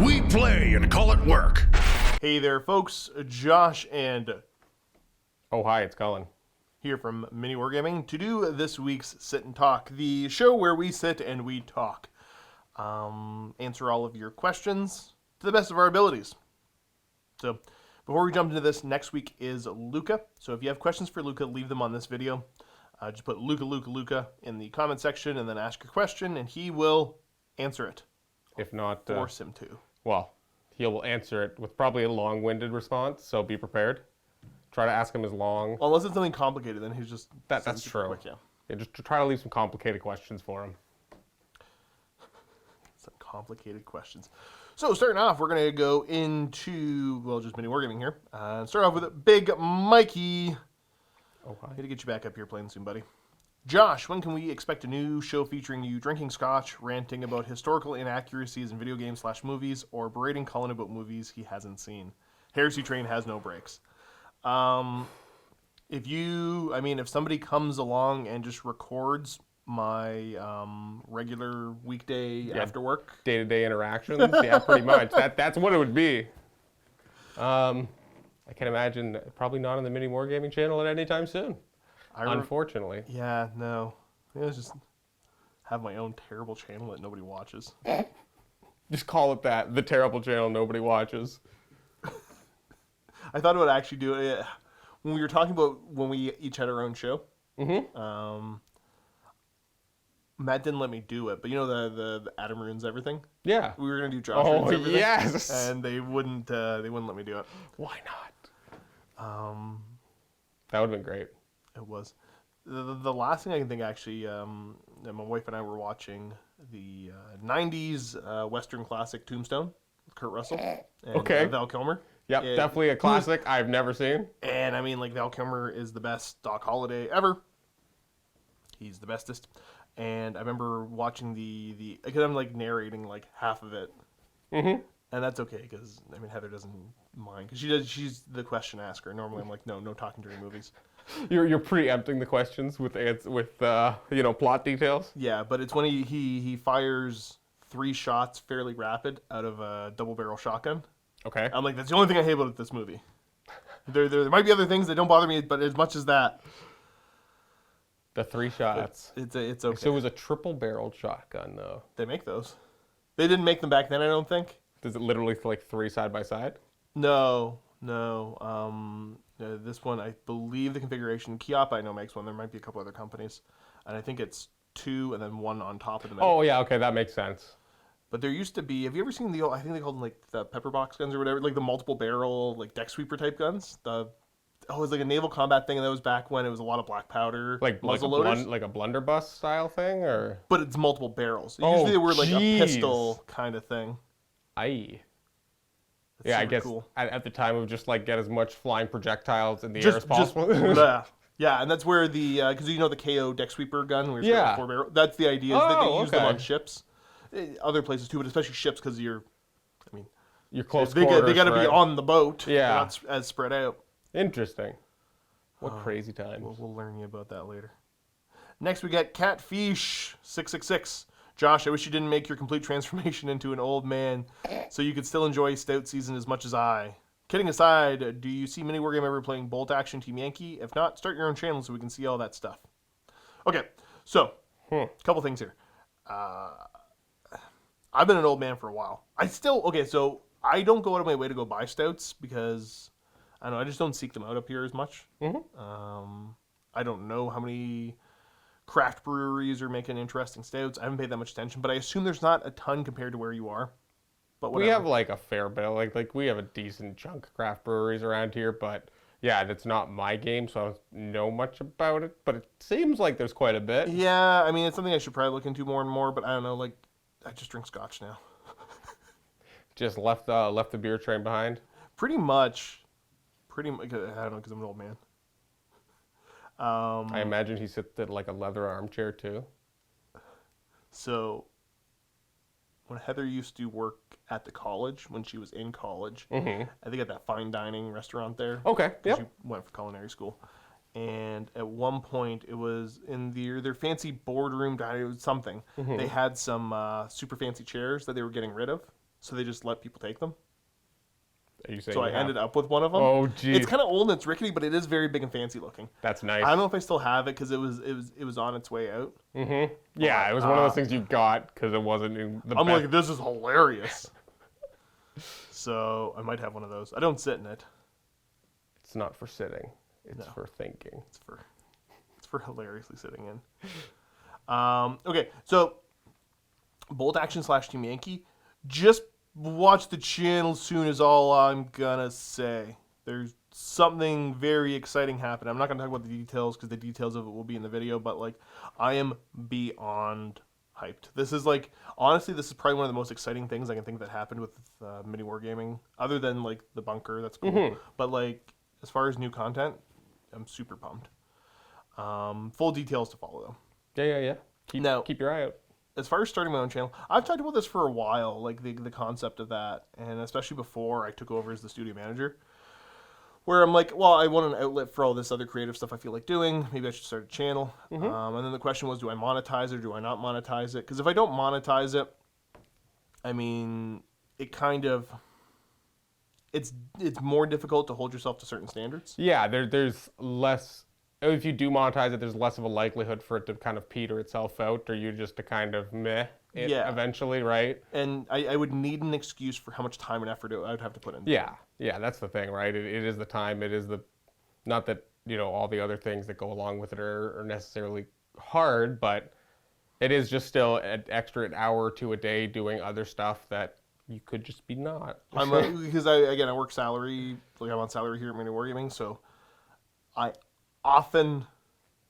We play and call it work. Hey there, folks. Josh and Oh, hi, it's Cullen. here from MiniWarGaming to do this week's Sit and Talk, the show where we sit and we talk. Answer all of your questions to the best of our abilities. So, before we jump into this, next week is Luka. So if you have questions for Luka, leave them on this video. Just put Luka in the comment section and then ask your question, and he will answer it. If not, Force him to. well, he'll answer it with probably a long-winded response, so be prepared. Try to ask him as long. Unless it's something complicated, then he's just... That's true. Quick, yeah. Yeah, just try to leave some complicated questions for him. Some complicated questions. So, starting off, we're going to go into, well, just MiniWarGaming here. Start off with Big Mikey. Oh, hi. Need to get you back up here playing soon, buddy. Josh, when can we expect a new show featuring you drinking scotch, ranting about historical inaccuracies in video games / movies, or berating Cullen about movies he hasn't seen? Heresy Train has no breaks. If somebody comes along and just records my regular weekday after work, Day-to-day interactions? Yeah, pretty much. That's what it would be. I can imagine probably not on the MiniWarGaming channel at any time soon. Unfortunately. Yeah, no. I just have my own terrible channel that nobody watches. Just call it that. The terrible channel nobody watches. I thought it would actually do it when we were talking about when we each had our own show. Mm-hmm. Matt didn't let me do it, but you know the Adam ruins everything. Yeah. We were gonna do Josh ruins everything. Yes. And they wouldn't let me do it. Why not? That would have been great. It was the last thing I can think actually. My wife and I were watching the '90s Western classic Tombstone with Kurt Russell and Okay. Val Kilmer. Yep, definitely a classic I've never seen. And I mean, like, Val Kilmer is the best Doc Holliday ever. He's the bestest. And I remember watching because I'm like narrating like half of it. Mm-hmm. And that's okay because I mean Heather doesn't mind because she's the question asker. Normally I'm like no talking during movies. You're preempting the questions with plot details. Yeah, but it's when he fires 3 shots fairly rapid out of a double barrel shotgun. Okay. I'm like, that's the only thing I hate about this movie. There might be other things that don't bother me, but as much as that, The 3 shots. it's okay. So it was a triple-barreled shotgun, though. They make those. They didn't make them back then, I don't think. Does it literally like 3 side by side? No. This one, I believe the configuration, Kiapa I know makes one. There might be a couple other companies, and I think it's 2 and then 1 on top of the middle. Oh yeah, okay, that makes sense. But there used to be. Have you ever seen the old? I think they called them like the pepper box guns or whatever, like the multiple barrel like deck sweeper type guns. It was like a naval combat thing, and that was back when it was a lot of black powder, Like muzzle loaders, like a blunderbuss style thing, or but it's multiple barrels. Oh, Usually they were like jeez. a pistol kind of thing. aye. It's Yeah, I super guess cool. at the time it would just like get as much flying projectiles in the air as possible. Yeah, and that's where because you know the KO deck sweeper gun, where it's Yeah. got 4 barrel. That's the idea is that they use them okay. on ships, other places too, but especially ships because You're they close got quarters, to be right? on the boat. Yeah. They're not as spread out. Interesting. What crazy times. We'll learn you about that later. Next, we got Catfish 666. Josh, I wish you didn't make your complete transformation into an old man so you could still enjoy Stout season as much as I. Kidding aside, do you see MiniWarGame ever playing Bolt Action Team Yankee? If not, start your own channel so we can see all that stuff. Okay, so, a couple things here. I've been an old man for a while. So I don't go out of my way to go buy stouts because, I don't know, I just don't seek them out up here as much. Mm-hmm. I don't know how many craft breweries are making interesting stouts. I haven't paid that much attention, but I assume there's not a ton compared to where you are. But whatever. We have like a fair bit, like we have a decent chunk of craft breweries around here, but yeah, that's not my game, so I don't know much about it. But it seems like there's quite a bit. Yeah, I mean, it's something I should probably look into more and more, but I don't know, like, I just drink scotch now. Just left the beer train behind. Pretty much. I don't know, because I'm an old man. I imagine he sits at like a leather armchair too. So, when Heather used to work at the college, when she was in college, Mm-hmm. I think at that fine dining restaurant there. Okay, yep. She went for culinary school. And at one point, it was in their fancy boardroom dining, it was something. Mm-hmm. They had some super fancy chairs that they were getting rid of. so they just let people take them. Are you saying So I ended up with one of them. Oh, geez. It's kind of old and it's rickety, but it is very big and fancy looking. That's nice. I don't know if I still have it because it was on its way out. Mm-hmm. Yeah, it was one of those things you got because it wasn't in the I'm best. like, this is hilarious. So I might have one of those. I don't sit in it. It's not for sitting. It's for thinking. It's for hilariously sitting in. Okay, so Bolt Action / Team Yankee. Just watch the channel soon is all I'm gonna say. There's something very exciting happening. I'm not gonna talk about the details because the details of it will be in the video, but like I am beyond hyped. This is like, honestly, this is probably one of the most exciting things I can think that happened with MiniWarGaming, other than like the bunker. That's cool. Mm-hmm. But like as far as new content, I'm super pumped. Full details to follow though. Yeah. Keep your eye out. As far as starting my own channel, I've talked about this for a while, like the concept of that, and especially before I took over as the studio manager, where I'm like, well, I want an outlet for all this other creative stuff I feel like doing. Maybe I should start a channel. Mm-hmm. And then the question was, do I monetize it or do I not monetize it? Because if I don't monetize it, I mean, it kind of, it's more difficult to hold yourself to certain standards. Yeah, there's less. If you do monetize it, there's less of a likelihood for it to kind of peter itself out, or you just to kind of meh it eventually, right? And I would need an excuse for how much time and effort I would have to put in. Yeah, that's the thing, right? It is the time. It is the, not that, all the other things that go along with it are necessarily hard, but it is just still an extra hour or two a day doing other stuff that you could just be not. Because I work salary, like I'm on salary here at MiniWarGaming, so I often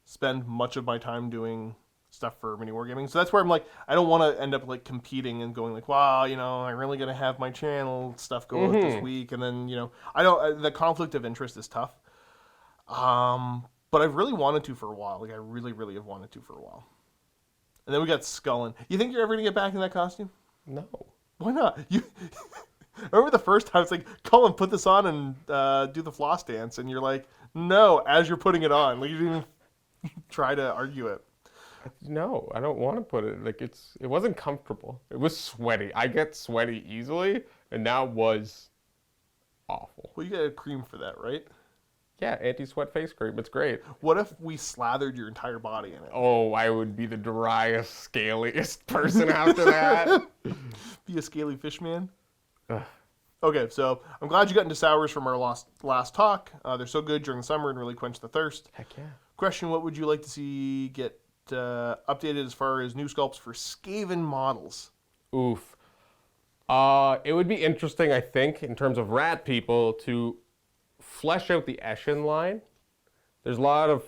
spend much of my time doing stuff for MiniWarGaming. So that's where I'm like, I don't want to end up like competing and going like, wow, I'm really going to have my channel stuff go out this week. And then, I don't, the conflict of interest is tough. But I've really wanted to for a while. Like I really, really have wanted to for a while. And then we got Cullen. You think you're ever going to get back in that costume? No. Why not? You remember the first time it's like, Cullen, put this on and do the floss dance. And you're like, no, as you're putting it on. Like you didn't even try to argue it. No, I don't want to put it. Like it wasn't comfortable. It was sweaty. I get sweaty easily, and that was awful. Well, you got a cream for that, right? Yeah, anti-sweat face cream. It's great. What if we slathered your entire body in it? Oh, I would be the driest, scaliest person after that. Be a scaly fish man? Ugh. Okay, so I'm glad you got into sours from our last talk. They're so good during the summer and really quench the thirst. Heck yeah. Question, what would you like to see get updated as far as new sculpts for Skaven models? Oof. It would be interesting, I think, in terms of rat people, to flesh out the Eshin line. There's a lot of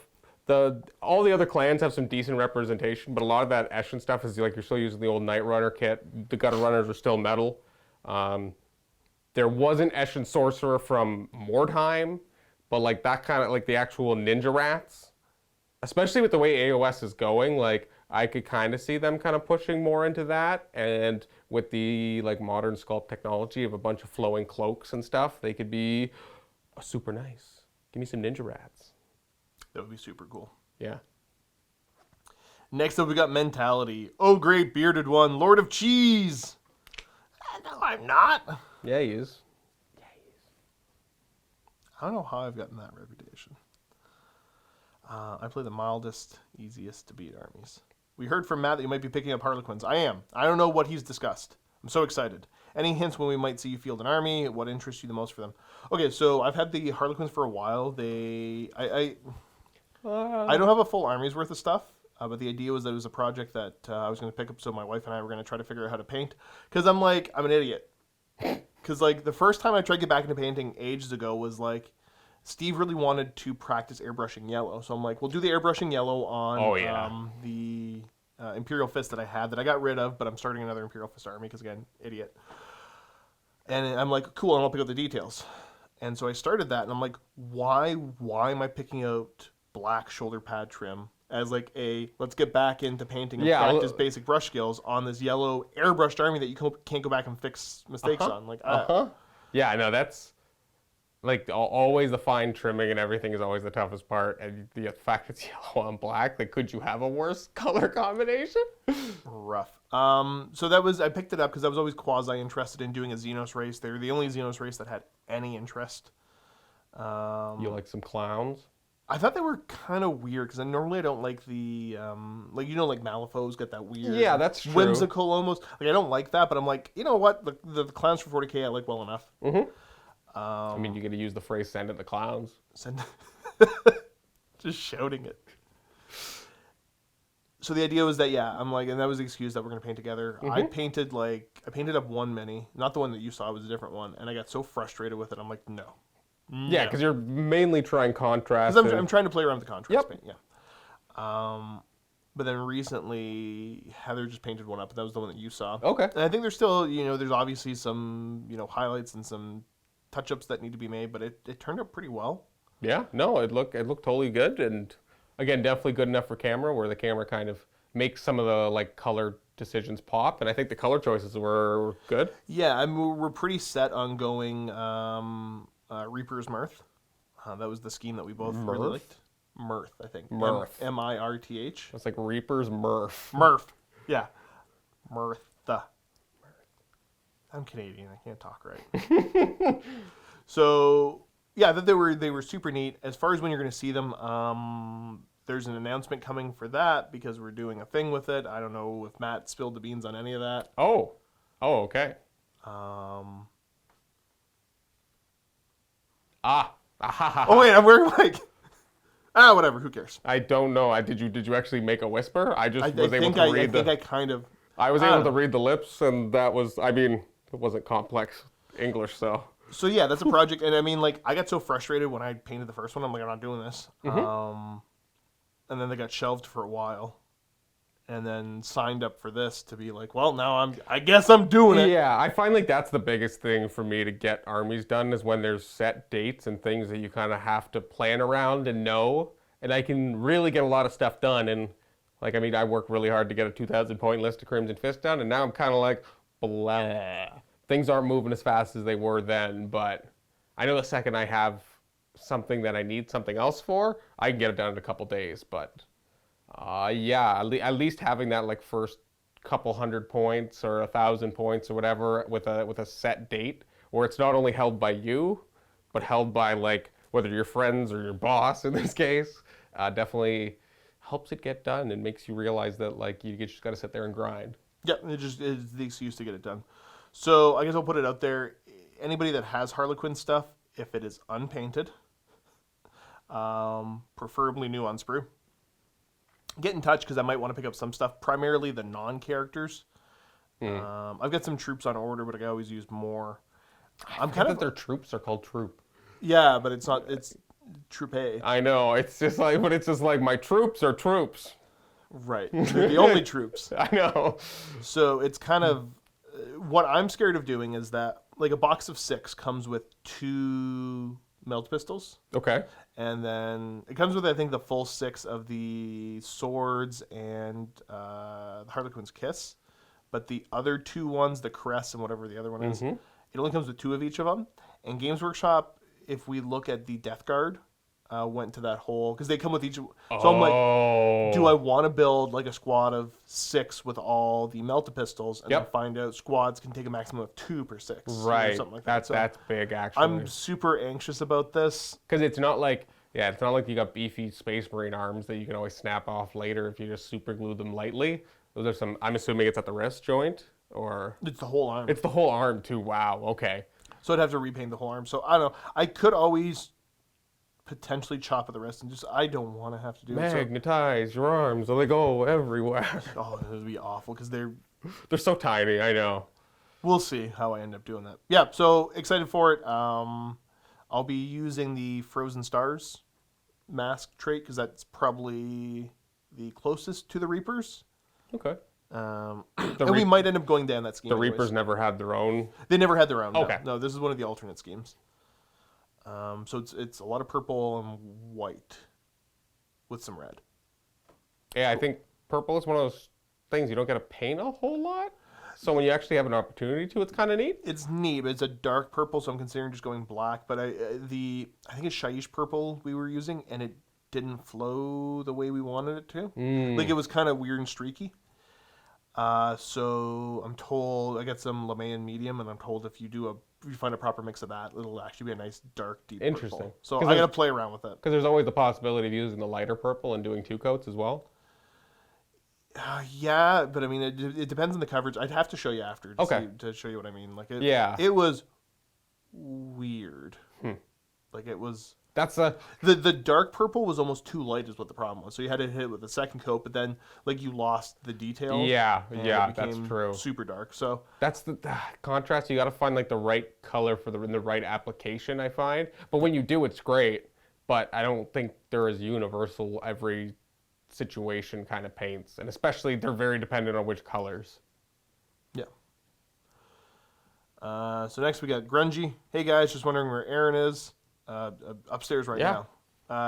all the other clans have some decent representation, but a lot of that Eshin stuff is like you're still using the old Night Runner kit. The Gutter Runners are still metal. There was an Eshin Sorcerer from Mordheim, but like that kind of like the actual ninja rats, especially with the way AOS is going, like I could kind of see them kind of pushing more into that. And with the like modern sculpt technology of a bunch of flowing cloaks and stuff, they could be super nice. Give me some ninja rats. That would be super cool. Yeah. Next up, we got Mentality. Oh, great bearded one, Lord of Cheese. No, I'm not. Yeah, he is. I don't know how I've gotten that reputation. I play the mildest, easiest to beat armies. We heard from Matt that you might be picking up Harlequins. I am. I don't know what he's discussed. I'm so excited. Any hints when we might see you field an army? What interests you the most for them? Okay, so I've had the Harlequins for a while. I don't have a full army's worth of stuff. But the idea was that it was a project that I was going to pick up, so my wife and I were going to try to figure out how to paint. Because I'm an idiot. Because like the first time I tried to get back into painting ages ago was like, Steve really wanted to practice airbrushing yellow. So I'm like, we'll do the airbrushing yellow on the Imperial Fist that I had that I got rid of, but I'm starting another Imperial Fist army because, again, idiot. And I'm like, cool, and I'll pick out the details. And so I started that, and I'm like, why am I picking out black shoulder pad trim as like let's get back into painting and practice basic brush skills on this yellow airbrushed army that you can't go back and fix mistakes on. Like, Yeah, I know, that's like always the fine trimming and everything is always the toughest part. And the fact it's yellow on black, like could you have a worse color combination? Rough. So that was, I picked it up because I was always quasi interested in doing a Xenos race. They're the only Xenos race that had any interest. You like some clowns? I thought they were kind of weird because normally I don't like the like like Malifaux's got that weird, Yeah, that's true. whimsical almost. Like I don't like that, but I'm like, you know what? The clowns for 40K I like well enough. I mean, you're gonna use the phrase "send it the clowns." Send just shouting it. So the idea was that I'm like, and that was the excuse that we're gonna paint together. I painted up one mini, not the one that you saw, it was a different one, and I got so frustrated with it. I'm like, no. Yeah, because you're mainly trying contrast. Because I'm trying to play around with the contrast paint. Yeah. But then recently Heather just painted one up, and that was the one that you saw. Okay. And I think there's still there's obviously some highlights and some touch-ups that need to be made, but it turned out pretty well. Yeah, no, it looked totally good, and again, definitely good enough for camera, where the camera kind of makes some of the color decisions pop, and I think the color choices were good. Yeah, I mean, we're pretty set on going Reaper's Mirth. That was the scheme that we both really liked. Mirth, I think. Mirth. Mirth. It's like Reaper's Murph. Mirth. Yeah. Mirtha. I'm Canadian. I can't talk right. So yeah, I thought they were super neat. As far as when you're going to see them, there's an announcement coming for that because we're doing a thing with it. I don't know if Matt spilled the beans on any of that. Oh, okay. Oh wait, I'm wearing whatever. Who cares? I don't know. Did you actually make a whisper? I just was able to read I think I kind of. I was able to read the lips, and that was. I mean, it wasn't complex English, so. So yeah, that's a project, and I mean, I got so frustrated when I painted the first one. I'm like, I'm not doing this. And then they got shelved for a while, and then signed up for this to be like, well, now I guess I'm doing it. Yeah, I find that's the biggest thing for me to get armies done is when there's set dates and things that you kind of have to plan around and know, and I can really get a lot of stuff done. And I worked really hard to get a 2,000 point list of Crimson Fist done, and now I'm kind of like, blah. Things aren't moving as fast as they were then, but I know the second I have something that I need something else for, I can get it done in a couple days. But at least having that first couple hundred points or 1,000 points or whatever with a set date where it's not only held by you, but held by whether your friends or your boss in this case, definitely helps it get done and makes you realize that you just got to sit there and grind. Yeah, it just is the excuse to get it done. So I guess I'll put it out there. Anybody that has Harlequin stuff, if it is unpainted, preferably new on sprue, get in touch because I might want to pick up some stuff, primarily the non-characters. I've got some troops on order, but I can always use more. Their troops are called troop. Yeah, but it's not. It's Troop A. I know. It's just my troops are troops. Right. They're the only troops. I know. So it's kind of what I'm scared of doing is that a box of 6 comes with 2 melt pistols. Okay. And then it comes with, I think, the full 6 of the swords and the Harlequin's Kiss. But the other 2 ones, the Caress and whatever the other one is, it only comes with 2 of each of them. And Games Workshop, if we look at the Death Guard, went to that whole because they come with each. So I'm like, do I want to build a squad of 6 with all the melta pistols and then find out squads can take a maximum of 2 per 6, right? Or something like that. So that's big actually. I'm super anxious about this because it's not like you got beefy Space Marine arms that you can always snap off later if you just super glue them lightly. Those are some. I'm assuming it's at the wrist joint or it's the whole arm. It's the whole arm too. Wow. Okay. So I'd have to repaint the whole arm. So I don't know. I could always potentially chop at the wrist and just I don't want to have to do it. Magnetize your arms so they go everywhere. Oh, it would be awful because they're so tiny. I know. We'll see how I end up doing that. Yeah, so excited for it. I'll be using the Frozen Stars mask trait because that's probably the closest to the Reapers. Okay. And we might end up going down that scheme. The Reapers never had their own? They never had their own. Okay. No, this is one of the alternate schemes. So it's a lot of purple and white with some red. Yeah, I think purple is one of those things you don't get to paint a whole lot. So when you actually have an opportunity to, it's kind of neat. It's neat, but it's a dark purple, so I'm considering just going black. But I think it's Shaiish purple we were using, and it didn't flow the way we wanted it to. It was kind of weird and streaky. So I'm told I get some Lamayan medium, and I'm told if you find a proper mix of that, it'll actually be a nice dark, deep Interesting. purple. So 'Cause I gotta play around with it. Because there's always the possibility of using the lighter purple and doing 2 coats as well. Yeah, but I mean, it depends on the coverage. I'd have to show you after to show you what I mean. Like, it was weird. Like, it was. That's the dark purple was almost too light, is what the problem was. So you had to hit it with a second coat, but then like you lost the detail. Yeah, it that's became true. Super dark. So that's the contrast. You got to find like the right color for the right application, I find. But when you do, it's great. But I don't think they're as universal every situation kind of paints, and especially they're very dependent on which colors. Yeah. So next we got Grungy. Hey guys, just wondering where Erin is. Upstairs right now.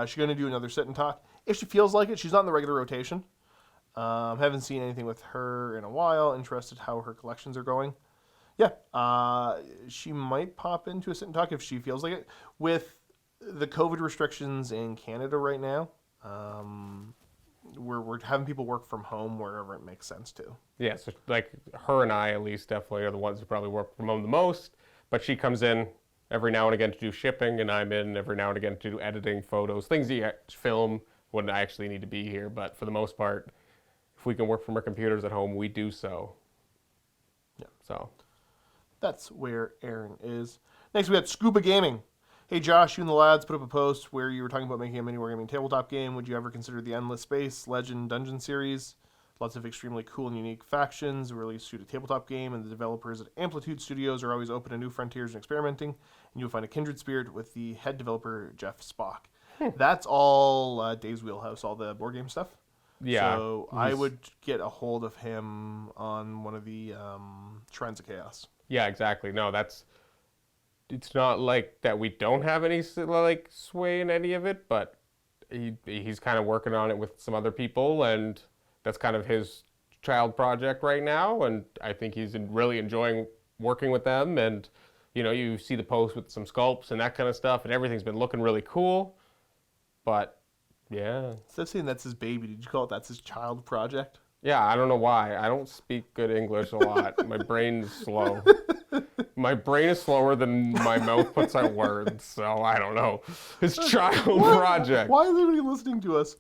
She's going to do another sit and talk. If she feels like it, she's not in the regular rotation. Haven't seen anything with her in a while. Interested how her collections are going. Yeah, she might pop into a sit and talk if she feels like it. With the COVID restrictions in Canada right now, we're having people work from home wherever it makes sense to. Yeah, so like her and I at least definitely are the ones who probably work from home the most. But she comes in every now and again to do shipping, and I'm in every now and again to do editing, photos, things that you film when I actually need to be here. But for the most part, if we can work from our computers at home, we do so. Yeah. So that's where Erin is. Next, we got Scuba Gaming. Hey Josh, you and the lads put up a post where you were talking about making a MiniWarGaming tabletop game. Would you ever consider the Endless Space Legend Dungeon series? Lots of extremely cool and unique factions, really suit a tabletop game, and the developers at Amplitude Studios are always open to new frontiers and experimenting, and you'll find a kindred spirit with the head developer, Jeff Spock. That's all Dave's wheelhouse, all the board game stuff. yeah, So I would get a hold of him on one of the Shrines of Chaos. yeah, exactly. No, it's not like that we don't have any like sway in any of it, but he's kind of working on it with some other people, and that's kind of his child project right now, and I think he's really enjoying working with them. And you see the post with some sculpts and that kind of stuff, and everything's been looking really cool. But yeah, Instead of saying that's his baby, did you call it that's his child project? yeah, I don't know why. I don't speak good English a lot. My brain's slow. My brain is slower than my mouth puts out words, so I don't know. His child project. Why is everybody listening to us?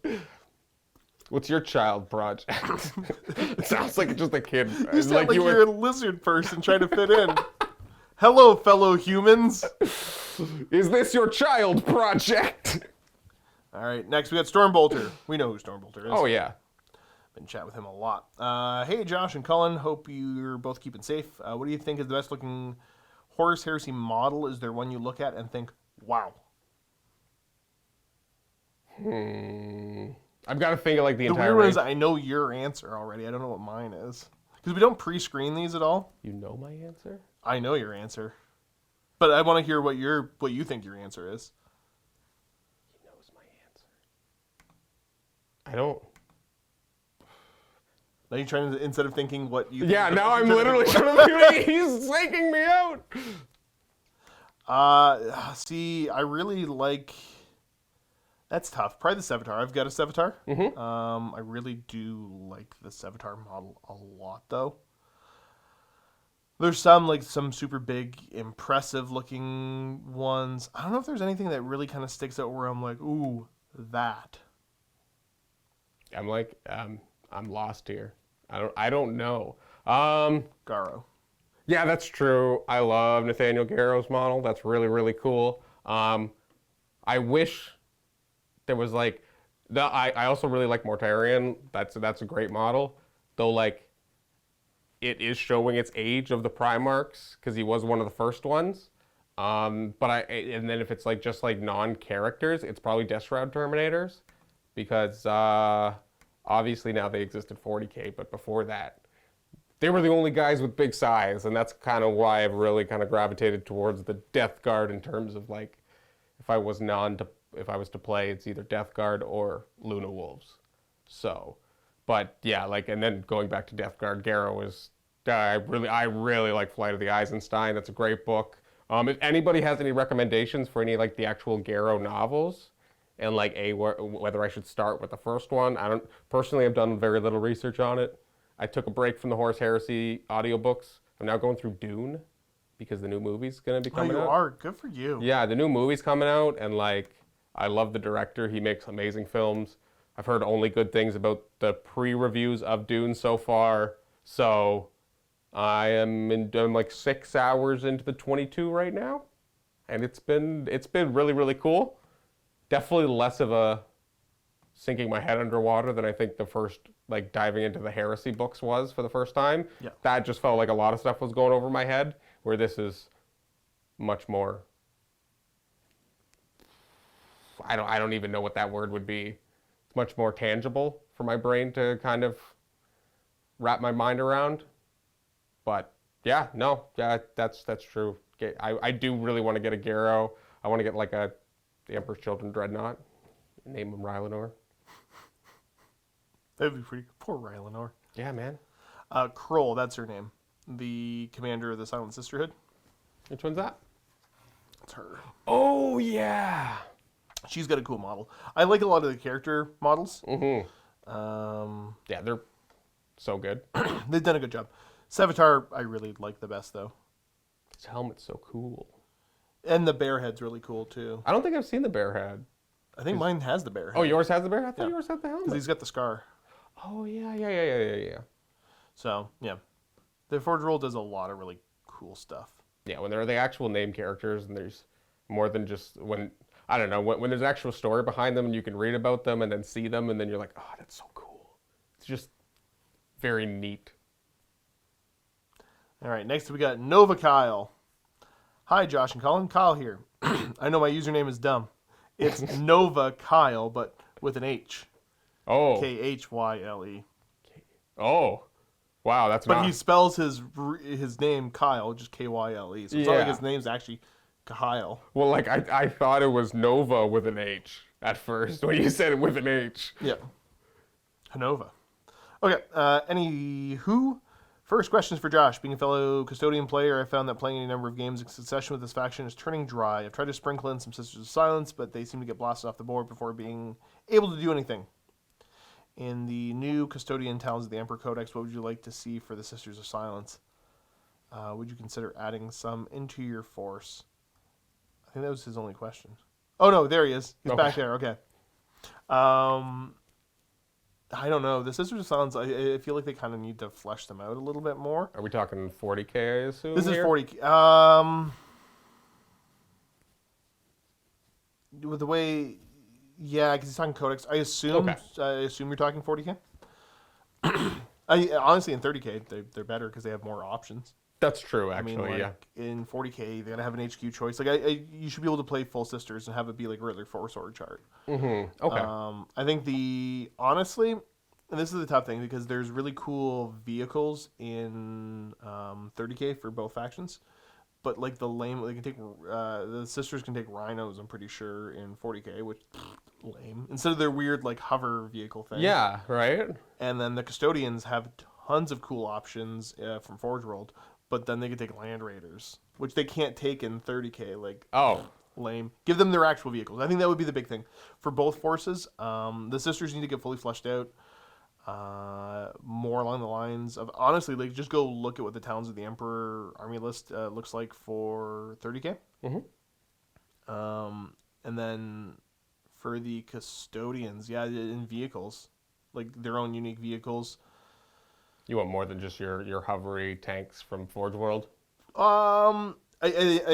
What's your child project? It sounds like just a kid. You sound like you're a lizard person trying to fit in. Hello, fellow humans. Is this your child project? All right, next we got Stormbolter. We know who Stormbolter is. Oh, yeah. Been chatting with him a lot. Hey, Josh and Cullen. Hope you're both keeping safe. What do you think is the best looking Horus Heresy model? Is there one you look at and think, wow? I've got to think of like the entire weird one range. is I know your answer already. I don't know what mine is. Because we don't pre-screen these at all. You know my answer? I know your answer. But I want to hear what you think your answer is. He knows my answer. I don't. Now you're trying to, instead of thinking what you Yeah, think, now I'm you're literally trying trying to he's taking me out. See, I really like. That's tough. Probably the Sevatar. I've got a Sevatar. I really do like the Sevatar model a lot, though. There's some super big, impressive looking ones. I don't know if there's anything that really kind of sticks out where I'm like, ooh, that. I'm like, I'm lost here. I don't know. Garo. Yeah, that's true. I love Nathaniel Garrow's model. That's really, really cool. I wish there was like, I also really like Mortarion. That's a great model. Though like, it is showing its age of the Primarchs because he was one of the first ones. And then if it's like just like non-characters, it's probably Death Shroud Terminators because obviously now they exist at 40K, but before that, they were the only guys with big size, and that's kind of why I've really kind of gravitated towards the Death Guard in terms of like, if I was to play, it's either Death Guard or Luna Wolves. So, but yeah, like, and then going back to Death Guard, Garrow is, I really like Flight of the Eisenstein. That's a great book. If anybody has any recommendations for any like the actual Garrow novels, and like whether I should start with the first one, I've done very little research on it. I took a break from the Horus Heresy audiobooks. I'm now going through Dune because the new movie's going to be coming out. You are? Good for you. Yeah, the new movie's coming out, and like, I love the director. He makes amazing films. I've heard only good things about the pre-reviews of Dune so far. So I'm like 6 hours into the 22 right now, and it's been really, really cool. Definitely less of a sinking my head underwater than I think the first, like, diving into the heresy books was for the first time. Yeah. That just felt like a lot of stuff was going over my head, where this is much more, I don't even know what that word would be. It's much more tangible for my brain to kind of wrap my mind around. But yeah, that's true. I do really want to get a Garrow. I want to get like the Emperor's Children Dreadnought. Name him Rylanor. That'd be pretty good. Poor Rylanor. Yeah, man. Kroll, that's her name. The commander of the Silent Sisterhood. Which one's that? It's her. Oh, yeah. She's got a cool model. I like a lot of the character models. Yeah, they're so good. They've done a good job. Sevatar, I really like the best, though. His helmet's so cool. And the bear head's really cool, too. I don't think I've seen the bear head. I think mine has the bear head. Oh, yours has the bear? I thought Yeah. yours had the Because helmet. he's got the scar. Oh, yeah. So, yeah. The Forge Roll does a lot of really cool stuff. Yeah, when they're the actual name characters and there's more than just when there's an actual story behind them and you can read about them and then see them and then you're like, oh, that's so cool. It's just very neat. All right, next we got Nova Kyle. Hi, Josh and Cullen. Kyle here. I know my username is dumb. It's Nova Kyle, but with an H. Oh. Khyle. Oh. Wow, that's But not... he spells his name Kyle, just Kyle. So it's not like Yeah. his name's actually Kyle. Well, like, I thought it was Nova with an H at first when you said it with an H. Yeah. Hanova. Okay, anywho, first question is for Josh. Being a fellow custodian player, I found that playing any number of games in succession with this faction is turning dry. I've tried to sprinkle in some Sisters of Silence, but they seem to get blasted off the board before being able to do anything. In the new custodian towns of the Emperor Codex, what would you like to see for the Sisters of Silence? Would you consider adding some into your force? I think that was his only question. Oh, no, there he is. He's back there. Okay. I don't know. The Sisters of Silence, I feel like they kind of need to flesh them out a little bit more. Are we talking 40K, I assume? This is here? 40. With the way, yeah, because he's talking Codex. I assume you're talking 40K. Honestly, in 30K, they're better because they have more options. That's true, actually, yeah. In 40K, they're gonna have an HQ choice. Like, you should be able to play full Sisters and have it be like regular 4-sword chart. Mm-hmm. Okay. I think honestly, and this is the tough thing because there's really cool vehicles in 30K for both factions, but like they can take the Sisters can take rhinos. I'm pretty sure in 40K, which lame. Instead of their weird like hover vehicle thing. Yeah. Right. And then the Custodians have tons of cool options from Forge World. But then they can take Land Raiders, which they can't take in 30K. Like, lame. Give them their actual vehicles. I think that would be the big thing for both forces. The Sisters need to get fully fleshed out. More along the lines of, honestly, like, just go look at what the Towns of the Emperor army list looks like for 30K. Mm-hmm. And then for the Custodians, yeah, in vehicles, like their own unique vehicles. You want more than just your hovery tanks from Forge World? I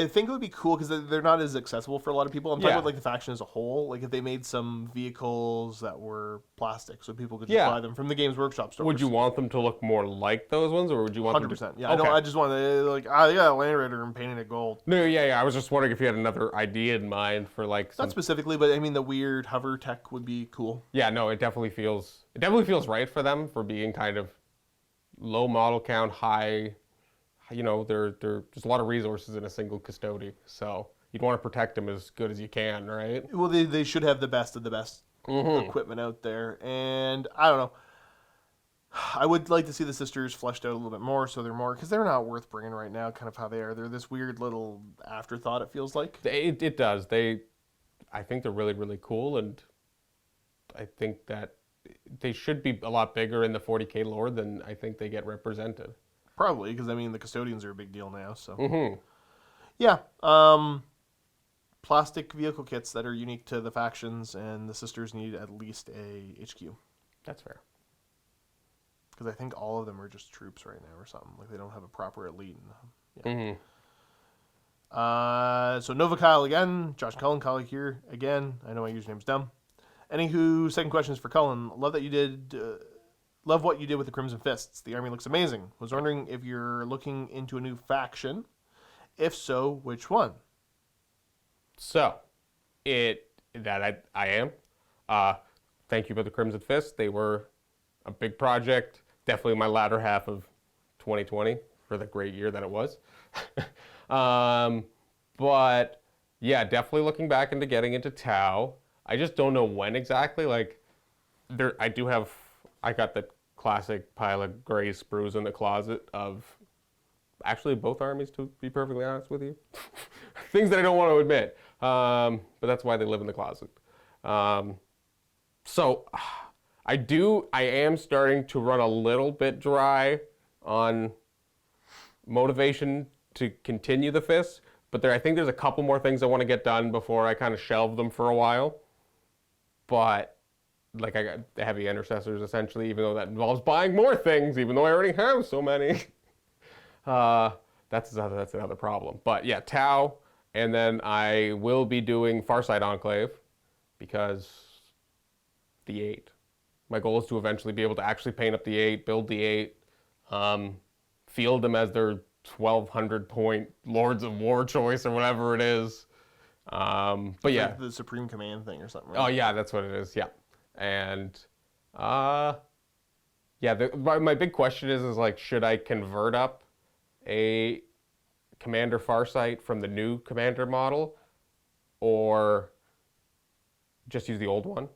think it would be cool because they're not as accessible for a lot of people. I'm talking about like the faction as a whole. Like if they made some vehicles that were plastic, so people could just buy them from the Games Workshop stores. Would you want them to look more like those ones, or would you want 100%? them to... Yeah, okay. I just want to like I got a Land Raider and painted it gold. No, yeah. I was just wondering if you had another idea in mind for like some... Not specifically, but I mean the weird hover tech would be cool. Yeah, no, it definitely feels right for them for being kind of low model count, high. You know, there's a lot of resources in a single custody, so you'd want to protect them as good as you can, right? Well, they should have the best of the best equipment out there, and I don't know. I would like to see the Sisters fleshed out a little bit more, so they're more because they're not worth bringing right now. Kind of how they are. They're this weird little afterthought. It feels like it does. I think they're really really cool, and I think that they should be a lot bigger in the 40K lore than I think they get represented. Probably, because, I mean, the custodians are a big deal now, so. Mm-hmm. Yeah. Plastic vehicle kits that are unique to the factions, and the sisters need at least a HQ. That's fair. Because I think all of them are just troops right now or something. Like, they don't have a proper elite. Yeah. Mm-hmm. So Nova Kyle again, Josh Cullen, colleague here again. I know my username's dumb. Anywho, second question is for Cullen. Love what you did with the Crimson Fists. The army looks amazing. Was wondering if you're looking into a new faction. If so, which one? So, I am. Thank you for the Crimson Fist. They were a big project. Definitely my latter half of 2020 for the great year that it was. But yeah, definitely looking back into getting into Tau. I just don't know when exactly. Like, I got the classic pile of gray sprues in the closet of actually both armies, to be perfectly honest with you. Things that I don't want to admit. But that's why they live in the closet. So I am starting to run a little bit dry on motivation to continue the fists, but I think there's a couple more things I want to get done before I kind of shelve them for a while. But like, I got the heavy intercessors essentially, even though that involves buying more things, even though I already have so many. That's another problem. But yeah, Tau, and then I will be doing Farsight Enclave because the 8. My goal is to eventually be able to actually paint up the 8, build the 8, field them as their 1,200 point Lords of War choice or whatever it is. But yeah, like the Supreme Command thing or something. Right? Oh yeah, that's what it is. Yeah, and yeah, my big question is like, should I convert up a Commander Farsight from the new Commander model, or just use the old one?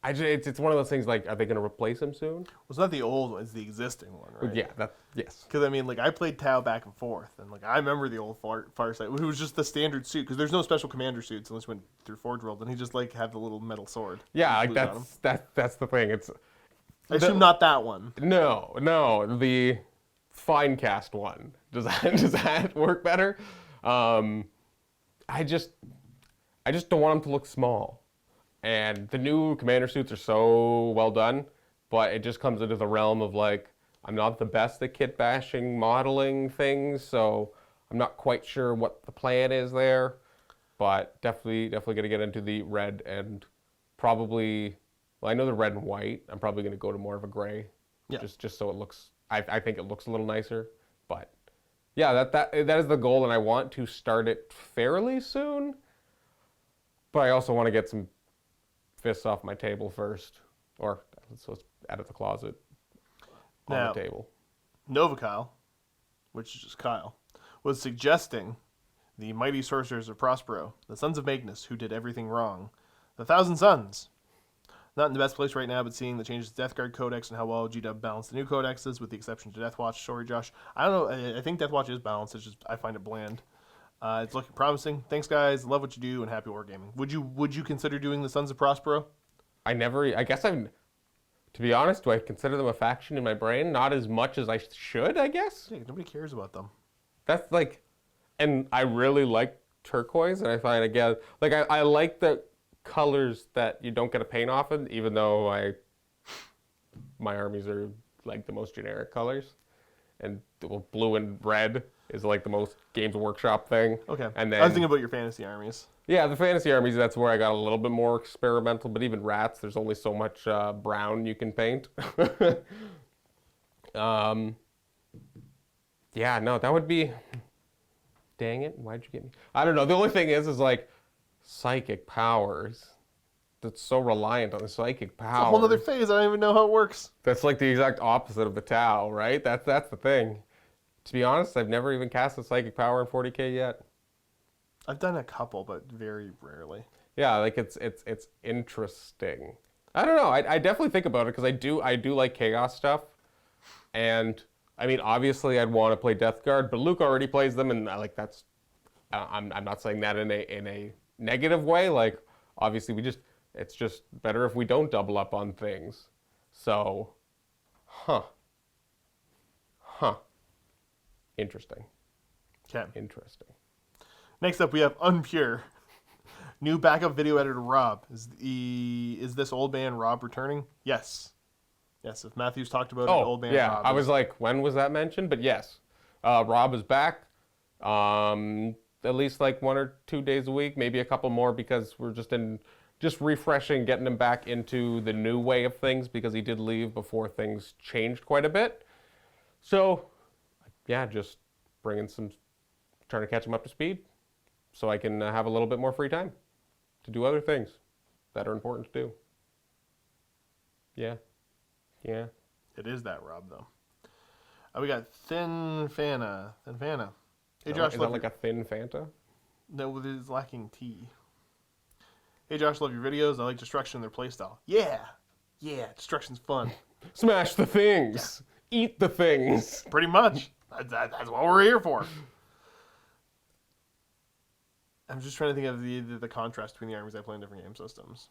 It's one of those things, like, are they going to replace him soon? Well, it's not the old one, it's the existing one, right? Yeah, yes. Because, I mean, like, I played Tau back and forth, and, like, I remember the old Farsight. It was just the standard suit, because there's no special commander suits unless you went through Forge World, and he just, like, had the little metal sword. Yeah, like, that's the thing. I assume not that one. No, the fine cast one. Does that work better? I just don't want him to look small. And the new commander suits are so well done, but it just comes into the realm of, like, I'm not the best at kit bashing modeling things, so I'm not quite sure what the plan is there. But definitely going to get into the red and probably, well, I know the red and white. I'm probably going to go to more of a gray, yeah. just so it looks, I think it looks a little nicer. But yeah, that is the goal, and I want to start it fairly soon. But I also want to get some fists off my table first, or let's out of the closet on the table. Nova Kyle, which is just Kyle, was suggesting the mighty sorcerers of Prospero, the sons of Magnus, who did everything wrong, the Thousand Sons. Not in the best place right now, but seeing the changes to Death Guard Codex and how well GW balanced the new codexes, with the exception to Death Watch. Sorry, Josh. I don't know. I think Death Watch is balanced. It's just I find it bland. It's looking promising. Thanks, guys. Love what you do, and happy wargaming. Would you consider doing the Sons of Prospero? I guess to be honest, do I consider them a faction in my brain? Not as much as I should, I guess. Yeah, nobody cares about them. That's like, and I really like turquoise, and I find, again, like, I like the colors that you don't get a paint off of, even though my armies are like the most generic colors, and blue and red is like the most Games Workshop thing. Okay. And then I was thinking about your fantasy armies. Yeah, the fantasy armies, that's where I got a little bit more experimental, but even rats, there's only so much brown you can paint. Yeah, no, that would be, dang it, why'd you get me? I don't know, the only thing is like, psychic powers. That's so reliant on the psychic powers. It's a whole other phase, I don't even know how it works. That's like the exact opposite of the Tau, right? That's the thing. To be honest, I've never even cast a psychic power in 40K yet. I've done a couple, but very rarely. Yeah, like it's interesting. I don't know. I definitely think about it because I do like chaos stuff, and I mean, obviously I'd want to play Death Guard, but Luka already plays them, and like that's. I'm not saying that in a negative way. Like, obviously it's just better if we don't double up on things. So, huh. Interesting. Okay. Interesting. Next up, we have Unpure. New backup video editor Rob. Is this old man Rob returning? Yes. Yes, if Matthew's talked about it, old man yeah. Rob. I was like, when was that mentioned? But yes, Rob is back. At least like 1 or 2 days a week, maybe a couple more because we're just refreshing, getting him back into the new way of things because he did leave before things changed quite a bit. So, yeah, just trying to catch him up to speed so I can have a little bit more free time to do other things that are important to do. Yeah. It is that Rob, though. We got Thin Fana. Hey, Is Josh, that like a thin Fanta? No, it is lacking tea. Hey, Josh, love your videos. I like destruction in their playstyle. Yeah, destruction's fun. Smash the things. Yeah. Eat the things. Pretty much. That's what we're here for. I'm just trying to think of the contrast between the armies I play in different game systems.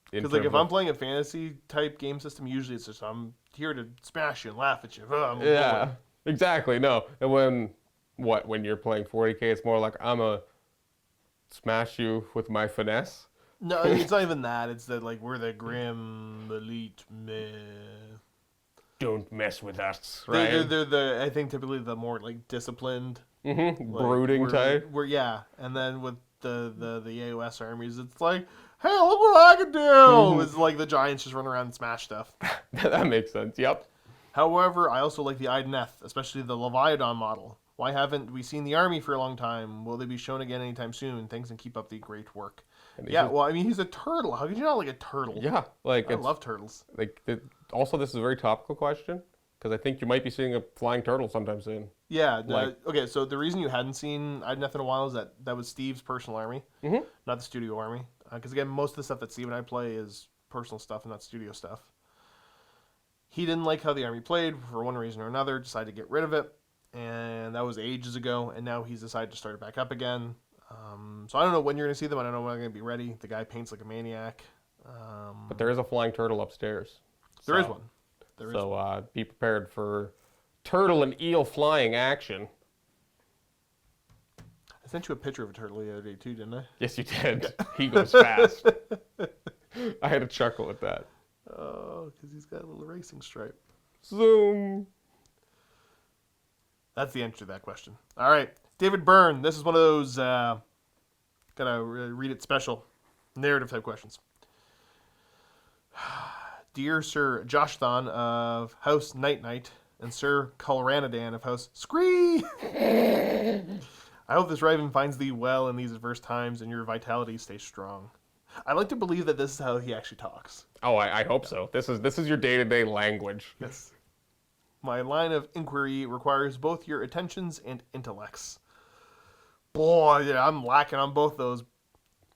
Because like if I'm playing a fantasy type game system, usually it's just I'm here to smash you and laugh at you. Yeah, exactly. No, and when you're playing 40K, it's more like I'm a smash you with my finesse. No, it's not even that. It's that like we're the grim elite men. Don't mess with us, right? They're the I think typically the more like disciplined, like, brooding type. And then with the AOS armies, it's like, hey, look what I can do! It's like the giants just run around and smash stuff. That makes sense. Yep. However, I also like the Ideneth, especially the Leviathan model. Why haven't we seen the army for a long time? Will they be shown again anytime soon? Thanks and keep up the great work. Well, I mean, he's a turtle. How could you not like a turtle? Yeah, like I love turtles. Like, also, this is a very topical question because I think you might be seeing a flying turtle sometime soon. Yeah. Okay, so the reason you hadn't seen Ideneth in a while is that was Steve's personal army, not the studio army. Because again, most of the stuff that Steve and I play is personal stuff and not studio stuff. He didn't like how the army played for one reason or another, decided to get rid of it. And that was ages ago, and now he's decided to start it back up again. So I don't know when you're going to see them. I don't know when I'm going to be ready. The guy paints like a maniac. But there is a flying turtle upstairs. There is one. Be prepared for turtle and eel flying action. I sent you a picture of a turtle the other day too, didn't I? Yes, you did. He goes fast. I had a chuckle at that. Oh, because he's got a little racing stripe. Zoom. That's the answer to that question. All right. David Byrne. This is one of those, gotta read it special, narrative type questions. Dear Sir Josh Thon of House Night Night and Sir Culranadan of House Scree. I hope this Raven finds thee well in these adverse times and your vitality stays strong. I like to believe that this is how he actually talks. Oh, I hope so. This is your day-to-day language. Yes. My line of inquiry requires both your attentions and intellects. Boy, yeah, I'm lacking on both those.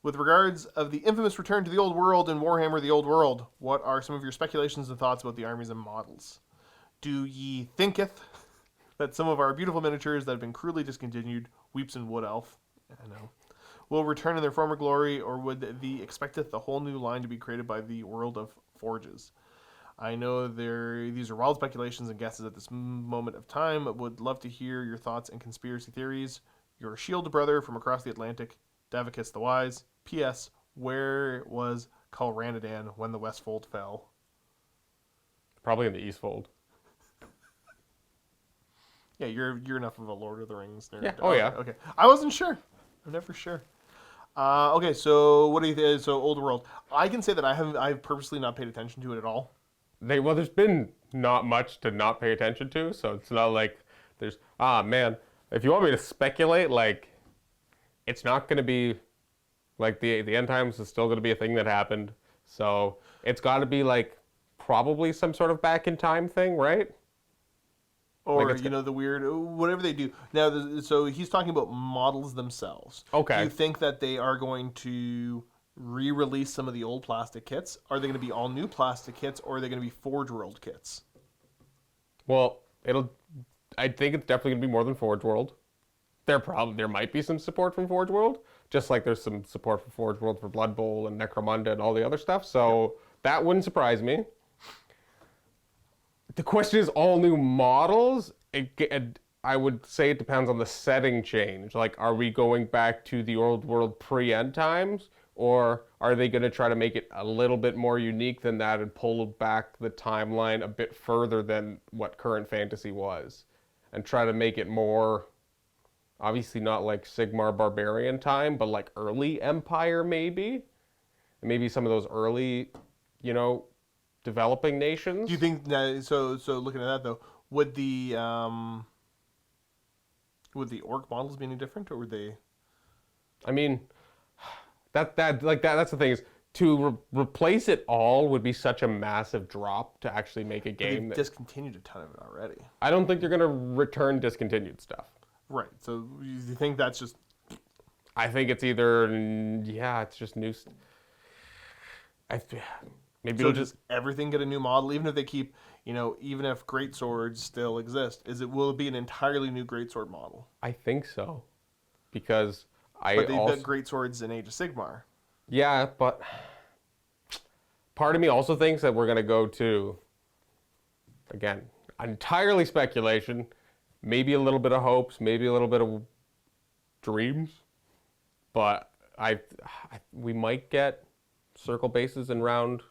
With regards of the infamous return to the old world in Warhammer the Old World, what are some of your speculations and thoughts about the armies and models? Do ye thinketh that some of our beautiful miniatures that have been cruelly discontinued, Weeps and Wood Elf, I know, will return in their former glory, or would thee expecteth the whole new line to be created by the world of forges? I know these are wild speculations and guesses at this moment of time, but would love to hear your thoughts and conspiracy theories. Your shield brother from across the Atlantic, Davicus the Wise. P.S. Where was Culranadan when the Westfold fell? Probably in the Eastfold. Yeah, you're enough of a Lord of the Rings nerd. Yeah. Oh, yeah. Okay. I wasn't sure. I'm never sure. Okay, so what do you think? So Old World. I can say that I've purposely not paid attention to it at all. There's been not much to not pay attention to, so it's not like there's man. If you want me to speculate, like it's not going to be like the end times is still going to be a thing that happened. So it's got to be like probably some sort of back in time thing, right? Or, like the weird, whatever they do. Now, so he's talking about models themselves. Okay. Do you think that they are going to re-release some of the old plastic kits? Are they going to be all new plastic kits, or are they going to be Forge World kits? Well, I think it's definitely going to be more than Forge World. There might be some support from Forge World, just like there's some support for Forge World for Blood Bowl and Necromunda and all the other stuff. So that wouldn't surprise me. The question is all new models. I would say it depends on the setting change. Like, are we going back to the old world pre-end times, or are they going to try to make it a little bit more unique than that and pull back the timeline a bit further than what current fantasy was, and try to make it more, obviously not like Sigmar barbarian time, but like early Empire maybe, and maybe some of those early, developing nations. Do you think that, so looking at that though, would the orc models be any different, or would they? I mean, that's the thing is to replace it all would be such a massive drop to actually make a game. They've discontinued a ton of it already. I don't think they're going to return discontinued stuff. Right. So you think that's just? I think it's either it's just new. Maybe So it'll just everything get a new model, even if they keep, even if greatswords still exist, will it be an entirely new greatsword model? I think so, because But they've got greatswords in Age of Sigmar. Yeah, but part of me also thinks that we're going to go to, again, entirely speculation, maybe a little bit of hopes, maybe a little bit of dreams, but we might get circle bases and round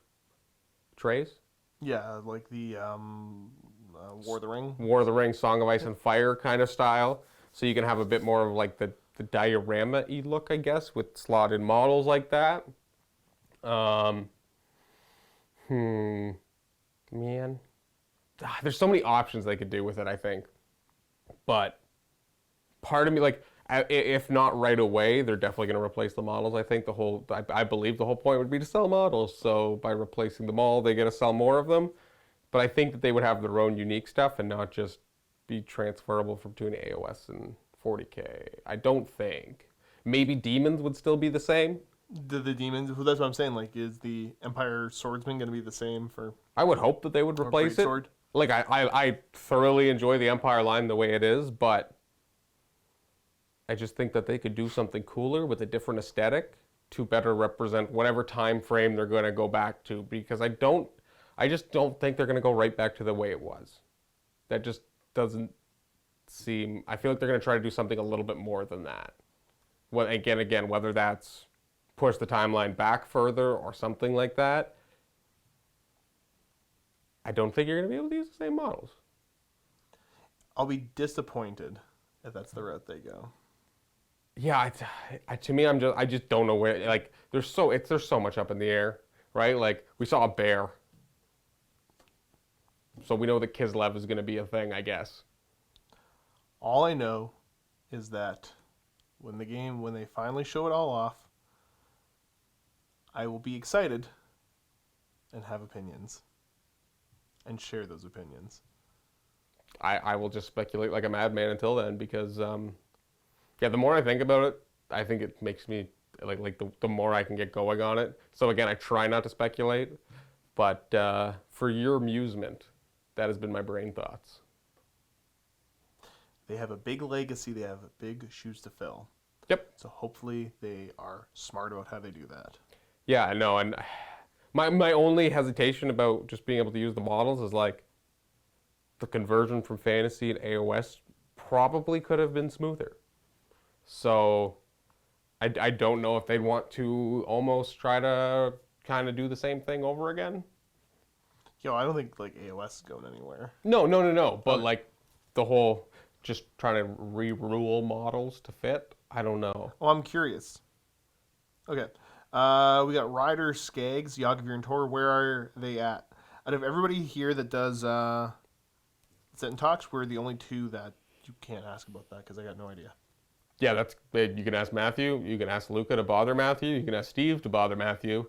trays. Yeah, like the War of the Ring. War of the Ring, Song of Ice and Fire kind of style, so you can have a bit more of like the diorama-y look, I guess, with slotted models like that. Man. There's so many options they could do with it, I think. But part of me, like, if not right away, they're definitely going to replace the models. I think I believe the whole point would be to sell models. So by replacing them all, they get to sell more of them. But I think that they would have their own unique stuff and not just be transferable from between AOS and 40K. I don't think. Maybe demons would still be the same. The demons, that's what I'm saying. Like, is the Empire Swordsman going to be the same for? I would hope that they would replace it. Greatsword? Like, I thoroughly enjoy the Empire line the way it is, but I just think that they could do something cooler with a different aesthetic to better represent whatever time frame they're going to go back to. Because I just don't think they're going to go right back to the way it was. That just doesn't seem. I feel like they're going to try to do something a little bit more than that. Well, again, whether that's push the timeline back further or something like that, I don't think you're going to be able to use the same models. I'll be disappointed if that's the route they go. Yeah, to me, I just don't know where. Like, there's so much up in the air, right? Like, we saw a bear, so we know that Kislev is going to be a thing, I guess. All I know is that when they finally show it all off, I will be excited and have opinions and share those opinions. I will just speculate like a madman until then because, the more I think about it, I think it makes me, the more I can get going on it. So again, I try not to speculate, but for your amusement, that has been my brain thoughts. They have a big legacy. They have big shoes to fill. Yep. So hopefully they are smart about how they do that. Yeah, I know. And my only hesitation about just being able to use the models is like the conversion from fantasy and AOS probably could have been smoother. So I don't know if they'd want to almost try to kind of do the same thing over again. I don't think like AOS is going anywhere. No. But like the whole just trying to re-rule models to fit, I don't know. Well, I'm curious. Okay. We got Ryder, Skags, Yagavir, and Tor. Where are they at? Out of everybody here that does Sit and Talks, we're the only two that you can't ask about that because I got no idea. Yeah, that's you can ask Matthew. You can ask Luka to bother Matthew. You can ask Steve to bother Matthew.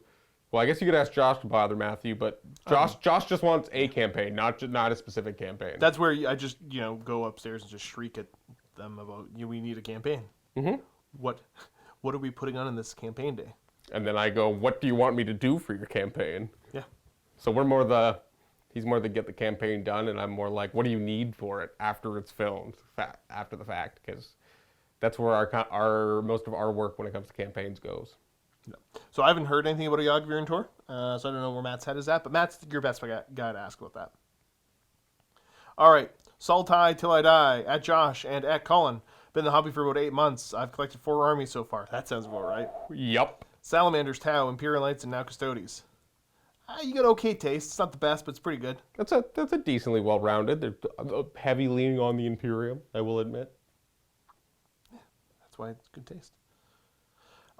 Well, I guess you could ask Josh to bother Matthew, but Josh just wants a campaign, not a specific campaign. That's where I just go upstairs and just shriek at them about we need a campaign. Mm-hmm. What are we putting on in this campaign day? And then I go, what do you want me to do for your campaign? Yeah. So he's more the get the campaign done, and I'm more like, what do you need for it after it's filmed, after the fact, because that's where our most of our work when it comes to campaigns goes. No. So I haven't heard anything about a Yagavir and Tor, so I don't know where Matt's head is at, but Matt's your best guy to ask about that. All right. Saltai Till I Die, at Josh, and at Cullen. Been in the hobby for about 8 months. I've collected 4 armies so far. That sounds about right. Yup. Salamanders, Tau, Imperial Knights, and now Custodes. You got okay taste. It's not the best, but it's pretty good. That's a decently well-rounded. They're heavy leaning on the Imperium, I will admit. That's why it's good taste.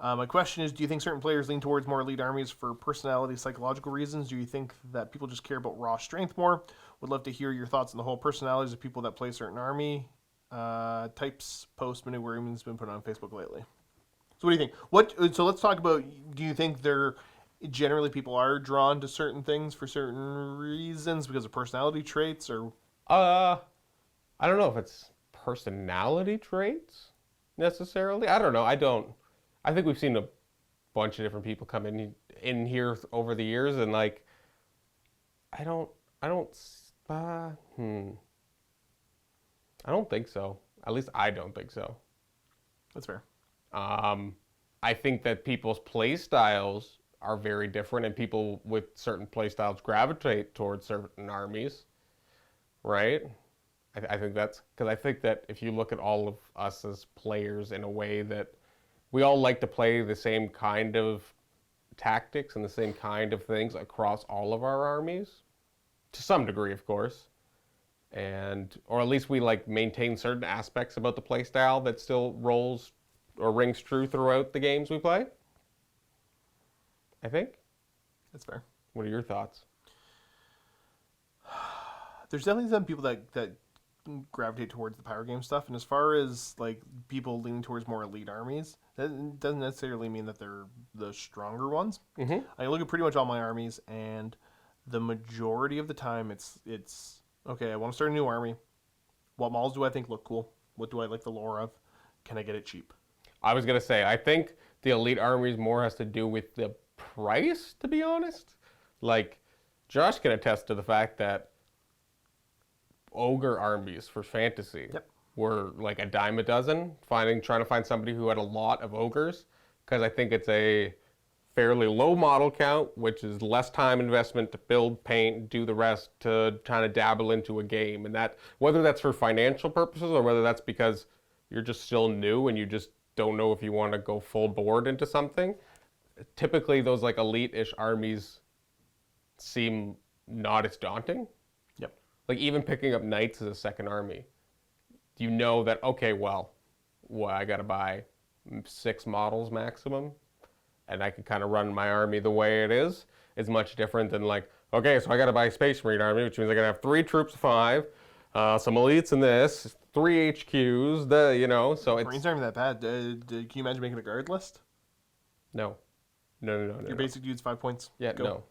My question is, do you think certain players lean towards more elite armies for personality, psychological reasons? Do you think that people just care about raw strength more? Would love to hear your thoughts on the whole personalities of people that play certain army types. Post MiniWarGaming has been put on Facebook lately. So what do you think? So let's talk about, do you think generally people are drawn to certain things for certain reasons because of personality traits, or? I don't know if it's personality traits necessarily. I don't know. I think we've seen a bunch of different people come in here over the years, and like, I don't think so. At least I don't think so. That's fair. I think that people's play styles are very different, and people with certain play styles gravitate towards certain armies, right? I think that's because I think that if you look at all of us as players in a way that we all like to play the same kind of tactics and the same kind of things across all of our armies, to some degree, of course, or at least we like maintain certain aspects about the play style that still rolls or rings true throughout the games we play. I think. That's fair. What are your thoughts? There's definitely some people that gravitate towards the power game stuff, and as far as like people leaning towards more elite armies, that doesn't necessarily mean that they're the stronger ones. Mm-hmm. I look at pretty much all my armies, and the majority of the time it's okay, I want to start a new army. What models do I think look cool? What do I like the lore of? Can I get it cheap? I was going to say, I think the elite armies more has to do with the price, to be honest. Like, Josh can attest to the fact that ogre armies for fantasy were like a dime a dozen, trying to find somebody who had a lot of ogres, because I think it's a fairly low model count, which is less time investment to build, paint, do the rest, to kind of dabble into a game. And that, whether that's for financial purposes or whether that's because you're just still new and you just don't know if you want to go full board into something, typically those like elite-ish armies seem not as daunting. Yep. Like even picking up knights as a second army, you know that, okay, well I got to buy 6 models maximum, and I can kind of run my army the way it is much different than like, okay, so I got to buy a Space Marine army, which means I got to have 3 troops of 5, some elites in this, 3 HQs, so it's... Marines aren't even that bad. Can you imagine making a guard list? No. Your basic dude's 5 points. Yeah, Go. no.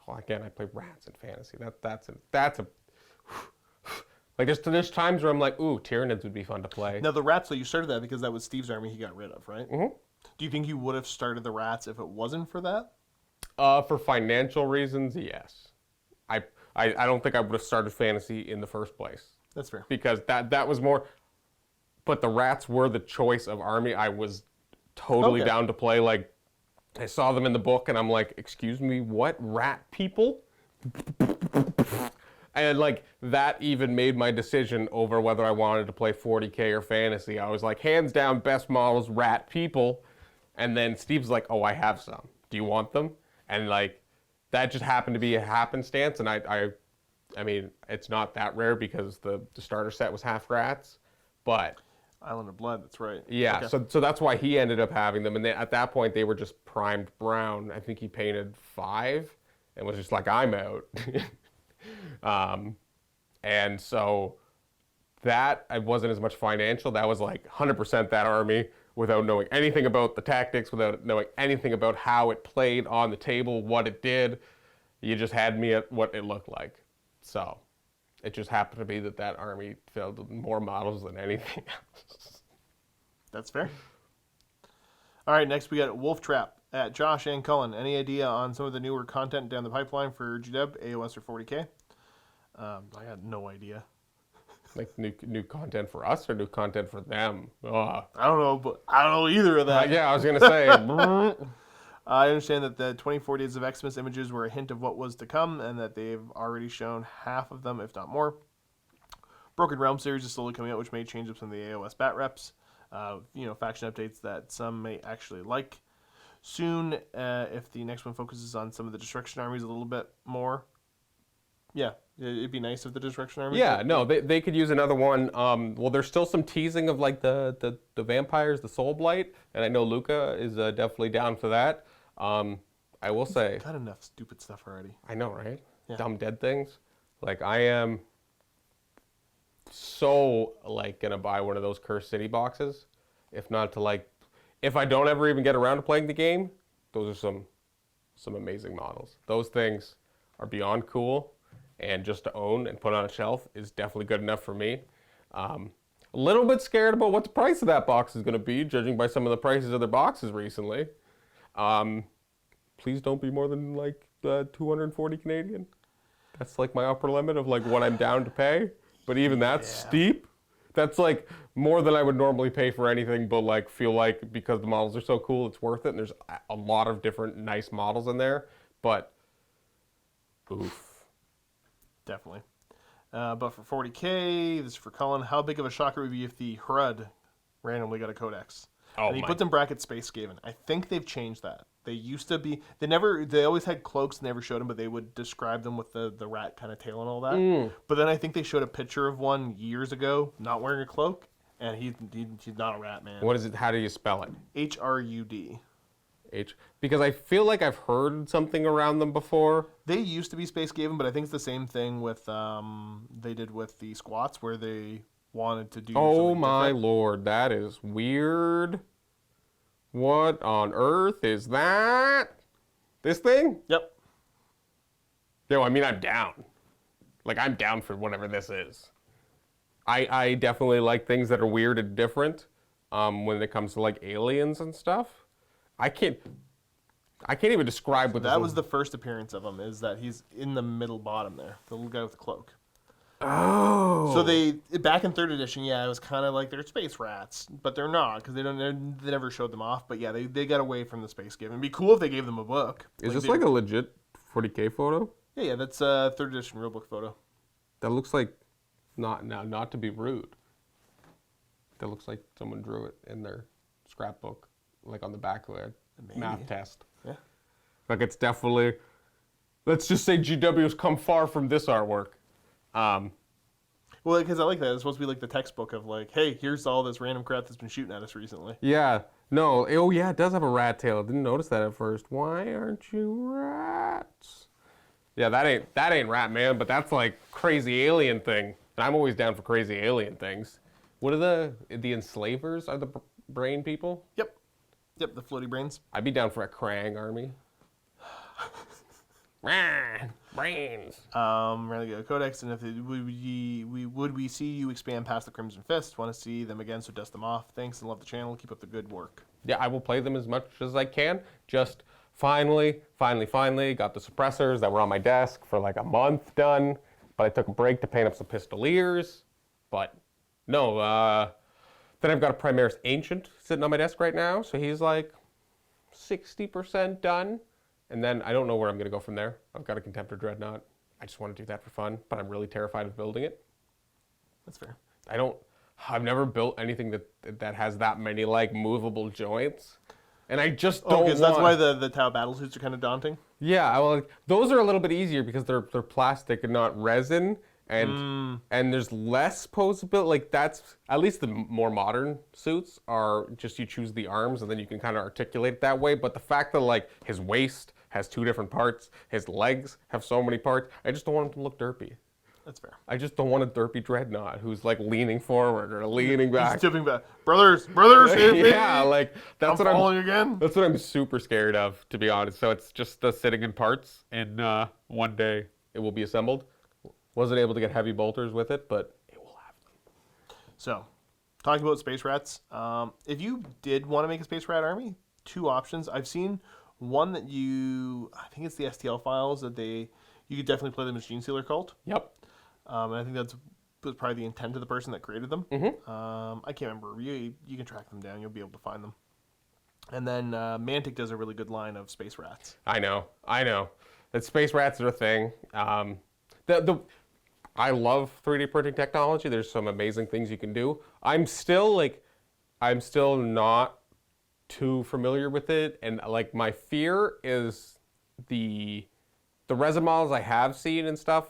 Oh, again, I play rats in fantasy. That's a like there's times where I'm like, ooh, Tyranids would be fun to play. Now the rats, though, you started that because that was Steve's army he got rid of, right? Mm-hmm. Do you think you would have started the rats if it wasn't for that? For financial reasons, yes. I don't think I would have started fantasy in the first place. That's fair. Because that was more, but the rats were the choice of army I was totally down to play. Like, I saw them in the book and I'm like, excuse me, what? Rat people? And like, that even made my decision over whether I wanted to play 40K or fantasy. I was like, hands down, best models, rat people. And then Steve's like, oh, I have some. Do you want them? And like, that just happened to be a happenstance. And I mean, it's not that rare because the starter set was half rats, but... Island of Blood, that's right. Yeah, okay. so that's why he ended up having them. And at that point, they were just primed brown. I think he painted 5 and was just like, I'm out. And so that wasn't as much financial. That was like 100% that army without knowing anything about the tactics, without knowing anything about how it played on the table, what it did. You just had me at what it looked like. So it just happened to be that army filled more models than anything else. That's fair. All right, next we got Wolf Trap at Josh and Cullen. Any idea on some of the newer content down the pipeline for GW, AOS, or 40K? I had no idea. Like new content for us or new content for them? I don't know, but I don't know either of that. Yeah, I was going to say. I understand that the 24 Days of Xmas images were a hint of what was to come and that they've already shown half of them, if not more. Broken Realm series is slowly coming out, which may change up some of the AOS bat reps. Faction updates that some may actually like. Soon, if the next one focuses on some of the destruction armies a little bit more, yeah, it'd be nice if the destruction armies. Yeah, no, they could use another one. Well, there's still some teasing of like the vampires, the Soul Blight, and I know Luka is definitely down for that. I will say, got enough stupid stuff already. I know, right? Yeah. Dumb dead things. Like I am so like gonna buy one of those Cursed City boxes, if not to like. If I don't ever even get around to playing the game, those are some amazing models. Those things are beyond cool, and just to own and put on a shelf is definitely good enough for me. A little bit scared about what the price of that box is going to be, judging by some of the prices of their boxes recently. Please don't be more than like 240 Canadian. That's like my upper limit of like what I'm down to pay. But even that's steep. That's like more than I would normally pay for anything, but like feel like because the models are so cool, it's worth it. And there's a lot of different nice models in there, but oof. Definitely. But for 40K, this is for Cullen. How big of a shocker would it be if the HRUD randomly got a codex? Oh, and he put them bracket Space Skaven. I think they've changed that. They used to be, they always had cloaks, never showed them, but they would describe them with the rat kind of tail and all that. But then I think they showed a picture of one years ago, not wearing a cloak, and he's not a rat, man. What is it? How do you spell it? HRUD. Because I feel like I've heard something around them before. They used to be Space Skaven, but I think it's the same thing with they did with the squats where they wanted to do. Oh my different. lord, that is weird. What on earth is that? This thing? Yep. No, I mean I'm down. Like I'm down for whatever this is. I definitely like things that are weird and different. When it comes to like aliens and stuff. I can't even describe what That was the first appearance of him. Is that he's in the middle bottom there, the little guy with the cloak. Oh. So they back in 3rd edition, yeah, it was kind of like they're space rats, but they're not because they never showed them off. But yeah, they got away from the Space Skaven. It'd be cool if they gave them a book. Is this like a legit 40K photo? Yeah, that's a 3rd edition rulebook photo. That looks like not to be rude. That looks like someone drew it in their scrapbook, like on the back of their math test. Yeah. Like it's definitely. Let's just say GW's come far from this artwork. Well, because I like that. It's supposed to be like the textbook of like, hey, here's all this random crap that's been shooting at us recently. Yeah. No. Oh, yeah. It does have a rat tail. I didn't notice that at first. Why aren't you rats? Yeah, that ain't rat man, but that's like crazy alien thing. And I'm always down for crazy alien things. What are the enslavers? Are the brain people? Yep, the floaty brains. I'd be down for a Krang army. Brains. Really good codex, and if would we see you expand past the Crimson Fist? Want to see them again? So dust them off. Thanks and love the channel. Keep up the good work. Yeah, I will play them as much as I can. Just finally got the suppressors that were on my desk for like a month done, but I took a break to paint up some pistoliers. But no, then I've got a Primaris Ancient sitting on my desk right now, so he's like 60% done. And then I don't know where I'm going to go from there. I've got a Contemptor Dreadnought. I just want to do that for fun, but I'm really terrified of building it. That's fair. I've never built anything that has that many like movable joints. And I just don't want... that's why the Tau battlesuits are kind of daunting? Yeah, well, those are a little bit easier because they're plastic and not resin. And there's less possibility, like that's, at least the more modern suits are just you choose the arms and then you can kind of articulate it that way. But the fact that like his waist has 2 different parts, his legs have so many parts, I just don't want him to look derpy. That's fair. I just don't want a derpy dreadnought who's like leaning forward or leaning back. He's tipping back. Brothers, yeah, like that's what I'm falling again. That's what I'm super scared of, to be honest. So it's just sitting in parts, and one day it will be assembled. Wasn't able to get heavy bolters with it, but it will have them. So, talking about space rats, if you did want to make a space rat army, 2 options. I've seen one that I think it's the STL files that you could definitely play them as Gene Sealer Cult. Yep. And I think was probably the intent of the person that created them. Mm-hmm. I can't remember. You can track them down. You'll be able to find them. And then Mantic does a really good line of space rats. I know. That space rats are a thing. I love 3D printing technology. There's some amazing things you can do. I'm still not too familiar with it, and like my fear is the resin models I have seen and stuff.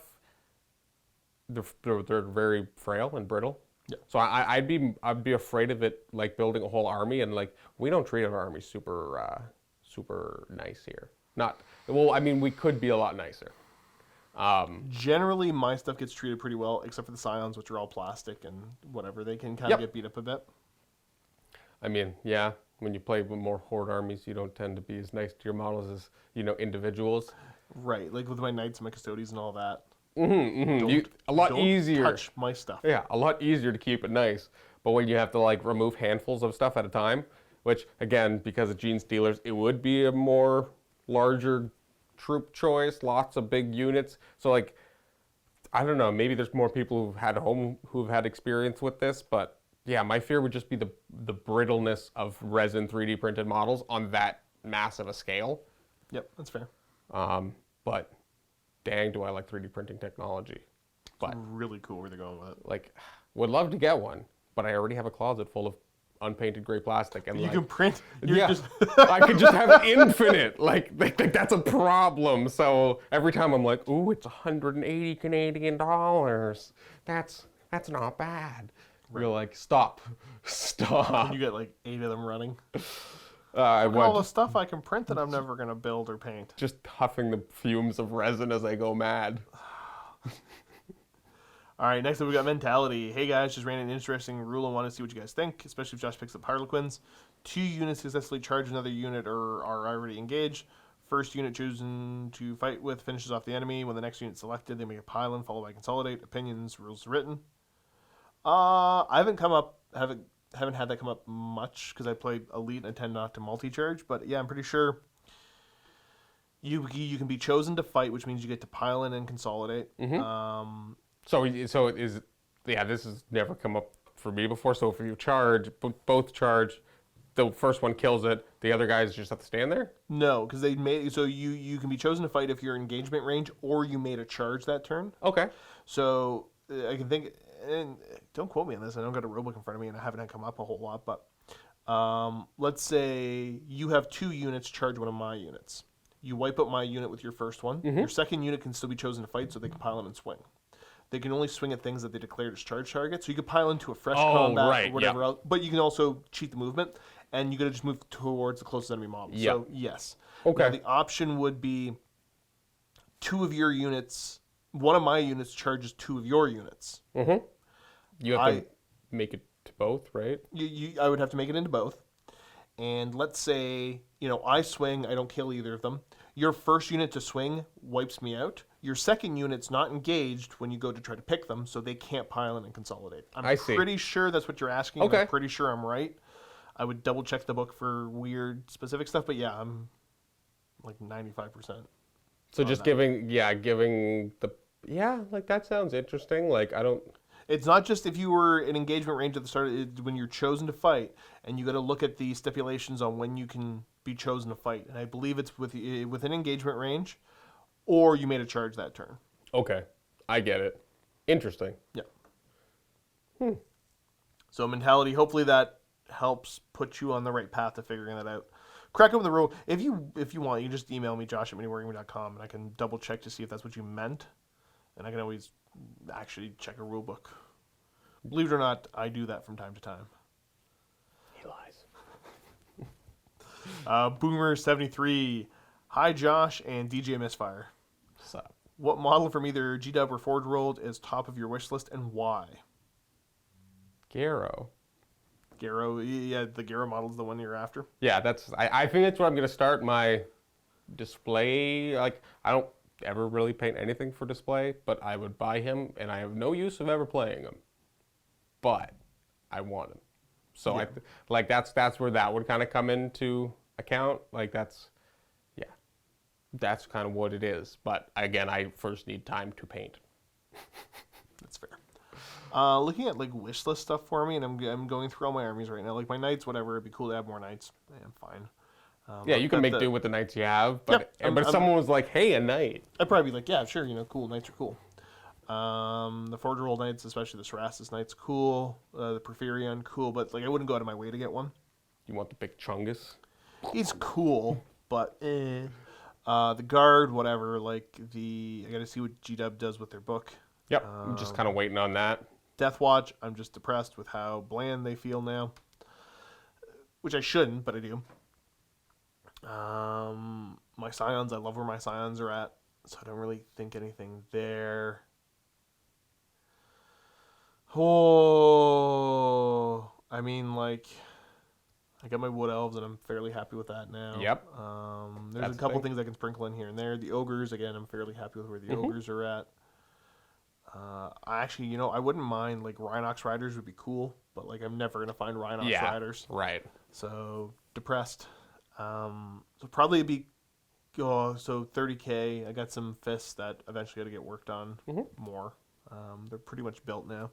They're very frail and brittle. Yeah. So I'd be afraid of it, like building a whole army, and like we don't treat our army super nice here. Not well. I mean, we could be a lot nicer. Generally, my stuff gets treated pretty well, except for the scions, which are all plastic and whatever. They can kind of get beat up a bit. I mean, yeah, when you play with more horde armies, you don't tend to be as nice to your models as, individuals. Right, like with my knights and my custodians and all that. A lot easier. Touch my stuff. Yeah, a lot easier to keep it nice. But when you have to like remove handfuls of stuff at a time, which again, because of gene stealers, it would be a more larger troop choice, lots of big units. So like, I don't know, maybe there's more people who've had experience with this, but yeah, my fear would just be the brittleness of resin 3D printed models on that massive a scale. Yep, that's fair. But dang, do I like 3D printing technology. But It's really cool where they're going with it. like, would love to get one, but I already have a closet full of unpainted gray plastic, and You like, can print. I could just have infinite. Like that's a problem. So every time I'm like, ooh, it's 180 Canadian dollars. That's not bad. Right. You're like, stop. You get like 8 of them running. I Look at all the want stuff I can print that I'm never gonna build or paint. just huffing the fumes of resin as I go mad. All right, next up we got mentality. Hey guys, just ran an interesting rule and want to see what you guys think, especially if Josh picks up Harlequins. 2 units successfully charge another unit or are already engaged. First unit chosen to fight with finishes off the enemy. When the next unit selected, they make a pile-in followed by consolidate. Opinions, rules written. I haven't had that come up much because I play elite and I tend not to multi-charge. But yeah, I'm pretty sure you can be chosen to fight, which means you get to pile in and consolidate. So this has never come up for me before. So if you charge, both charge, the first one kills it, the other guys just have to stand there? No, because they made so you can be chosen to fight if you're in engagement range or you made a charge that turn. Okay. So I can think, and don't quote me on this. I don't got a rulebook in front of me, and I haven't had come up a whole lot. But let's say you have 2 units charge one of my units. You wipe out my unit with your first one. Your second unit can still be chosen to fight, so they can pile in and swing. They can only swing at things that they declared as charge targets. So you could pile into a fresh combat or whatever else. But you can also cheat the movement, and you got to just move towards the closest enemy model. Yep. So, yes. Okay. Now, the option would be 2 of your units, one of my units charges 2 of your units. You have to make it to both, right? I would have to make it into both. And let's say, I swing, I don't kill either of them. Your first unit to swing wipes me out. Your second unit's not engaged when you go to try to pick them, so they can't pile in and consolidate. I'm pretty sure that's what you're asking. Okay. I'm pretty sure I'm right. I would double check the book for weird specific stuff, but yeah, I'm like 95%. So just giving like that sounds interesting. Like It's not just if you were in engagement range at the start, when you're chosen to fight, and you got to look at the stipulations on when you can be chosen to fight. And I believe it's within engagement range, or you made a charge that turn. Okay, I get it. Interesting. Yeah. So mentality, hopefully that helps put you on the right path to figuring that out. Crack open the rule. If you want, you can just email me, josh@miniwargaming.com, and I can double check to see if that's what you meant. And I can always actually check a rule book. Believe it or not, I do that from time to time. He lies. Boomer73. Hi, Josh and DJ Misfire. What's up? What model from either GW or Forge World is top of your wish list and why? Garo. Garo, yeah, the Garo model is the one you're after. Yeah, I think that's where I'm going to start my display. Like, I don't ever really paint anything for display, but I would buy him, and I have no use of ever playing him. But I want him. So yeah. That's where that would kind of come into account. Like that's kind of what it is. But again, I first need time to paint. That's fair. Looking at like wish list stuff for me, and I'm going through all my armies right now. Like my knights, whatever. It'd be cool to have more knights. I'm fine. Yeah, you can make do with the knights you have. But Yep, but if someone was like, "Hey, a knight," I'd probably be like, "Yeah, sure. Cool. Knights are cool." The Forger Roll Knights, especially the Cerastus Knights, cool. The Porphyrion, cool, but like I wouldn't go out of my way to get one. You want the big chungus? He's cool, but the Guard, whatever. Like I got to see what GW does with their book. Yep. I'm just kind of waiting on that. Death Watch, I'm just depressed with how bland they feel now, which I shouldn't, but I do. My Scions, I love where my Scions are at, so I don't really think anything there. Oh, I mean, like, I got my Wood Elves, and I'm fairly happy with that now. Yep. There's That's a couple the thing. things I can sprinkle in here and there. The Ogres, again, I'm fairly happy with where the Ogres are at. I actually, I wouldn't mind, like, Rhinox Riders would be cool, but, like, I'm never going to find Rhinox Riders. Right. So, depressed. So, probably it'd be, so 30K. I got some fists that eventually got to get worked on more. They're pretty much built now.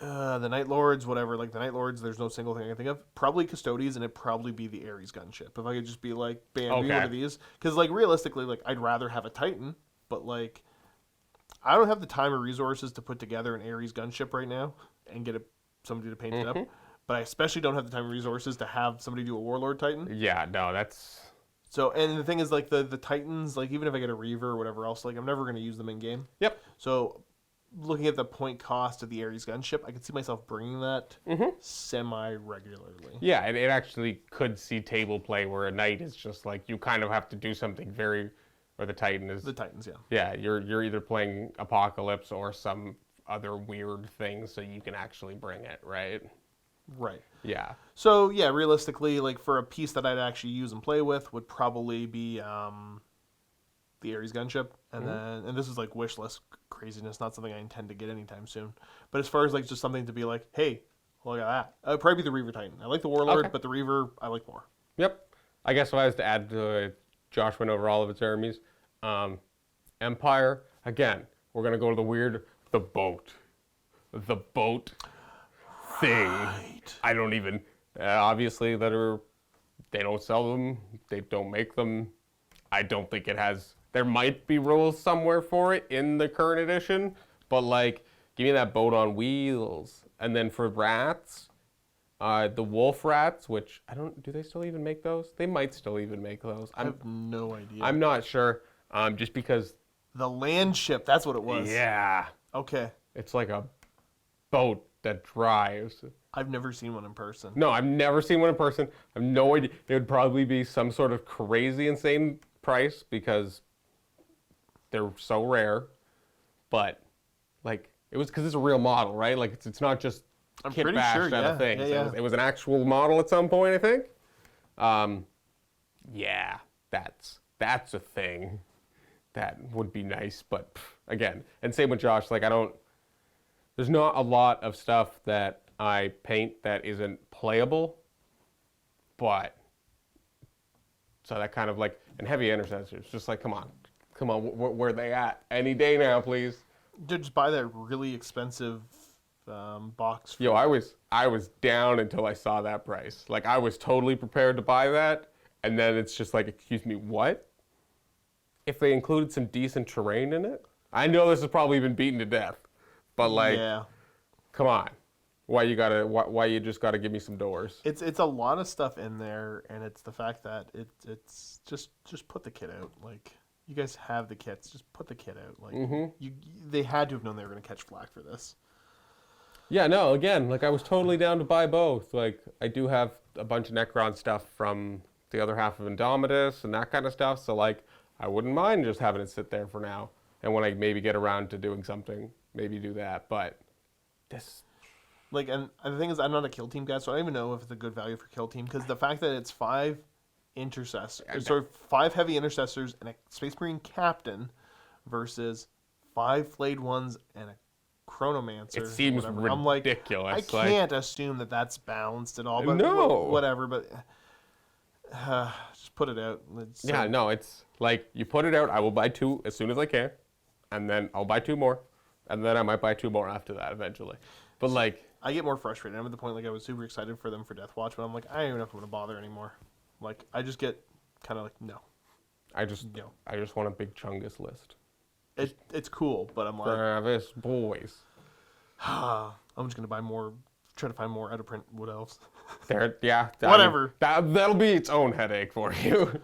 The Night Lords, whatever. Like, the Night Lords, there's no single thing I can think of. Probably Custodians, and it'd probably be the Ares gunship. If I could just be like, bam, be one of these. Because, like, realistically, like, I'd rather have a Titan, but, like, I don't have the time or resources to put together an Ares gunship right now and get somebody to paint it up. But I especially don't have the time and resources to have somebody do a Warlord Titan. Yeah, no, that's... So, and the thing is, like, the Titans, like, even if I get a Reaver or whatever else, like, I'm never going to use them in-game. Yep. So, looking at the point cost of the Ares gunship, I could see myself bringing that semi-regularly. Yeah, it actually could see table play where a knight is just like, you kind of have to do something very... Or the Titan is... The Titans, yeah. Yeah, you're either playing Apocalypse or some other weird thing so you can actually bring it, right? Right. Yeah. So, yeah, realistically, like, for a piece that I'd actually use and play with would probably be the Ares gunship. And then, and this is, like, wish list craziness, not something I intend to get anytime soon. But as far as, like, just something to be like, hey, look at that. It'd probably be the Reaver Titan. I like the Warlord, but the Reaver, I like more. Yep. I guess if I was to add to it, Josh went over all of its armies. Empire, again, we're going to go to the boat thing. Right. I don't even, obviously they don't sell them, they don't make them. I don't think it has, there might be rules somewhere for it in the current edition, but like, give me that boat on wheels. And then for rats, the wolf rats, which do they still even make those? They might still even make those. I have no idea. I'm not sure, just because. The land ship, that's what it was. Yeah. Okay. It's like a boat that drives. I've never seen one in person. No, I've never seen one in person. I have no idea. It would probably be some sort of crazy, insane price because they're so rare. But, like, it was because it's a real model, right? Like, it's not just I'm kit pretty bash sure, kind of thing. Yeah, So yeah. it was an actual model at some point, I think. Yeah, that's a thing. That would be nice, but again, and same with Josh, like there's not a lot of stuff that I paint that isn't playable, but, so that kind of like, and heavy intercessors, just like, come on, where are they at? Any day now, please. Just buy that really expensive box. Yo, I was down until I saw that price. Like, I was totally prepared to buy that, and then it's just like, excuse me, what? If they included some decent terrain in it, I know this has probably been beaten to death, but like, yeah. Come on, why you just gotta give me some doors? It's a lot of stuff in there, and it's the fact that it's just put the kit out. Like, you guys have the kits, just put the kit out. Like, they had to have known they were gonna catch flack for this. Yeah, no, again, like I was totally down to buy both. Like, I do have a bunch of Necron stuff from the other half of Indomitus and that kind of stuff, so like, I wouldn't mind just having it sit there for now. And when I maybe get around to doing something, maybe do that. But this... Like, and the thing is, I'm not a kill team guy, so I don't even know if it's a good value for kill team. Because the fact that it's 5 intercessors, sorry, 5 heavy intercessors and a Space Marine captain versus 5 flayed ones and a chronomancer. It seems ridiculous. I'm like, I can't assume that that's balanced at all. But no. Whatever, but... just put it out. Yeah, no, it's like you put it out, I will buy 2 as soon as I can, and then I'll buy 2 more, and then I might buy 2 more after that eventually. But like, I get more frustrated. I'm at the point like I was super excited for them for Death Watch, but I'm like, I don't even know if I'm gonna bother anymore. Like, I just get kind of like, no. I just want a big Chungus list. It's cool, but I'm like, Travis boys. I'm just gonna buy more. Try to find more out of print wood elves. Whatever. That'll be its own headache for you.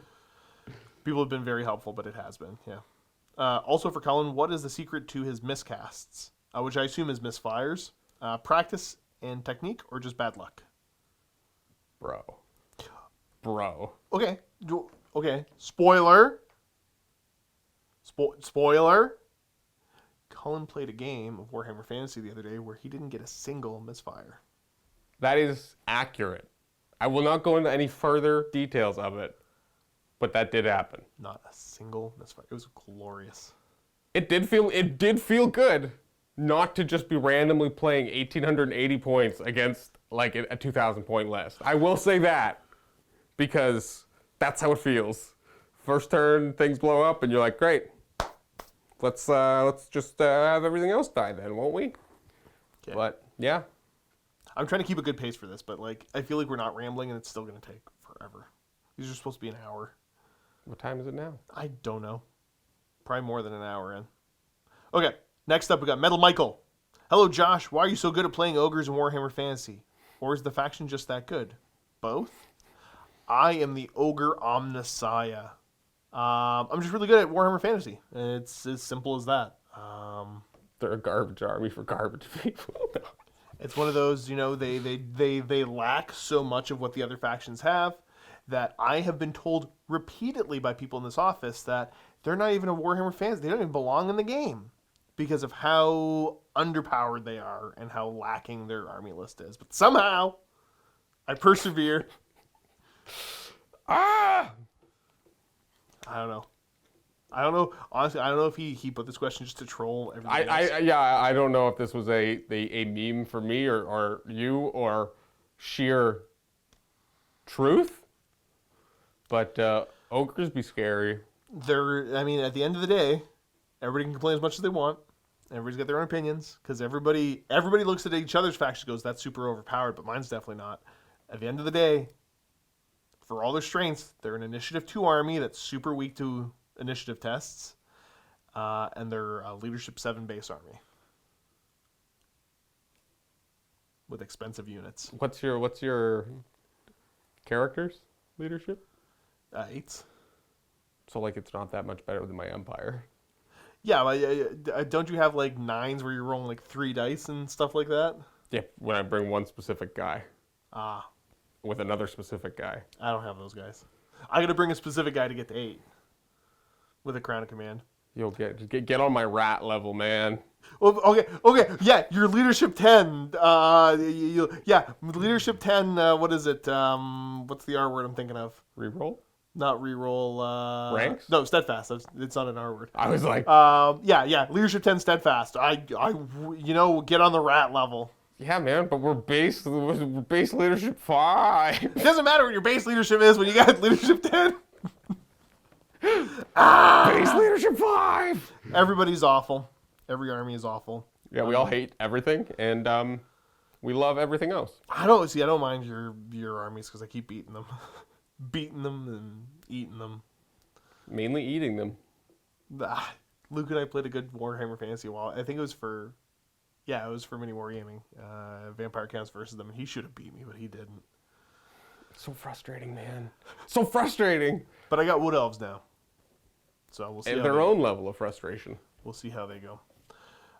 People have been very helpful, but it has been, yeah. Also for Cullen, what is the secret to his miscasts? Which I assume is misfires. Practice and technique, or just bad luck? Bro. Okay. Okay. Spoiler. Spoiler. Cullen played a game of Warhammer Fantasy the other day where he didn't get a single misfire. That is accurate. I will not go into any further details of it, but that did happen. Not a single misfire. It was glorious. It did feel good not to just be randomly playing 1,880 points against like a 2,000 point list. I will say that because that's how it feels. First turn, things blow up, and you're like, great. Let's just have everything else die then, won't we? Okay. But yeah, I'm trying to keep a good pace for this, but like I feel like we're not rambling, and it's still going to take forever. These are supposed to be an hour. what time is it now? I don't know. Probably more than an hour in. Okay, next up we got Metal Michael. Hello, Josh. Why are you so good at playing ogres in Warhammer Fantasy? Or is the faction just that good? Both? I am the ogre omnissiah. I'm just really good at Warhammer Fantasy. It's as simple as that. They're a garbage army for garbage people. It's one of those, they lack so much of what the other factions have that I have been told repeatedly by people in this office that they're not even a Warhammer fans. They don't even belong in the game because of how underpowered they are and how lacking their army list is. But somehow, I persevere. I don't know. Honestly, I don't know if he put this question just to troll everybody else. I don't know if this was a meme for me or you or sheer truth. But ogres be scary. At the end of the day, everybody can complain as much as they want. Everybody's got their own opinions because everybody looks at each other's faction and goes, that's super overpowered, but mine's definitely not. At the end of the day, for all their strengths, they're an Initiative 2 army that's super weak to initiative tests, and they're a Leadership 7 base army with expensive units. What's your character's leadership? 8s. So like it's not that much better than my empire. Yeah, don't you have like 9s where you're rolling like 3 dice and stuff like that? Yeah, when I bring one specific guy. Ah. With another specific guy. I don't have those guys. I got to bring a specific guy to get to 8 with a Crown of Command. You'll get on my rat level, man. Well, okay, yeah, your Leadership 10. Leadership 10. What is it? What's the R word I'm thinking of? Reroll? Not reroll. Ranks? No, steadfast. It's not an R word. I was like, Leadership 10 steadfast. I get on the rat level. yeah, man, but we're base leadership 5. It doesn't matter what your base leadership is when you got Leadership 10. Base leadership 5. Everybody's awful. Every army is awful. Yeah, we all hate everything, and we love everything else. I don't mind your armies because I keep beating them, and eating them. Mainly eating them. Luke and I played a good Warhammer Fantasy a while. I think it was for MiniWarGaming. Vampire Counts versus them, and he should have beat me, but he didn't. So frustrating, man. So frustrating. But I got Wood Elves now, so we'll see. And their own level of frustration. We'll see how they go.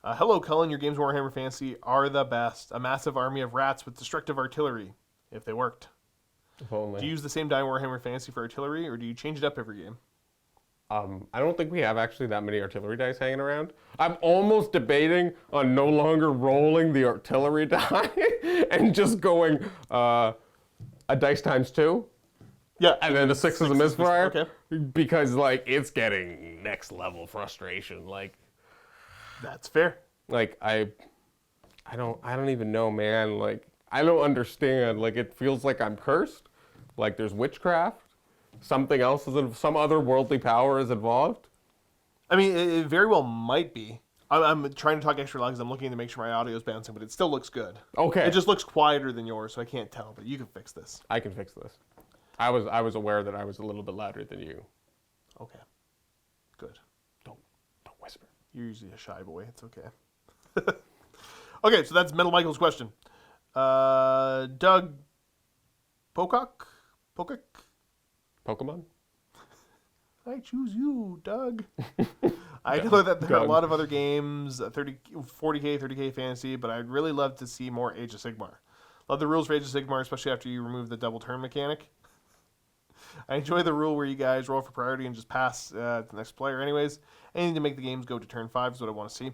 Hello, Cullen. Your games Warhammer Fantasy are the best. A massive army of rats with destructive artillery, if they worked. If only. Do you use the same die in Warhammer Fantasy for artillery, or do you change it up every game? I don't think we have actually that many artillery dice hanging around. I'm almost debating on no longer rolling the artillery die and just going a dice times 2. Yeah. And then the 6 is a misfire. Okay. Because like it's getting next level frustration. Like That's fair. Like I don't even know, man. Like I don't understand. Like it feels like I'm cursed. Like there's witchcraft. Something else some other worldly power is involved. I mean, it very well might be. I'm trying to talk extra loud because I'm looking to make sure my audio is bouncing, but it still looks good. Okay. It just looks quieter than yours, so I can't tell. But you can fix this. I can fix this. I was aware that I was a little bit louder than you. Okay. Good. Don't whisper. You're usually a shy boy. It's okay. Okay, so that's Metal Michael's question. Doug Pocock? Pokemon? I choose you, Doug. I know that there are a lot of other games, 40K, 30K fantasy, but I'd really love to see more Age of Sigmar. Love the rules for Age of Sigmar, especially after you remove the double turn mechanic. I enjoy the rule where you guys roll for priority and just pass to the next player anyways. Anything to make the games go to turn 5 is what I want to see.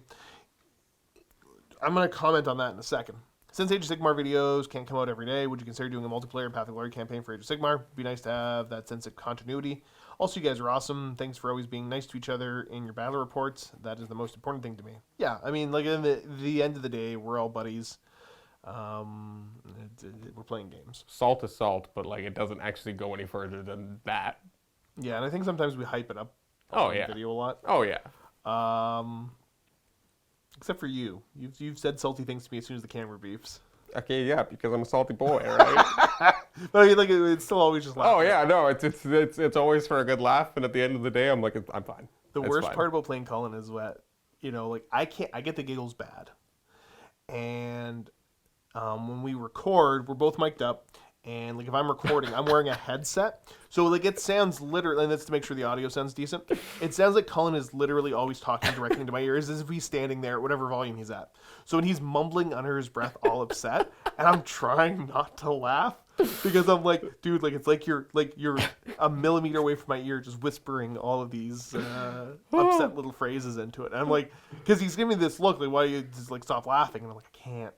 I'm going to comment on that in a second. Since Age of Sigmar videos can't come out every day, would you consider doing a multiplayer Path of Glory campaign for Age of Sigmar? It'd be nice to have that sense of continuity. Also, you guys are awesome. Thanks for always being nice to each other in your battle reports. That is the most important thing to me. Yeah, I mean, like, in the end of the day, we're all buddies. We're playing games. Salt is salt, but like it doesn't actually go any further than that. Yeah, and I think sometimes we hype it up on video a lot. Oh yeah. Except for you. You've said salty things to me as soon as the camera beeps. Okay, yeah, because I'm a salty boy, right? But I mean, like, it's still always just laughing. Oh yeah, no, it's always for a good laugh, and at the end of the day, I'm like, I'm fine. The worst part about playing Cullen is that, like, I get the giggles bad. And when we record, we're both mic'd up, and like if I'm recording, I'm wearing a headset, so like it sounds literally, and that's to make sure the audio sounds decent. It sounds like Cullen is literally always talking directly into my ears, as if he's standing there at whatever volume he's at. So when he's mumbling under his breath, all upset, and I'm trying not to laugh because I'm like, dude, like it's like you're a millimeter away from my ear, just whispering all of these upset little phrases into it. And I'm like, because he's giving me this look, like, why do you just like stop laughing? And I'm like, I can't.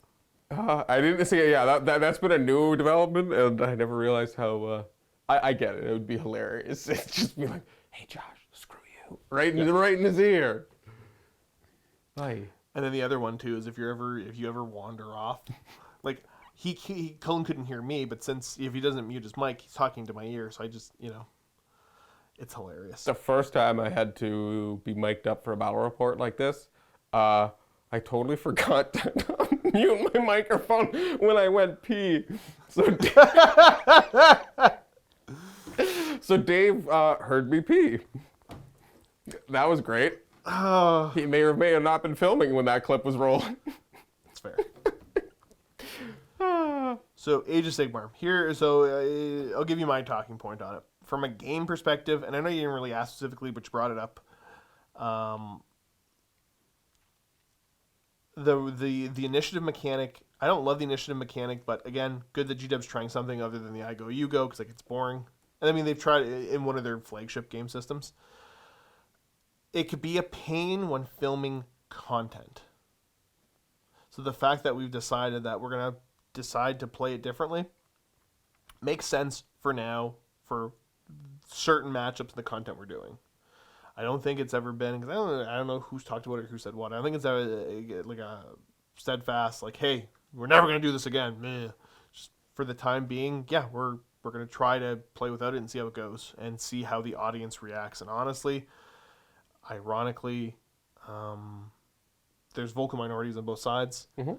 I didn't see. Yeah, that's been a new development, and I never realized how. I get it. It would be hilarious. It's just be like, "Hey, Josh, screw you!" Right in his ear. Hi. And then the other one too is if you ever wander off, like Cullen couldn't hear me, but since if he doesn't mute his mic, he's talking to my ear, so I just it's hilarious. The first time I had to be mic'd up for a battle report like this, I totally forgot to mute my microphone when I went pee. So Dave heard me pee. That was great. He may or may have not been filming when that clip was rolling. That's fair. So Age of Sigmar. I'll give you my talking point on it. From a game perspective, and I know you didn't really ask specifically, but you brought it up. The initiative mechanic, I don't love the initiative mechanic, but again, good that GW's trying something other than the I go, you go, because like it's boring. And I mean, they've tried it in one of their flagship game systems. It could be a pain when filming content. So the fact that we've decided that we're going to decide to play it differently makes sense for now for certain matchups and the content we're doing. I don't think it's ever been, because I don't know who's talked about it or who said what. I don't think it's ever like a steadfast, like, hey, we're never going to do this again. Meh. Just for the time being, yeah, we're going to try to play without it and see how it goes and see how the audience reacts. And honestly, ironically, there's vocal minorities on both sides. Mm-hmm.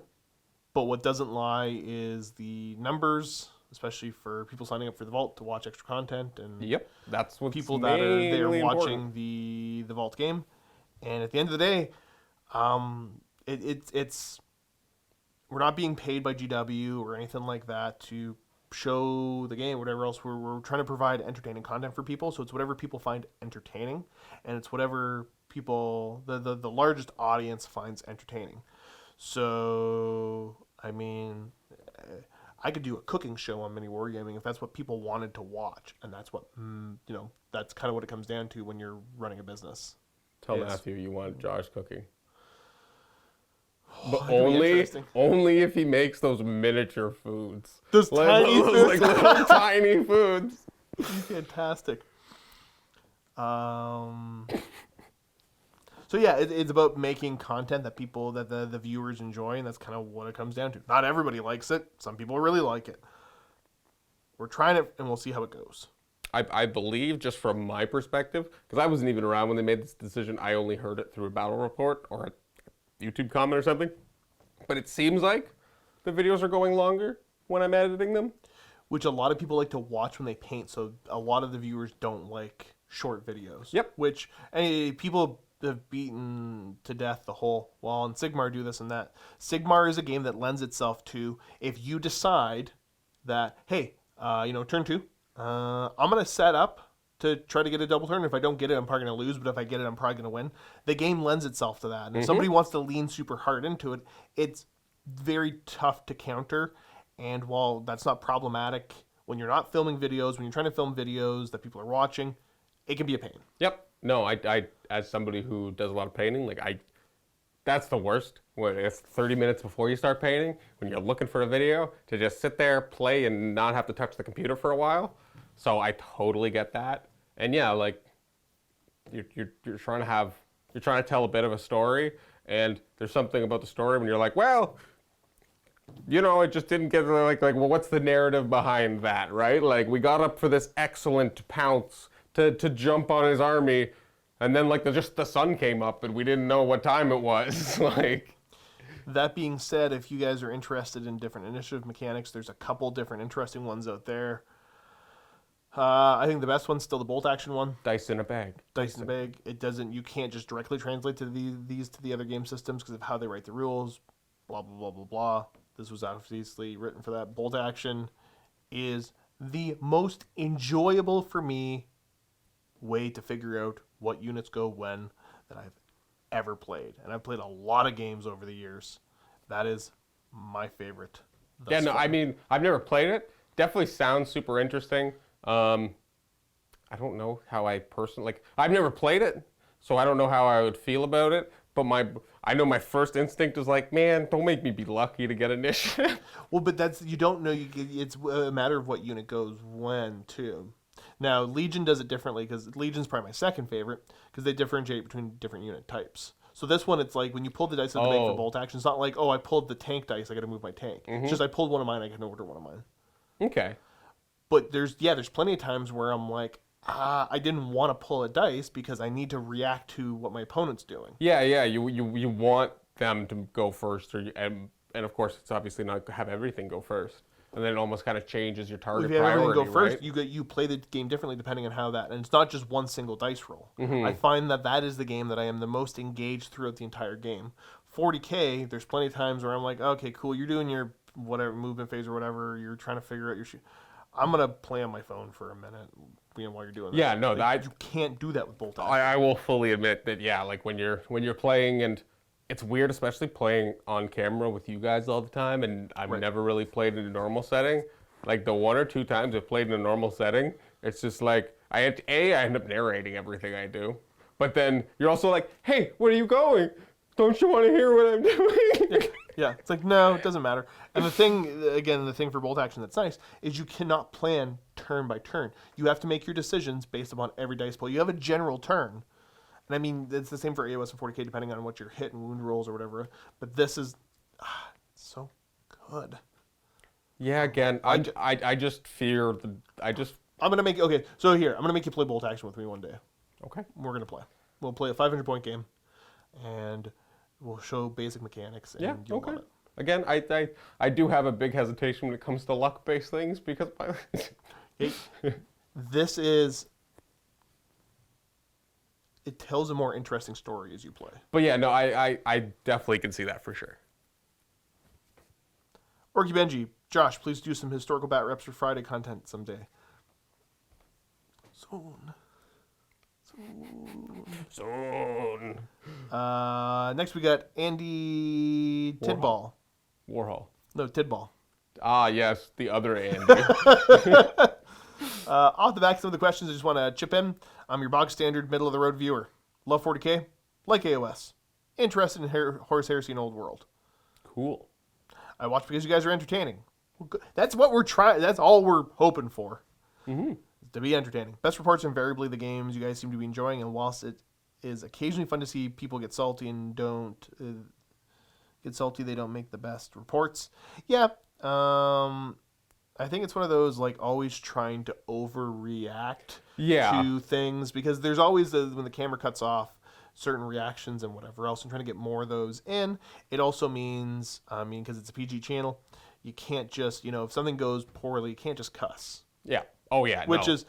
But what doesn't lie is the numbers, especially for people signing up for the Vault to watch extra content, and that's what people that are there watching the Vault game. And at the end of the day, it's we're not being paid by GW or anything like that to show the game, whatever else. We're trying to provide entertaining content for people, so it's whatever people find entertaining, and it's whatever people the largest audience finds entertaining. So I mean, I could do a cooking show on MiniWarGaming if that's what people wanted to watch, and that's what that's kind of what it comes down to when you're running a business. Tell Matthew you want Josh cooking. But only if he makes those miniature foods. Those tiny foods. Like little tiny foods. Fantastic. So yeah, it's about making content that people, that the viewers enjoy, and that's kind of what it comes down to. Not everybody likes it. Some people really like it. We're trying it, and we'll see how it goes. I believe, just from my perspective, because I wasn't even around when they made this decision, I only heard it through a battle report or a YouTube comment or something. But it seems like the videos are going longer when I'm editing them. Which a lot of people like to watch when they paint, so a lot of the viewers don't like short videos. Yep. Which people have beaten to death the whole, well, and Sigmar do this and that. Sigmar is a game that lends itself to, if you decide that, hey, turn 2, I'm going to set up to try to get a double turn. If I don't get it, I'm probably going to lose, but if I get it, I'm probably going to win. The game lends itself to that. And if somebody wants to lean super hard into it, it's very tough to counter. And while that's not problematic, when you're not filming videos, when you're trying to film videos that people are watching, it can be a pain. Yep. No, I as somebody who does a lot of painting, that's the worst. When it's 30 minutes before you start painting, when you're looking for a video, to just sit there, play, and not have to touch the computer for a while. So I totally get that. And yeah, you're trying to tell a bit of a story, and there's something about the story when you're like, well, it just didn't get well, what's the narrative behind that, right? Like, we got up for this excellent pounce to jump on his army, and then the sun came up and we didn't know what time it was. That being said, if you guys are interested in different initiative mechanics, there's a couple different interesting ones out there. I think the best one's still the bolt action one. Dice in a bag. Dice in a bag. You can't just directly translate these to the other game systems because of how they write the rules. Blah blah blah blah blah. This was obviously written for that. Bolt action is the most enjoyable for me way to figure out what units go when that I've ever played. And I've played a lot of games over the years. That is my favorite. Yeah, no, far. I mean, I've never played it. Definitely sounds super interesting. I don't know how I personally, I've never played it, so I don't know how I would feel about it. But I know my first instinct is man, don't make me be lucky to get initiative. Well, but you don't know. It's a matter of what unit goes when, too. Now, Legion does it differently, because Legion's probably my second favorite, because they differentiate between different unit types. So this one, it's when you pull the dice out of the bag for bolt action, it's not I pulled the tank dice, I got to move my tank. It's just I pulled one of mine, I can order one of mine. Okay. But there's plenty of times where I'm I didn't want to pull a dice because I need to react to what my opponent's doing. Yeah. You want them to go first, and of course it's obviously not have everything go first, and then it almost kind of changes your target if you have priority. everything go first, right? you play the game differently depending on how that, and it's not just one single dice roll. I find that is the game that I am the most engaged throughout the entire game. 40K, there's plenty of times where I'm okay, cool, you're doing your whatever movement phase or whatever, you're trying to figure out your shoot. I'm gonna play on my phone for a minute, while you're doing that. Yeah, no, you can't do that with bolt action. I will fully admit that. Yeah, when you're playing, and it's weird, especially playing on camera with you guys all the time, and I've never really played in a normal setting. The one or two times I've played in a normal setting, it's just I end up narrating everything I do, but then you're also hey, where are you going? Don't you want to hear what I'm doing? Yeah, it's no, it doesn't matter. And the thing for bolt action that's nice is you cannot plan turn by turn. You have to make your decisions based upon every dice pull. You have a general turn. And I mean, it's the same for AOS and 40K depending on what your hit and wound rolls or whatever. But this is so good. Yeah, again, I just fear I'm going to make, okay, so here, I'm going to make you play bolt action with me one day. Okay. We're going to play. We'll play a 500-point game, and we'll show basic mechanics, and you'll love it. Again, I do have a big hesitation when it comes to luck-based things, because it tells a more interesting story as you play. But yeah, no, I definitely can see that for sure. Orky Benji, Josh, please do some historical bat reps for Friday content someday. Soon. Next we got Andy Tidball. Warhol. No, Tidball. Ah, yes, the other Andy. Off the back of some of the questions, I just want to chip in. I'm your bog standard, middle of the road viewer. Love 40K, like AOS. Interested in Horus Heresy and Old World. Cool. I watch because you guys are entertaining. That's what we're trying. That's all we're hoping for. To be entertaining. Best reports are invariably the games you guys seem to be enjoying, and whilst it is occasionally fun to see people get salty and don't they don't make the best reports. Yeah, I think it's one of those always trying to overreact to things, because there's always when the camera cuts off certain reactions and whatever else, and trying to get more of those in. It also means, because it's a PG channel, you can't just, if something goes poorly, you can't just cuss. Yeah. Oh yeah. Which is,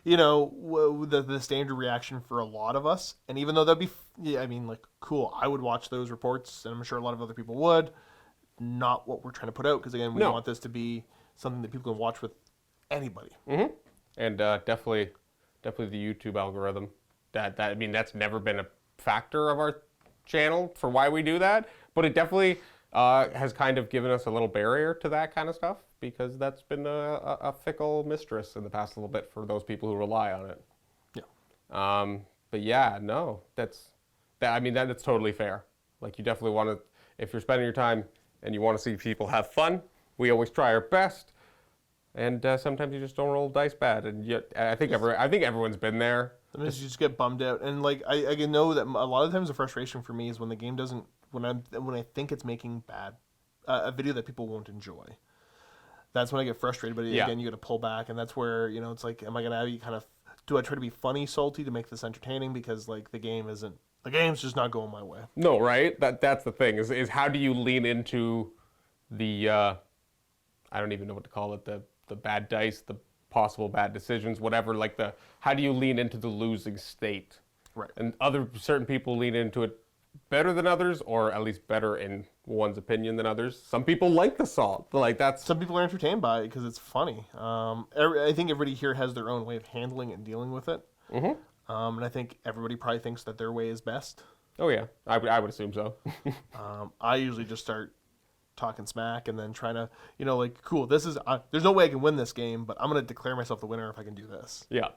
you know, the standard reaction for a lot of us. And even though that'd be, yeah, I mean, like, cool, I would watch those reports, and I'm sure a lot of other people would. Not what we're trying to put out, because again, we No. want this to be something that people can watch with anybody. And definitely the YouTube algorithm. That I mean, that's never been a factor of our channel for why we do that, but it definitely has kind of given us a little barrier to that kind of stuff, because that's been a fickle mistress in the past little bit for those people who rely on it. Yeah. But yeah, no, that's totally fair. Like, you definitely want to, if you're spending your time and you want to see people have fun, we always try our best. And sometimes you just don't roll dice bad, and yet I think everyone's been there. Sometimes you just get bummed out, and like I can know that a lot of times the frustration for me is when the game doesn't, when I think it's making bad a video that people won't enjoy. That's when I get frustrated. But Yeah. again, you got to pull back, and that's where, you know, it's like, am I gonna be kind of, do I try to be funny, salty to make this entertaining, because like the game's just not going my way. No, right? That's the thing, is how do you lean into the I don't even know what to call it, the bad dice, the possible bad decisions, whatever, like how do you lean into the losing state? Right. And certain people lean into it better than others, or at least better in one's opinion than others. Some people like the salt, like that's... Some people are entertained by it because it's funny. I think everybody here has their own way of handling it and dealing with it. And I think everybody probably thinks that their way is best. Oh yeah, I would assume so. I usually just start talking smack and then trying to, you know, like, cool, this is, there's no way I can win this game, but I'm going to declare myself the winner if I can do this. Yeah.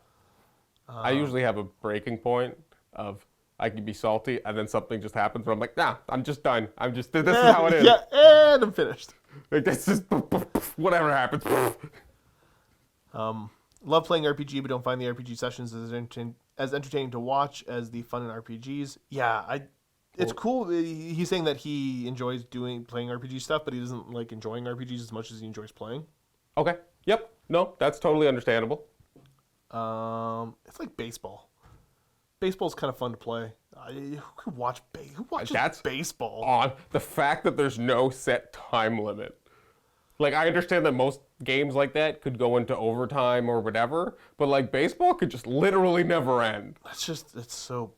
I usually have a breaking point of, I can be salty, and then something just happens where I'm like, nah, I'm just done. This is how it is. Yeah, and I'm finished. Like, this is, whatever happens. Love playing RPG, but don't find the RPG sessions as entertaining to watch as the fun in RPGs. Yeah, it's cool. He's saying that he enjoys playing RPG stuff, but he doesn't like enjoying RPGs as much as he enjoys playing. Okay. Yep. No, that's totally understandable. It's like baseball. Baseball's kind of fun to play. Who watches baseball? On the fact that there's no set time limit. Like, I understand that most games like that could go into overtime or whatever, but like baseball could just literally never end. It's so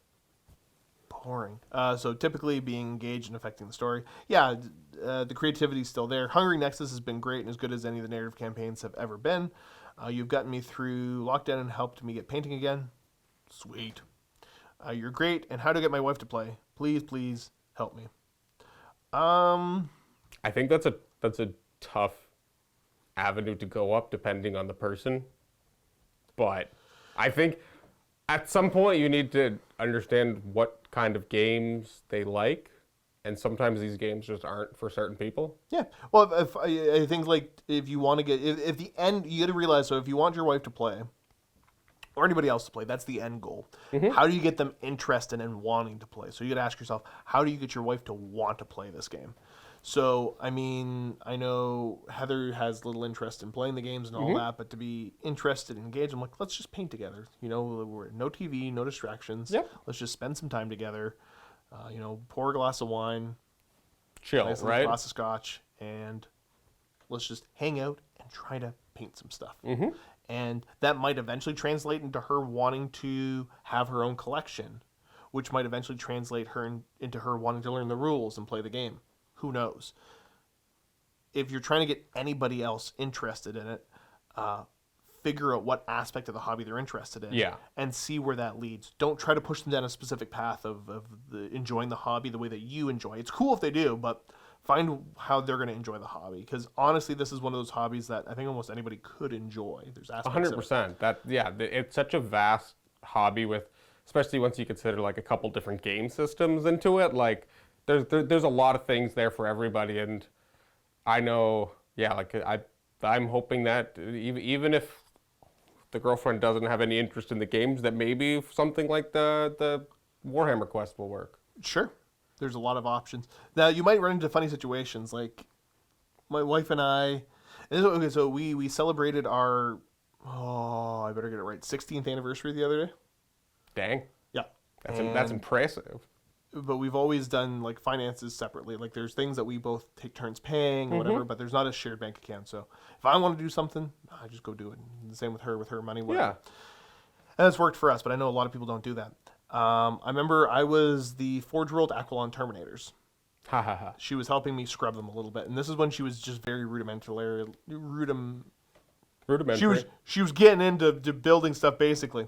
boring. So typically being engaged and affecting the story. Yeah, the creativity's still there. Hungry Nexus has been great and as good as any of the narrative campaigns have ever been. You've gotten me through lockdown and helped me get painting again. Sweet. You're great. And how to get my wife to play? Please help me. I think that's a tough avenue to go up depending on the person. But I think at some point you need to understand what kind of games they like. And sometimes these games just aren't for certain people. Yeah. Well, I think like if you want to get, if the end, you got to realize, so if you want your wife to play or anybody else to play, that's the end goal. How do you get them interested and wanting to play? So you got to ask yourself, how do you get your wife to want to play this game? So, I mean, I know Heather has little interest in playing the games and all that, but to be interested and engaged, I'm like, let's just paint together. You know, we're no TV, no distractions. Yep. Let's just spend some time together. You know, pour a glass of wine, Chill, nice little right? glass of scotch, and let's just hang out and try to paint some stuff. And that might eventually translate into her wanting to have her own collection, which might eventually translate into her wanting to learn the rules and play the game. Who knows? If you're trying to get anybody else interested in it, figure out what aspect of the hobby they're interested in, and see where that leads. Don't try to push them down a specific path of enjoying the hobby the way that you enjoy. It's cool if they do, but find how they're going to enjoy the hobby. Because honestly, this is one of those hobbies that I think almost anybody could enjoy. There's aspects 100%. It's such a vast hobby with, especially once you consider like a couple different game systems into it. Like there's a lot of things there for everybody, and I know, I'm hoping that even if the girlfriend doesn't have any interest in the games, that maybe something like the Warhammer Quest will work. Sure. There's a lot of options. Now, you might run into funny situations. Like, my wife and I... Okay, so we celebrated our... Oh, I better get it right. 16th anniversary the other day. Dang. Yeah. That's impressive. But we've always done, like, finances separately. Like, there's things that we both take turns paying or whatever, but there's not a shared bank account. So if I want to do something, I just go do it. And the same with her money, whatever. And it's worked for us, but I know a lot of people don't do that. I remember I was the Forge World Aquilon Terminators. Ha ha ha. She was helping me scrub them a little bit, and this is when she was just very Rudimentary. She was getting into building stuff basically,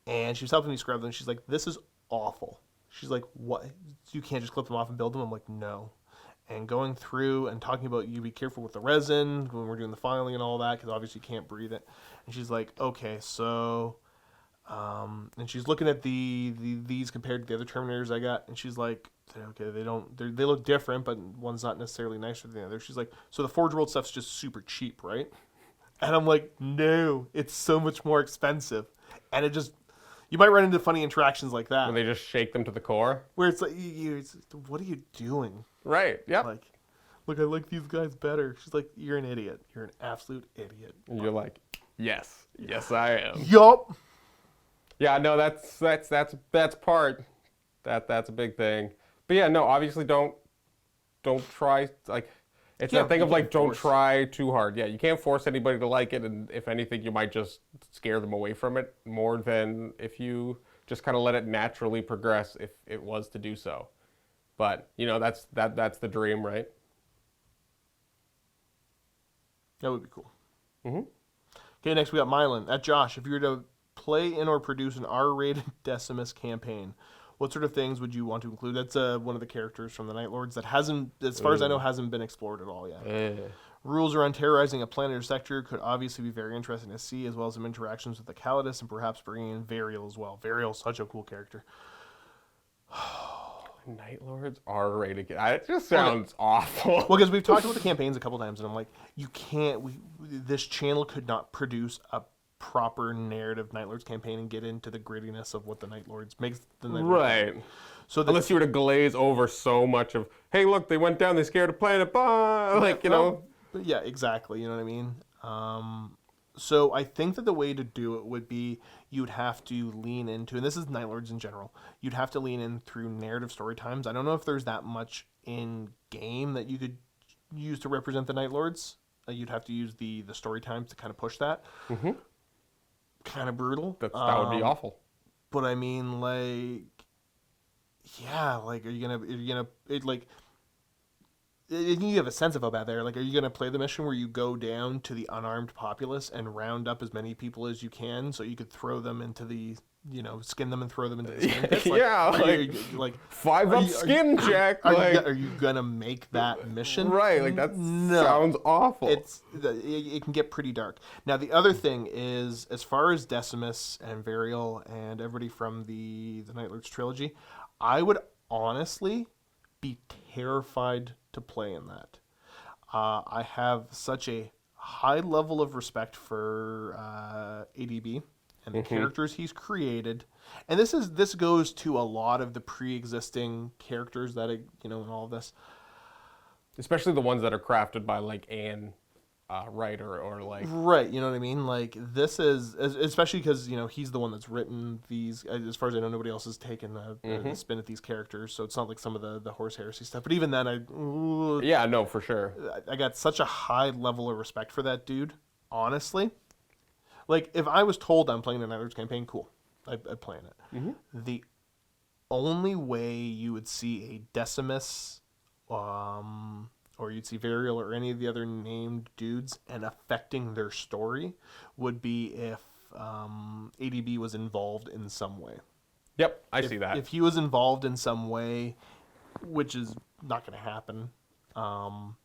and she was helping me scrub them. She's like, "This is awful." She's like, "What? You can't just clip them off and build them?" I'm like, "No." And going through and talking about you be careful with the resin when we're doing the filing and all that, because obviously you can't breathe it. And she's like, "Okay, so," and she's looking at these compared to the other Terminators I got, and she's like, "Okay, they look different, but one's not necessarily nicer than the other." She's like, "So the Forge World stuff's just super cheap, right?" And I'm like, "No, it's so much more expensive." And it just, you might run into funny interactions like that. Where they just shake them to the core. Where it's like, what are you doing? Right. Yep. Like, look, I like these guys better. She's like, "You're an idiot. You're an absolute idiot." And you're like, yes, I am. Yup. Yeah, no, that's part. That's a big thing. But yeah, no, obviously don't try, like, it's Yeah, that thing you of like, can't don't force. try too hard. Yeah, you can't force anybody to like it, and if anything, you might just scare them away from it more than if you just kind of let it naturally progress if it was to do so. But, you know, that's the dream, right? That would be cool. Okay, next we got Mylan. At Josh, if you were to play in or produce an R-rated Decimus campaign, what sort of things would you want to include? That's one of the characters from the Night Lords that hasn't, as far as I know, hasn't been explored at all yet. Rules around terrorizing a planet or sector could obviously be very interesting to see, as well as some interactions with the Calidus and perhaps bringing in Varial as well. Varial's such a cool character. Night Lords R-rated. It just sounds awful. Well, because we've talked about the campaigns a couple times, and I'm like, you can't. This channel could not produce a proper narrative Night Lords campaign and get into the grittiness of what the Night Lords makes the Night Lords. Right. So Unless you were to glaze over so much of, hey, look, they went down, they scared a planet, bye. Like, you know. Yeah, exactly. You know what I mean? So I think that the way to do it would be you'd have to lean into, and this is Night Lords in general, you'd have to lean in through narrative story times. I don't know if there's that much in game that you could use to represent the Night Lords. You'd have to use the story times to kind of push that. Kind of brutal. That would be awful. But I mean, like, yeah, like, are you gonna you have a sense of how bad they are. Like, are you going to play the mission where you go down to the unarmed populace and round up as many people as you can so you could throw them into the, skin them and throw them into the skin pits? Like, yeah, like 5-up skin check. Are you going to make that mission? Right, like that sounds awful. It can get pretty dark. Now, the other thing is, as far as Decimus and Varial and everybody from the Night Lords trilogy, I would honestly be terrified to play in that. I have such a high level of respect for ADB and the characters he's created, and this goes to a lot of the pre-existing characters that in all of this, especially the ones that are crafted by like Anne Wright or like right. You know what I mean? Like, this is especially because he's the one that's written these. As far as I know, nobody else has taken the spin at these characters, so it's not like some of the Horse Heresy stuff. But even then, yeah, no, for sure. I got such a high level of respect for that dude. Honestly, like, if I was told I'm playing a Night Lords campaign, cool, I'd play in it. The only way you would see a Decimus, or you'd see Varial or any of the other named dudes and affecting their story would be if ADB was involved in some way. Yep, I see that. If he was involved in some way, which is not going to happen, and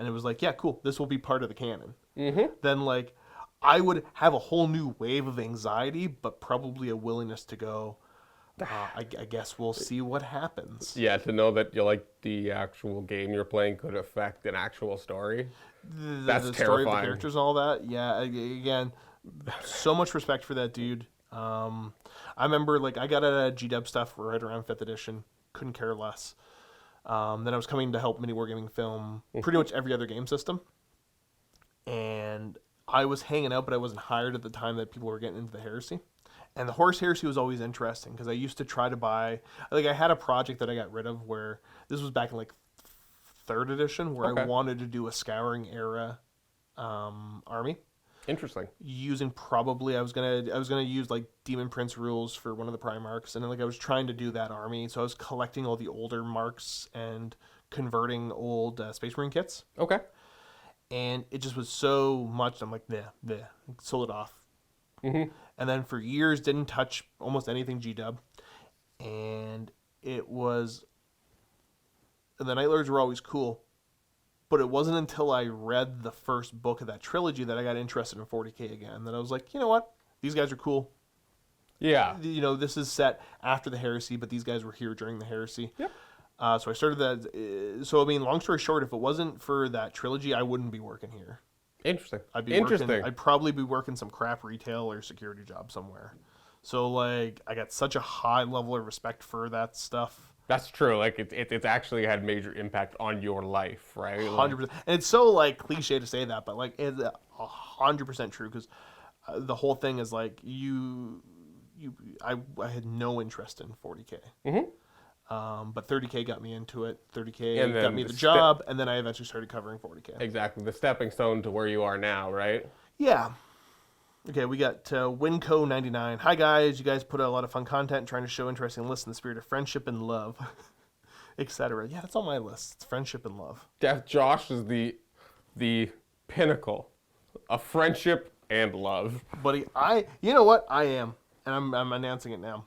it was like, yeah, cool, this will be part of the canon, then, like, I would have a whole new wave of anxiety, but probably a willingness to go, I guess we'll see what happens. Yeah, to know that the actual game you're playing could affect an actual story. That's the terrifying. Story of the characters and all that. Yeah, again, so much respect for that dude. I remember, like, I got a GW stuff right around 5th edition. Couldn't care less. Then I was coming to help MiniWarGaming film pretty much every other game system. And I was hanging out, but I wasn't hired at the time that people were getting into the heresy. And the Horse Heresy was always interesting because I used to try to buy, like, I had a project that I got rid of where this was back in like 3rd edition where I wanted to do a Scouring era army. Interesting. using probably I was gonna use like Demon Prince rules for one of the Primarchs, and then like I was trying to do that army, so I was collecting all the older marks and converting old Space Marine kits, Okay. and it just was so much. I'm like, nah, sold it off, and then for years didn't touch almost anything GW, and it was the Night Lords were always cool. But it wasn't until I read the first book of that trilogy that I got interested in 40K again. That I was like, you know what? These guys are cool. Yeah. You know, this is set after the heresy, but these guys were here during the heresy. Yep. So I started that. So, I mean, long story short, if it wasn't for that trilogy, I wouldn't be working here. Interesting. I'd probably be working some crap retail or security job somewhere. So, like, I got such a high level of respect for that stuff. That's true. Like it's actually had major impact on your life, right? 100%. And it's so like cliche to say that, but like it's 100% true because the whole thing is like I had no interest in 40K. But 30K got me into it. 30K And then got me the job, and then I eventually started covering 40K. Exactly. The stepping stone to where you are now, right? Yeah. Okay, we got Winco99. Hi guys, you guys put out a lot of fun content, trying to show interesting lists in the spirit of friendship and love, etc. Yeah, that's on my list. It's friendship and love. Josh is the pinnacle of friendship and love. Buddy, you know what? I am, and I'm announcing it now.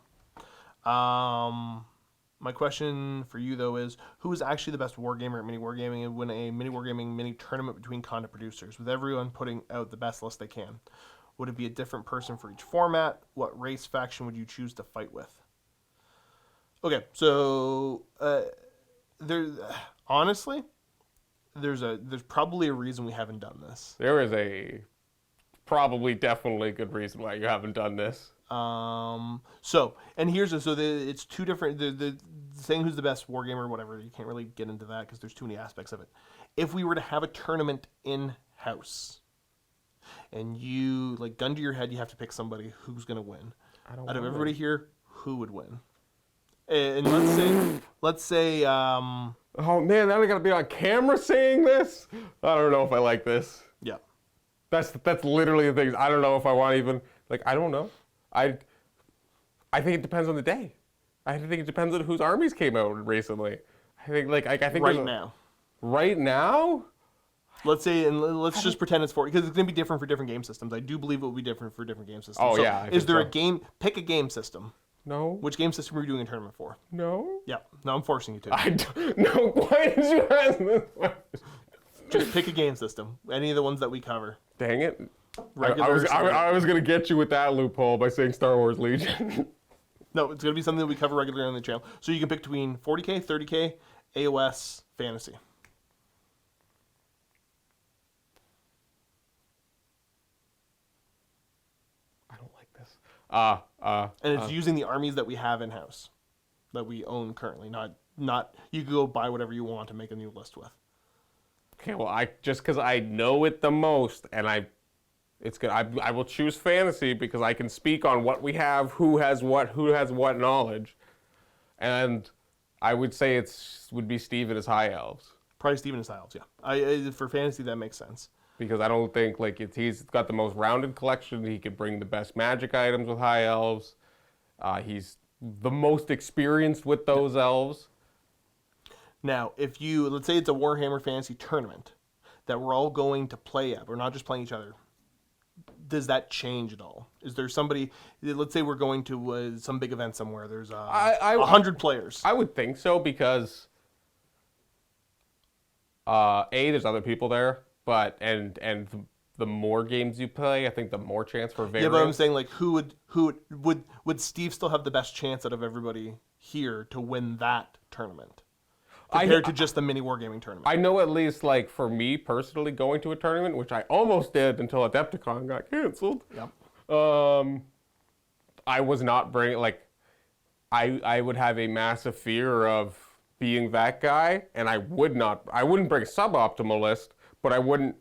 My question for you though is, who is actually the best wargamer at MiniWarGaming and win a MiniWarGaming mini tournament between content producers, with everyone putting out the best list they can? Would it be a different person for each format? What race faction would you choose to fight with? Okay, so there's probably a reason we haven't done this. There is definitely a good reason why you haven't done this. It's two different. The saying who's the best wargamer, whatever. You can't really get into that because there's too many aspects of it. If we were to have a tournament in house, and you, like, gun to your head, you have to pick somebody who's going to win. Out of everybody here, who would win? And let's say, oh man, now I gotta be on camera saying this? I don't know if I like this. Yeah. That's literally the thing. I don't know if I want to even, like, I don't know. I think it depends on the day. I think it depends on whose armies came out recently. I think right now. Right now? Let's say, and let's just pretend it's 40, because it's going to be different for different game systems. I do believe it will be different for different game systems. Oh, so yeah. Is there a game? Pick a game system. No. Which game system are you doing a tournament for? No. Yeah. No, I'm forcing you to. No, why did you ask this question? Just pick a game system. Any of the ones that we cover. Dang it. Regular. I was going to get you with that loophole by saying Star Wars Legion. No, it's going to be something that we cover regularly on the channel. So you can pick between 40K, 30K, AOS, Fantasy. And it's using the armies that we have in house, that we own currently. Not you can go buy whatever you want to make a new list with. Okay, well, just because I know it the most, and it's good. I will choose fantasy because I can speak on what we have, who has what knowledge, and I would say would be Steven as High Elves. Probably Steven as High Elves, yeah. For fantasy, that makes sense. Because I don't think he's got the most rounded collection. He could bring the best magic items with High Elves. He's the most experienced with those elves. Now, if let's say it's a Warhammer Fantasy tournament that we're all going to play at, we're not just playing each other, does that change at all? Is there somebody, let's say we're going to some big event somewhere, there's 100 players. I would think so because, there's other people there, but, and the more games you play, I think the more chance for variance. Yeah, but I'm saying, like, who would Steve still have the best chance out of everybody here to win that tournament? Compared to just the MiniWarGaming tournament. I know at least, like, for me personally, going to a tournament, which I almost did until Adepticon got canceled. Yep. I was not bringing, like, I would have a massive fear of being that guy, and I wouldn't bring a suboptimal list, but I wouldn't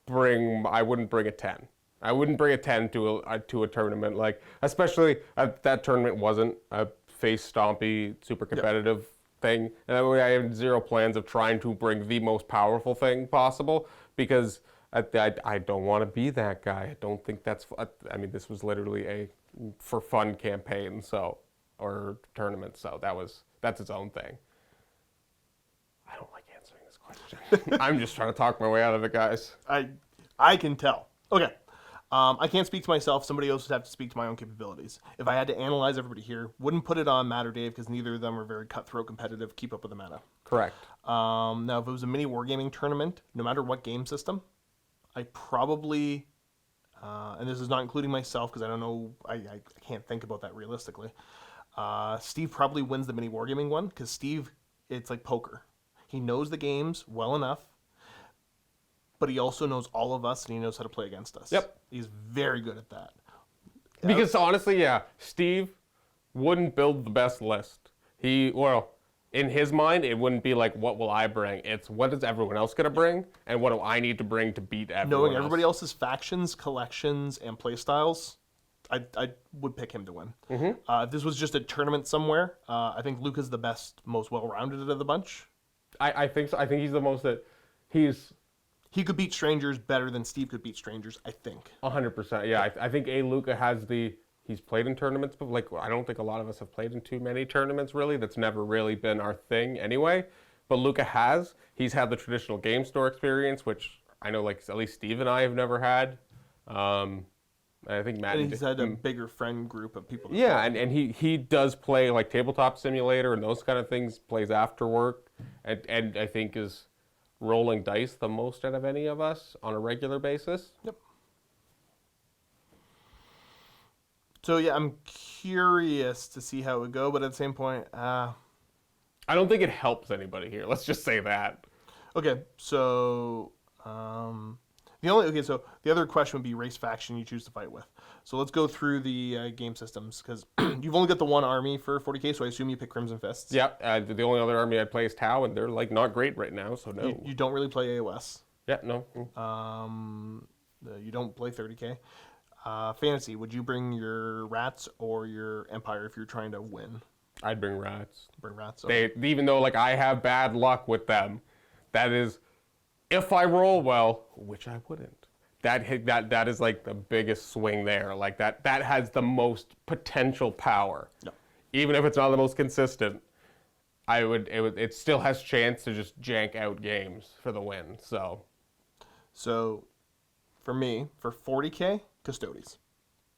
bring a 10. I wouldn't bring a 10 to a tournament, like, especially that tournament wasn't a face stompy, super competitive thing, and that way I have zero plans of trying to bring the most powerful thing possible, because I don't want to be that guy. I don't think that's. I mean, this was literally a for fun campaign, or tournament. So that's its own thing. I don't like answering this question. I'm just trying to talk my way out of it, guys. I can tell. Okay. I can't speak to myself. Somebody else would have to speak to my own capabilities. If I had to analyze everybody here, wouldn't put it on Matt or Dave because neither of them are very cutthroat competitive, keep up with the meta. Correct. Now, if it was a MiniWarGaming tournament, no matter what game system, I probably, and this is not including myself because I don't know, I can't think about that realistically. Steve probably wins the MiniWarGaming one because Steve, it's like poker. He knows the games well enough, but he also knows all of us and he knows how to play against us. Yep. He's very good at that. Because honestly, yeah, Steve wouldn't build the best list. In his mind, it wouldn't be like, what will I bring? It's what is everyone else going to bring, and what do I need to bring to beat everyone Knowing else? everybody else's factions, collections, and playstyles, I would pick him to win. If this was just a tournament somewhere, I think Luka's the best, most well-rounded of the bunch. I think so. I think he's the most that he could beat strangers better than Steve could beat strangers, I think. 100%. Yeah, I think Luka has he's played in tournaments, but like I don't think a lot of us have played in too many tournaments really. That's never really been our thing anyway. But Luka has. He's had the traditional game store experience, which I know like at least Steve and I have never had. I think Matt. And he's had a bigger friend group of people. Yeah, and he does play like tabletop simulator and those kind of things. Plays after work, and I think is rolling dice the most out of any of us on a regular basis. Yep. So yeah, I'm curious to see how it would go, but at the same point, I don't think it helps anybody here. Let's just say that. Okay, so so the other question would be race faction you choose to fight with. So let's go through the game systems because you've only got the one army for 40k, so I assume you pick Crimson Fists. Yeah, the only other army I'd play is Tau, and they're like not great right now, so no. You don't really play AOS. Yeah, no. You don't play 30k. Fantasy, would you bring your rats or your empire if you're trying to win? I'd bring rats. Bring rats. Okay. Even though like I have bad luck with them, that is, if I roll well, which I wouldn't. That is like the biggest swing there. Like that has the most potential power. No. Even if it's not the most consistent, it still has chance to just jank out games for the win. So for me, for 40k, Custodes.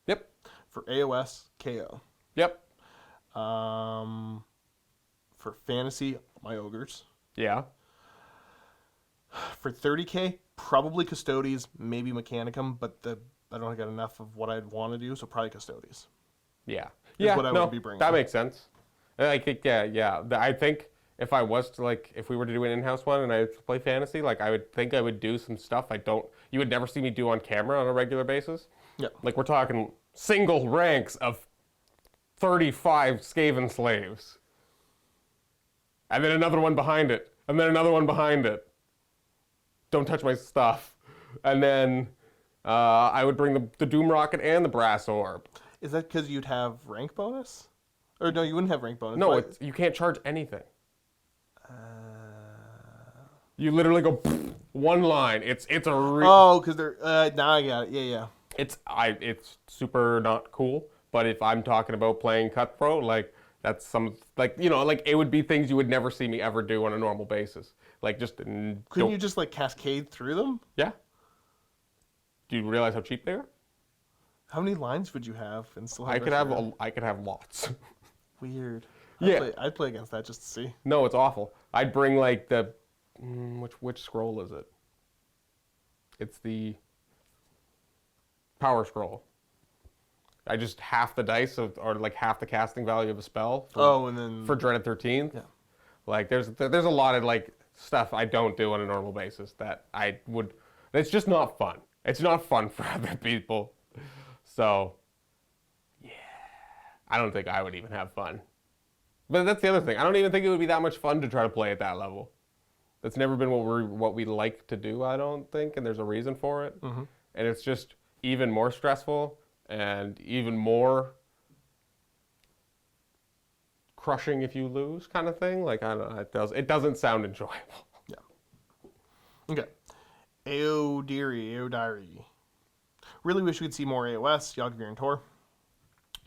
Yep. For AOS, KO. Yep. For fantasy, my ogres. Yeah. For 30k, probably Custodes, maybe Mechanicum, but I don't got enough of what I'd want to do, so probably Custodes. Yeah. What I would be bringing. That makes sense. I think I think if we were to do an in-house one and I would play fantasy, like I would do some stuff you would never see me do on camera on a regular basis. Yeah. Like we're talking single ranks of 35 Skaven slaves. And then another one behind it. And then another one behind it. Don't touch my stuff. And then I would bring the Doom Rocket and the Brass Orb. Is that because you'd have rank bonus? Or no, you wouldn't have rank bonus. No, you can't charge anything. You literally go one line. It's a because they're now I got it. Yeah. It's super not cool. But if I'm talking about playing cutthroat, like that's it would be things you would never see me ever do on a normal basis. Like just couldn't you just like cascade through them? Yeah. Do you realize how cheap they are? How many lines would you have and still have I could have lots. Weird. Yeah. I'd play against that just to see. No, it's awful. I'd bring like the which scroll is it? It's the power scroll. I just half the dice or like half the casting value of a spell. And then for Dreaded 13th. Yeah. Like there's a lot of like stuff I don't do on a normal basis that I would. It's just not fun. It's not fun for other people. So, yeah, I don't think I would even have fun. But that's the other thing. I don't even think it would be that much fun to try to play at that level. That's never been what we like to do, I don't think, and there's a reason for it. Mm-hmm. And it's just even more stressful and even more crushing if you lose kind of thing. Like, I don't know, it doesn't sound enjoyable. Yeah. Okay. Aodiri. Really wish we could see more AOS, Yogg Tour,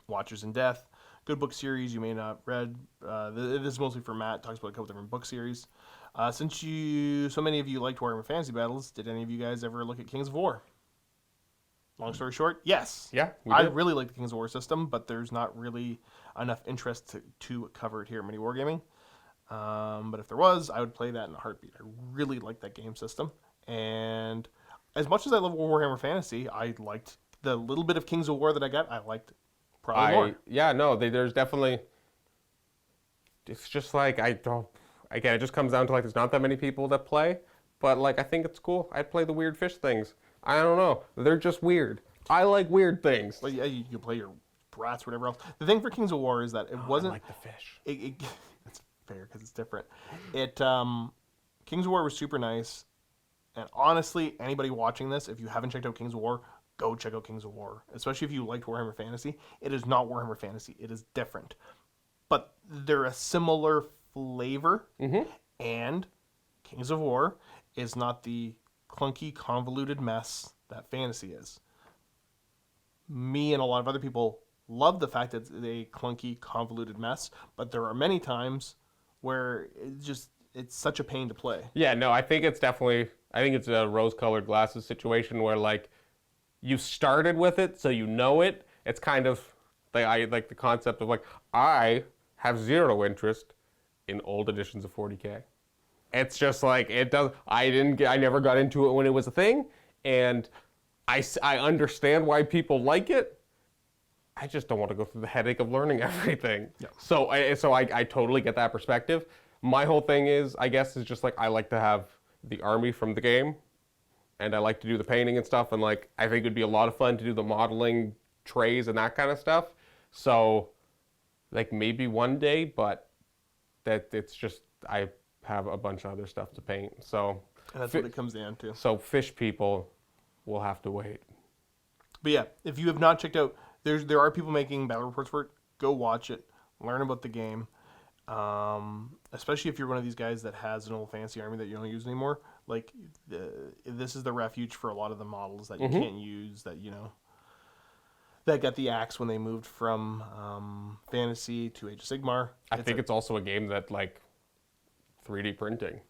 Watchers in Death, good book series you may not read. This is mostly for Matt, talks about a couple different book series. Since so many of you liked Warhammer Fantasy Battles, did any of you guys ever look at Kings of War? Long story short, yes. Yeah, we I did. really like the Kings of War system, but there's not really enough interest to cover it here at MiniWarGaming. But if there was, I would play that in a heartbeat. I really like that game system. And as much as I love Warhammer Fantasy, I liked the little bit of Kings of War that I got. I liked probably more. Yeah, no, there's definitely. It's just like I don't. Again, it just comes down to like there's not that many people that play, but like I think it's cool. I play the weird fish things. I don't know. They're just weird. I like weird things. But yeah, you play your brats, whatever else. The thing for Kings of War is that it wasn't. I like the fish. It's fair because it's different. Kings of War was super nice, and honestly, anybody watching this, if you haven't checked out Kings of War, go check out Kings of War. Especially if you liked Warhammer Fantasy. It is not Warhammer Fantasy. It is different, but they're a similar flavor. And Kings of War is not the clunky, convoluted mess that Fantasy is. Me and a lot of other people love the fact that it's a clunky, convoluted mess, but there are many times where it's such a pain to play. Yeah, no, I think it's a rose-colored glasses situation where like you started with it, so you know it. It's kind of I like the concept of like I have zero interest in old editions of 40K. It's just like it does. I never got into it when it was a thing, and I understand why people like it. I just don't want to go through the headache of learning everything. Yeah. So I totally get that perspective. My whole thing is just like I like to have the army from the game, and I like to do the painting and stuff, and like I think it'd be a lot of fun to do the modeling trays and that kind of stuff. So like maybe one day, but that it's just I have a bunch of other stuff to paint. So and that's what it comes down to. So fish people will have to wait. But yeah, if you have not checked out, there are people making battle reports for it. Go watch it, learn about the game. Especially if you're one of these guys that has an old fancy army that you don't use anymore. Like this is the refuge for a lot of the models that you can't use that got the axe when they moved from Fantasy to Age of Sigmar. I think it's also a game that like 3D printing.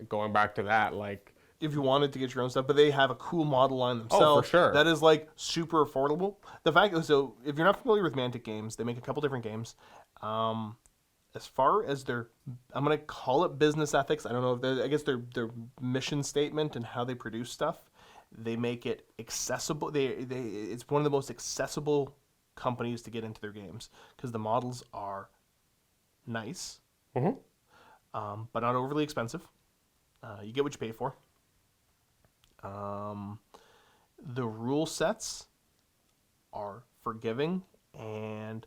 Going back to that, like if you wanted to get your own stuff, but they have a cool model line themselves. Oh, for sure. That is like super affordable. The fact is, so if you're not familiar with Mantic Games, they make a couple different games. As far as I'm gonna call it business ethics. I don't know. I guess their mission statement and how they produce stuff. They make it accessible. It's one of the most accessible companies to get into their games because the models are nice, but not overly expensive. You get what you pay for. The rule sets are forgiving, and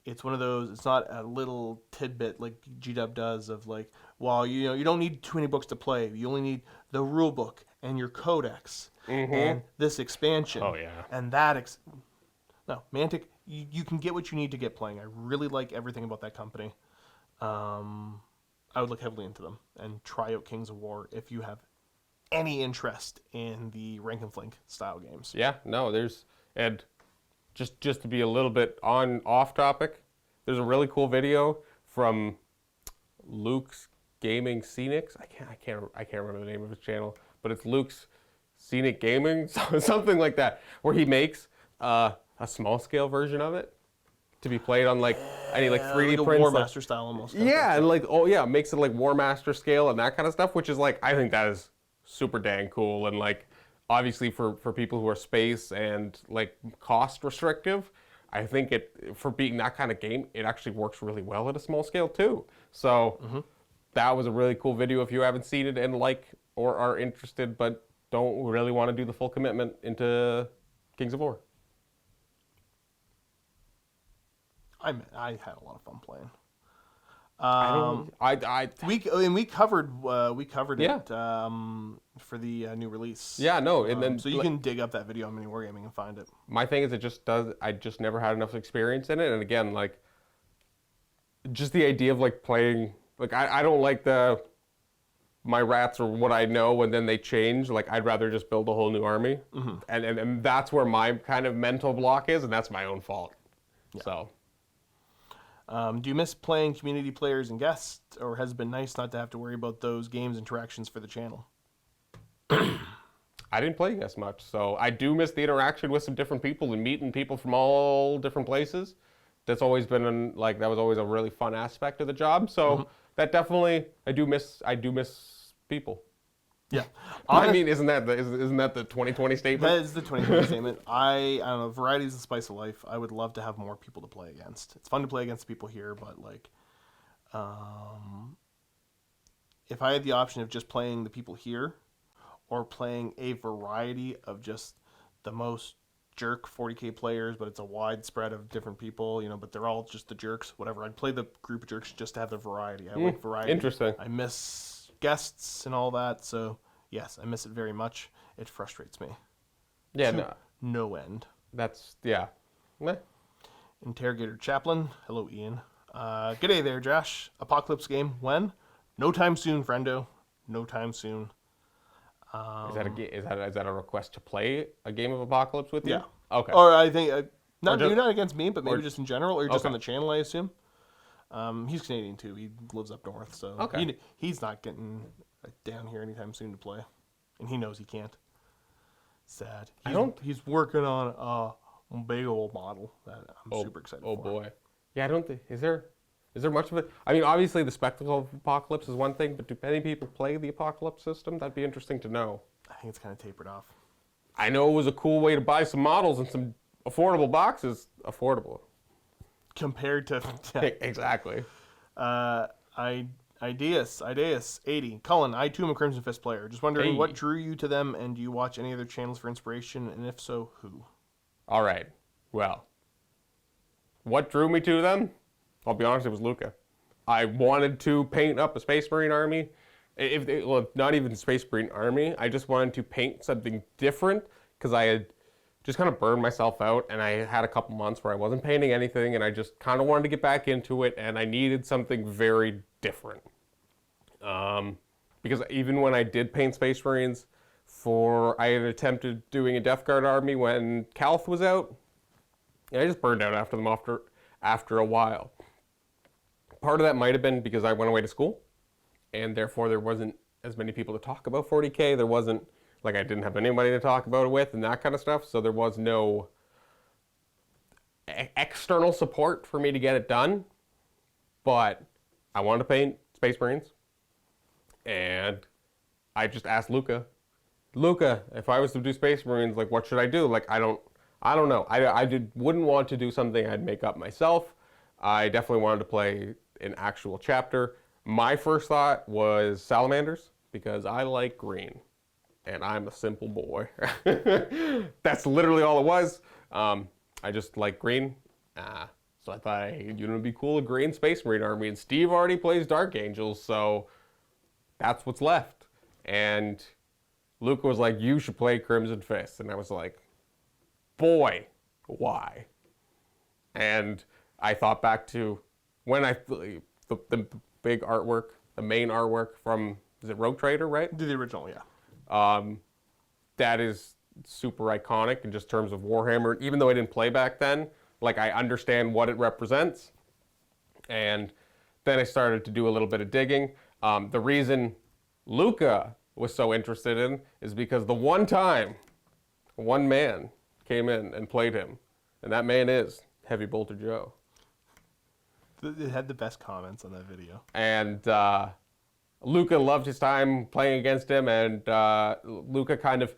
it's one of those. It's not a little tidbit like GW does of like, well, you don't need too many books to play. You only need the rule book and your codex and this expansion. Oh yeah, and that. No, Mantic, you can get what you need to get playing. I really like everything about that company. I would look heavily into them and try out Kings of War if you have any interest in the rank and flank style games. Yeah, no, and just to be a little bit off topic, there's a really cool video from Luke's Gaming Scenics. I can't remember the name of his channel, but it's Luke's Scenic Gaming, something like that, where he makes a small scale version of it to be played on like any like 3D like prints, War Master style almost. Yeah, and like makes it like War Master scale and that kind of stuff, which is like I think that is super dang cool, and like obviously for people who are space and like cost restrictive, I think for being that kind of game, it actually works really well at a small scale too. So that was a really cool video if you haven't seen it and like or are interested but don't really want to do the full commitment into Kings of War. I had a lot of fun playing. We covered it for the new release. Yeah, no, and then so you can dig up that video on MiniWarGaming and find it. My thing is I just never had enough experience in it, and again, like just the idea of like playing, like I don't like the my rats are what I know, and then they change. Like, I'd rather just build a whole new army. And that's where my kind of mental block is, and that's my own fault. Yeah. So. Do you miss playing community players and guests, or has it been nice not to have to worry about those games interactions for the channel? I didn't play as much, so I do miss the interaction with some different people and meeting people from all different places. That's always been that was always a really fun aspect of the job. So that definitely I do miss people. Yeah, I mean, isn't that the 2020 statement? That is the 2020 statement. I don't know. Variety is the spice of life. I would love to have more people to play against. It's fun to play against people here, but like, if I had the option of just playing the people here, or playing a variety of just the most jerk 40k players, but it's a wide spread of different people, but they're all just the jerks, whatever. I'd play the group of jerks just to have the variety. I like variety. Interesting. I miss guests and all that, so yes, I miss it very much. It frustrates me. Yeah, no end. That's, yeah. Meh. Interrogator Chaplain. Hello, Ian. G'day there, Josh. Apocalypse game, when? No time soon, friendo. No time soon. Is that a request to play a game of Apocalypse with you? Yeah. Okay. Or I think maybe not against me, but maybe just in general, or just on the channel, I assume. He's Canadian too. He lives up north, so he's not getting down here anytime soon to play, and he knows he can't. Sad. He's working on a big old model that I'm super excited for. Oh boy. Yeah, I don't think is there much of it? I mean, obviously the spectacle of Apocalypse is one thing, but do many people play the Apocalypse system? That'd be interesting to know. I think it's kind of tapered off. I know it was a cool way to buy some models and some affordable boxes. Affordable. Compared to... Exactly. Ideas 80. Cullen, I too am a Crimson Fist player. Just wondering what drew you to them, and do you watch any other channels for inspiration, and if so, who? All right. Well, what drew me to them? I'll be honest, it was Luka. I wanted to paint up a Space Marine army. Not even Space Marine army. I just wanted to paint something different because I had just kind of burned myself out, and I had a couple months where I wasn't painting anything, and I just kind of wanted to get back into it, and I needed something very different. Because even when I did paint Space Marines, I had attempted doing a Death Guard army when Calth was out, and I just burned out after them after a while. Part of that might have been because I went away to school, and therefore there wasn't as many people to talk about 40K. There wasn't, I didn't have anybody to talk about it with and that kind of stuff, so there was no external support for me to get it done. But I wanted to paint Space Marines, and I just asked Luka, if I was to do Space Marines, what should I do? I don't know. I wouldn't want to do something I'd make up myself. I definitely wanted to play an actual chapter. My first thought was Salamanders, because I like green, and I'm a simple boy. That's literally all it was. I just like green. So I thought, hey, it'd be cool, a green Space Marine army, and Steve already plays Dark Angels, so that's what's left. And Luka was like, you should play Crimson Fist. And I was like, boy, why? And I thought back to when the big artwork, the main artwork from, is it Rogue Trader, right? The original, yeah. That is super iconic in just terms of Warhammer. Even though I didn't play back then, I understand what it represents. And then I started to do a little bit of digging. The reason Luka was so interested in is because the one time one man came in and played him, and that man is Heavy Bolter Joe. It had the best comments on that video. And Luka loved his time playing against him, and Luka kind of,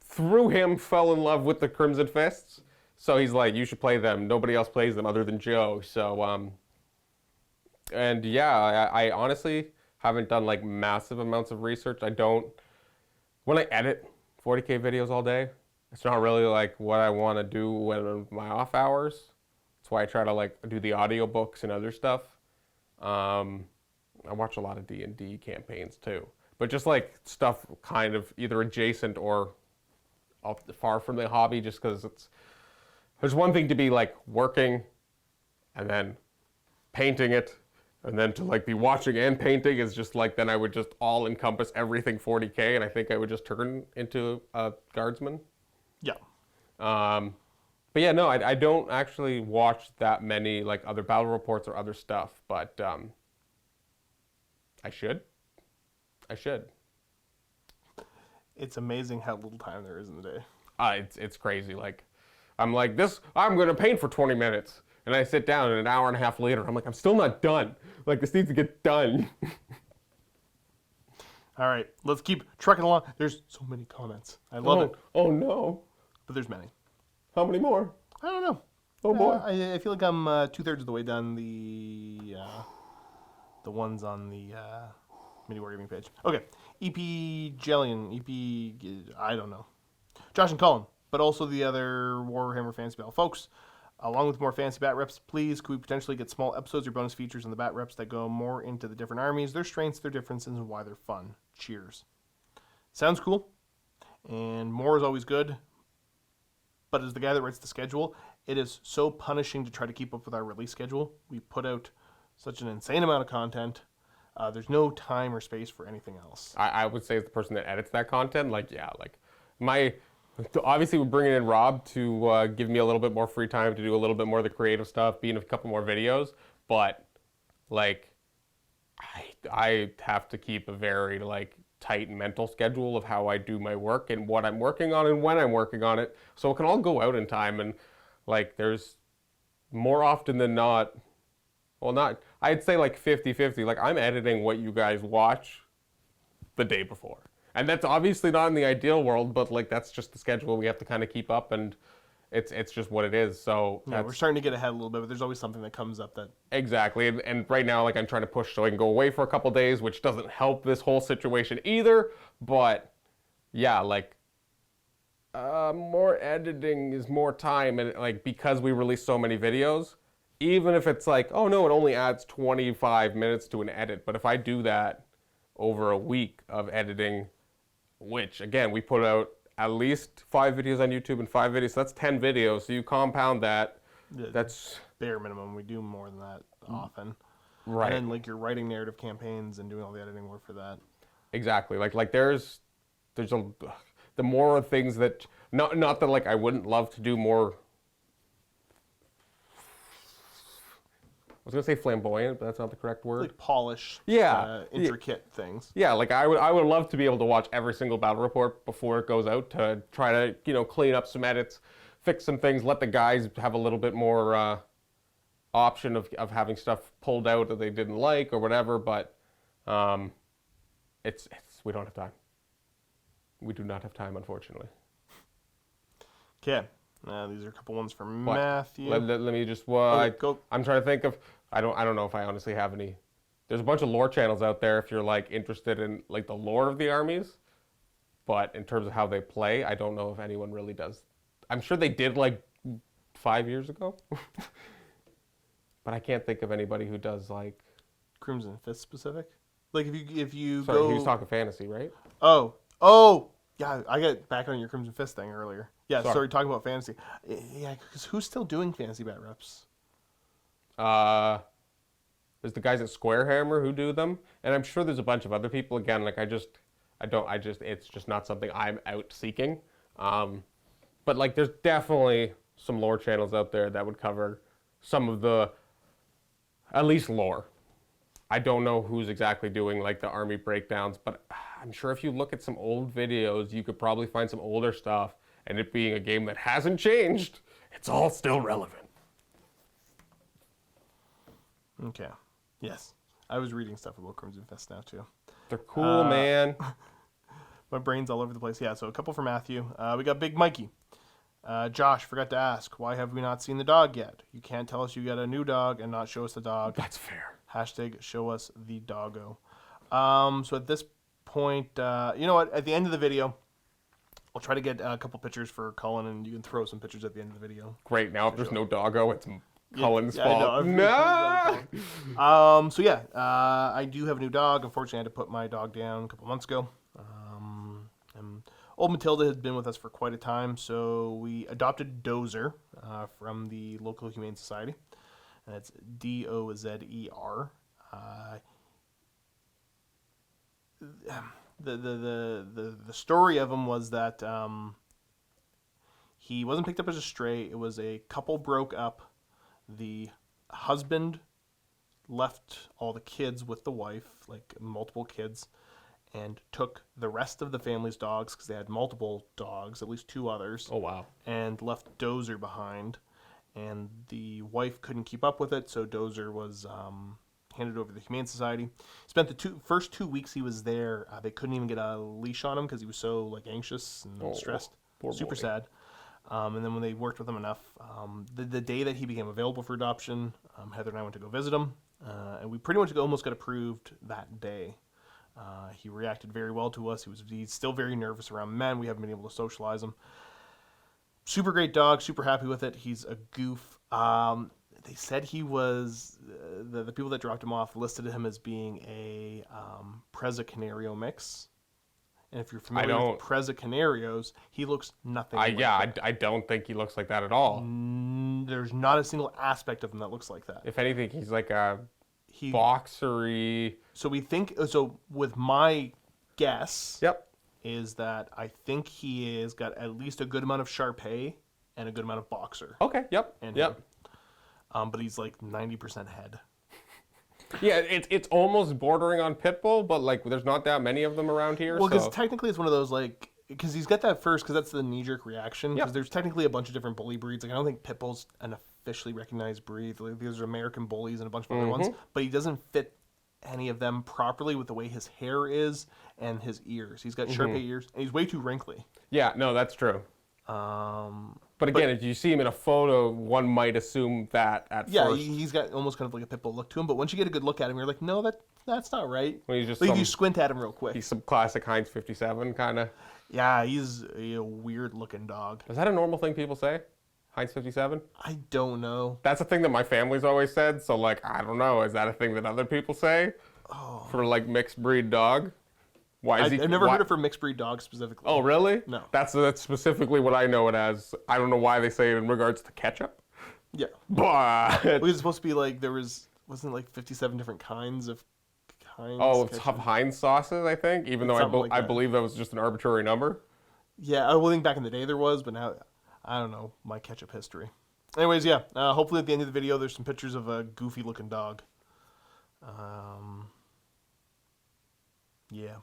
through him, fell in love with the Crimson Fists. So he's like, you should play them. Nobody else plays them other than Joe. So, and yeah, I honestly haven't done massive amounts of research. When I edit 40K videos all day, it's not really what I want to do when my off hours. That's why I try to do the audiobooks and other stuff. I watch a lot of D&D campaigns too, but just stuff kind of either adjacent or far from the hobby, just because there's one thing to be working and then painting it, And then to like be watching and painting is just like, then I would just all encompass everything 40K, and I think I would just turn into a guardsman. Yeah. But yeah, no, I don't actually watch that many like other battle reports or other stuff, but I should. It's amazing how little time there is in the day. It's crazy. Like, I'm like this. I'm gonna paint for 20 minutes, and I sit down, and an hour and a half later, I'm like, I'm still not done. Like, this needs to get done. All right, let's keep trucking along. There's so many comments. I love it. Oh no. But there's many. How many more? I don't know. Oh boy. I feel like I'm 2/3 of the way done the ones on the MiniWarGaming page. Okay. EP Jellian, I don't know. Josh and Cullen, but also the other Warhammer Fantasy Battle folks. Along with more fancy bat reps, please, could we potentially get small episodes or bonus features on the bat reps that go more into the different armies, their strengths, their differences, and why they're fun? Cheers. Sounds cool. And more is always good. But as the guy that writes the schedule, it is so punishing to try to keep up with our release schedule. We put out such an insane amount of content. There's no time or space for anything else. I would say as the person that edits that content, like, yeah, like obviously we're bringing in Rob to give me a little bit more free time to do a little bit more of the creative stuff, be in a couple more videos, but like I have to keep a very like tight mental schedule of how I do my work and what I'm working on and when I'm working on it, so it can all go out in time. And like there's more often than not, well, not, I'd say like 50-50, like I'm editing what you guys watch the day before. And that's obviously not in the ideal world, but like that's just the schedule we have to kind of keep up, and it's just what it is. So yeah, we're starting to get ahead a little bit, but there's always something that comes up that... Exactly, and right now, like I'm trying to push so I can go away for a couple days, which doesn't help this whole situation either, but yeah, like more editing is more time, and like because we release so many videos, even if it's like, oh no, it only adds 25 minutes to an edit, but if I do that over a week of editing, which again, we put out at least 5 videos on YouTube and 5 videos, so that's 10 videos, so you compound that, that's... bare minimum. We do more than that often. Right. And then like you're writing narrative campaigns and doing all the editing work for that. Exactly. Like there's the more things that, not that like I wouldn't love to do more, I was gonna say flamboyant, but that's not the correct word. Like polish, intricate things. Yeah, like I would love to be able to watch every single battle report before it goes out to try to clean up some edits, fix some things, let the guys have a little bit more option of having stuff pulled out that they didn't like or whatever. But it's we don't have time. We do not have time, unfortunately. Okay. These are a couple ones from Matthew. Let me just Okay, go. I'm trying to think of, I don't know if I honestly have any. There's a bunch of lore channels out there if you're like interested in like the lore of the armies, but in terms of how they play, I don't know if anyone really does. I'm sure they did like 5 years ago, but I can't think of anybody who does like Crimson Fist specific. Like if you Sorry, go. he was talking fantasy, right? Oh, yeah. I got back on your Crimson Fist thing earlier. Yeah, Sorry. talking about fantasy. Yeah, because who's still doing fantasy bat reps? There's the guys at Squarehammer who do them, and I'm sure there's a bunch of other people. Again, like it's just not something I'm out seeking. But like there's definitely some lore channels out there that would cover some of the, at least lore. I don't know who's exactly doing like the army breakdowns, but I'm sure if you look at some old videos, you could probably find some older stuff, and it being a game that hasn't changed, it's all still relevant. Okay. Yes. I was reading stuff about Crimson Fist now too. They're cool, man. My brain's all over the place. Yeah, so a couple for Matthew. We got Big Mikey. Josh, forgot to ask, why have we not seen the dog yet? You can't tell us you got a new dog and not show us the dog. That's fair. Hashtag show us the doggo. So at this point, you know what? At the end of the video, I'll try to get a couple pictures for Cullen, and you can throw some pictures at the end of the video. Great. Now if there's no doggo, it's Cullen's fault. No! So yeah, I do have a new dog. Unfortunately, I had to put my dog down a couple months ago. And old Matilda had been with us for quite a time, so we adopted Dozer from the local Humane Society. That's Dozer. The story of him was that he wasn't picked up as a stray. It was a couple broke up. The husband left all the kids with the wife, like multiple kids, and took the rest of the family's dogs, because they had multiple dogs, at least 2 others. Oh, wow. And left Dozer behind. And the wife couldn't keep up with it, so Dozer was handed over to the Humane Society. Spent the first 2 weeks he was there. They couldn't even get a leash on him because he was so anxious and stressed. Super sad. And then when they worked with him enough, the day that he became available for adoption, Heather and I went to go visit him, and we pretty much almost got approved that day. He reacted very well to us. He's still very nervous around men. We haven't been able to socialize him. Super great dog. Super happy with it. He's a goof. They said he was the people that dropped him off listed him as being a Preza Canario mix. And if you're familiar with Preza Canarios, he looks nothing like that. I don't think he looks like that at all. There's not a single aspect of him that looks like that. If anything, he's like a boxery. So with my guess, Yep. is that I think he has got at least a good amount of Shar-Pei and a good amount of boxer. Okay. Yep. Yep. But he's like 90% head. Yeah, it's almost bordering on pit bull, but like there's not that many of them around here. Well, because technically it's one of those because he's got that first, because that's the knee-jerk reaction. Because Yep. there's technically a bunch of different bully breeds. Like I don't think pit bull's an officially recognized breed. Like, there's American bullies and a bunch of other ones, but he doesn't fit any of them properly with the way his hair is and his ears. He's got Shar-Pei ears, and he's way too wrinkly. Yeah, no, that's true. But again, if you see him in a photo, one might assume that at Yeah, first. he's got almost kind of like a pit bull look to him. But once you get a good look at him, you're like, no, that's not right. Well, he's just if you squint at him real quick. He's some classic Heinz 57 kind of. Yeah, he's a weird looking dog. Is that a normal thing people say? Heinz 57? I don't know. That's a thing that my family's always said. So like, I don't know. Is that a thing that other people say for like mixed breed dog? Why is I've never heard it for mixed breed dogs specifically. Oh, really? No. That's specifically what I know it as. I don't know why they say it in regards to ketchup. Yeah. But It was supposed to be like wasn't like 57 different kinds of Heinz. it's Heinz sauces, I think. Even though I believe that was just an arbitrary number. Yeah, I think back in the day there was, but now I don't know my ketchup history. Anyways, yeah. Hopefully at the end of the video there's some pictures of a goofy looking dog. Yeah.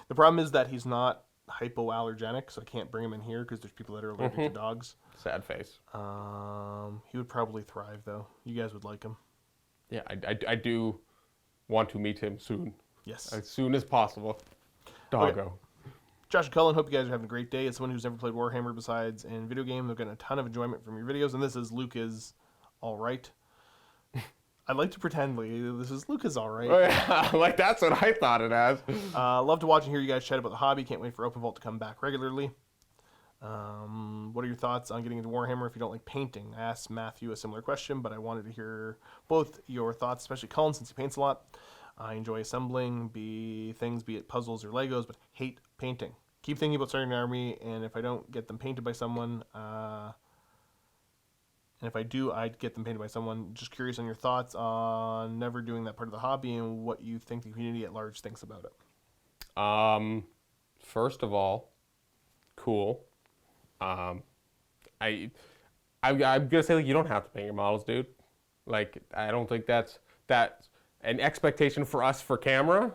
The problem is that he's not hypoallergenic, so I can't bring him in here because there's people that are allergic to dogs. Sad face. He would probably thrive, though. You guys would like him. Yeah, I do want to meet him soon. Yes. As soon as possible. Doggo. Okay. Josh and Cullen, hope you guys are having a great day. As someone who's never played Warhammer besides in video game, they're getting a ton of enjoyment from your videos, and this is Luka's All Right. I'd like to pretend this is Luka's All Right. Oh, yeah. Like, that's what I thought it as. Love to watch and hear you guys chat about the hobby. Can't wait for Open Vault to come back regularly. What are your thoughts on getting into Warhammer if you don't like painting? I asked Matthew a similar question, but I wanted to hear both your thoughts, especially Cullen, since he paints a lot. I enjoy assembling, be it puzzles or Legos, but hate painting. Keep thinking about starting an army, and if I don't get them painted by someone, and if I do, I'd get them painted by someone. Just curious on your thoughts on never doing that part of the hobby and what you think the community at large thinks about it. First of all, cool. I'm gonna say, like, you don't have to paint your models, dude. Like, I don't think that's an expectation for us for camera,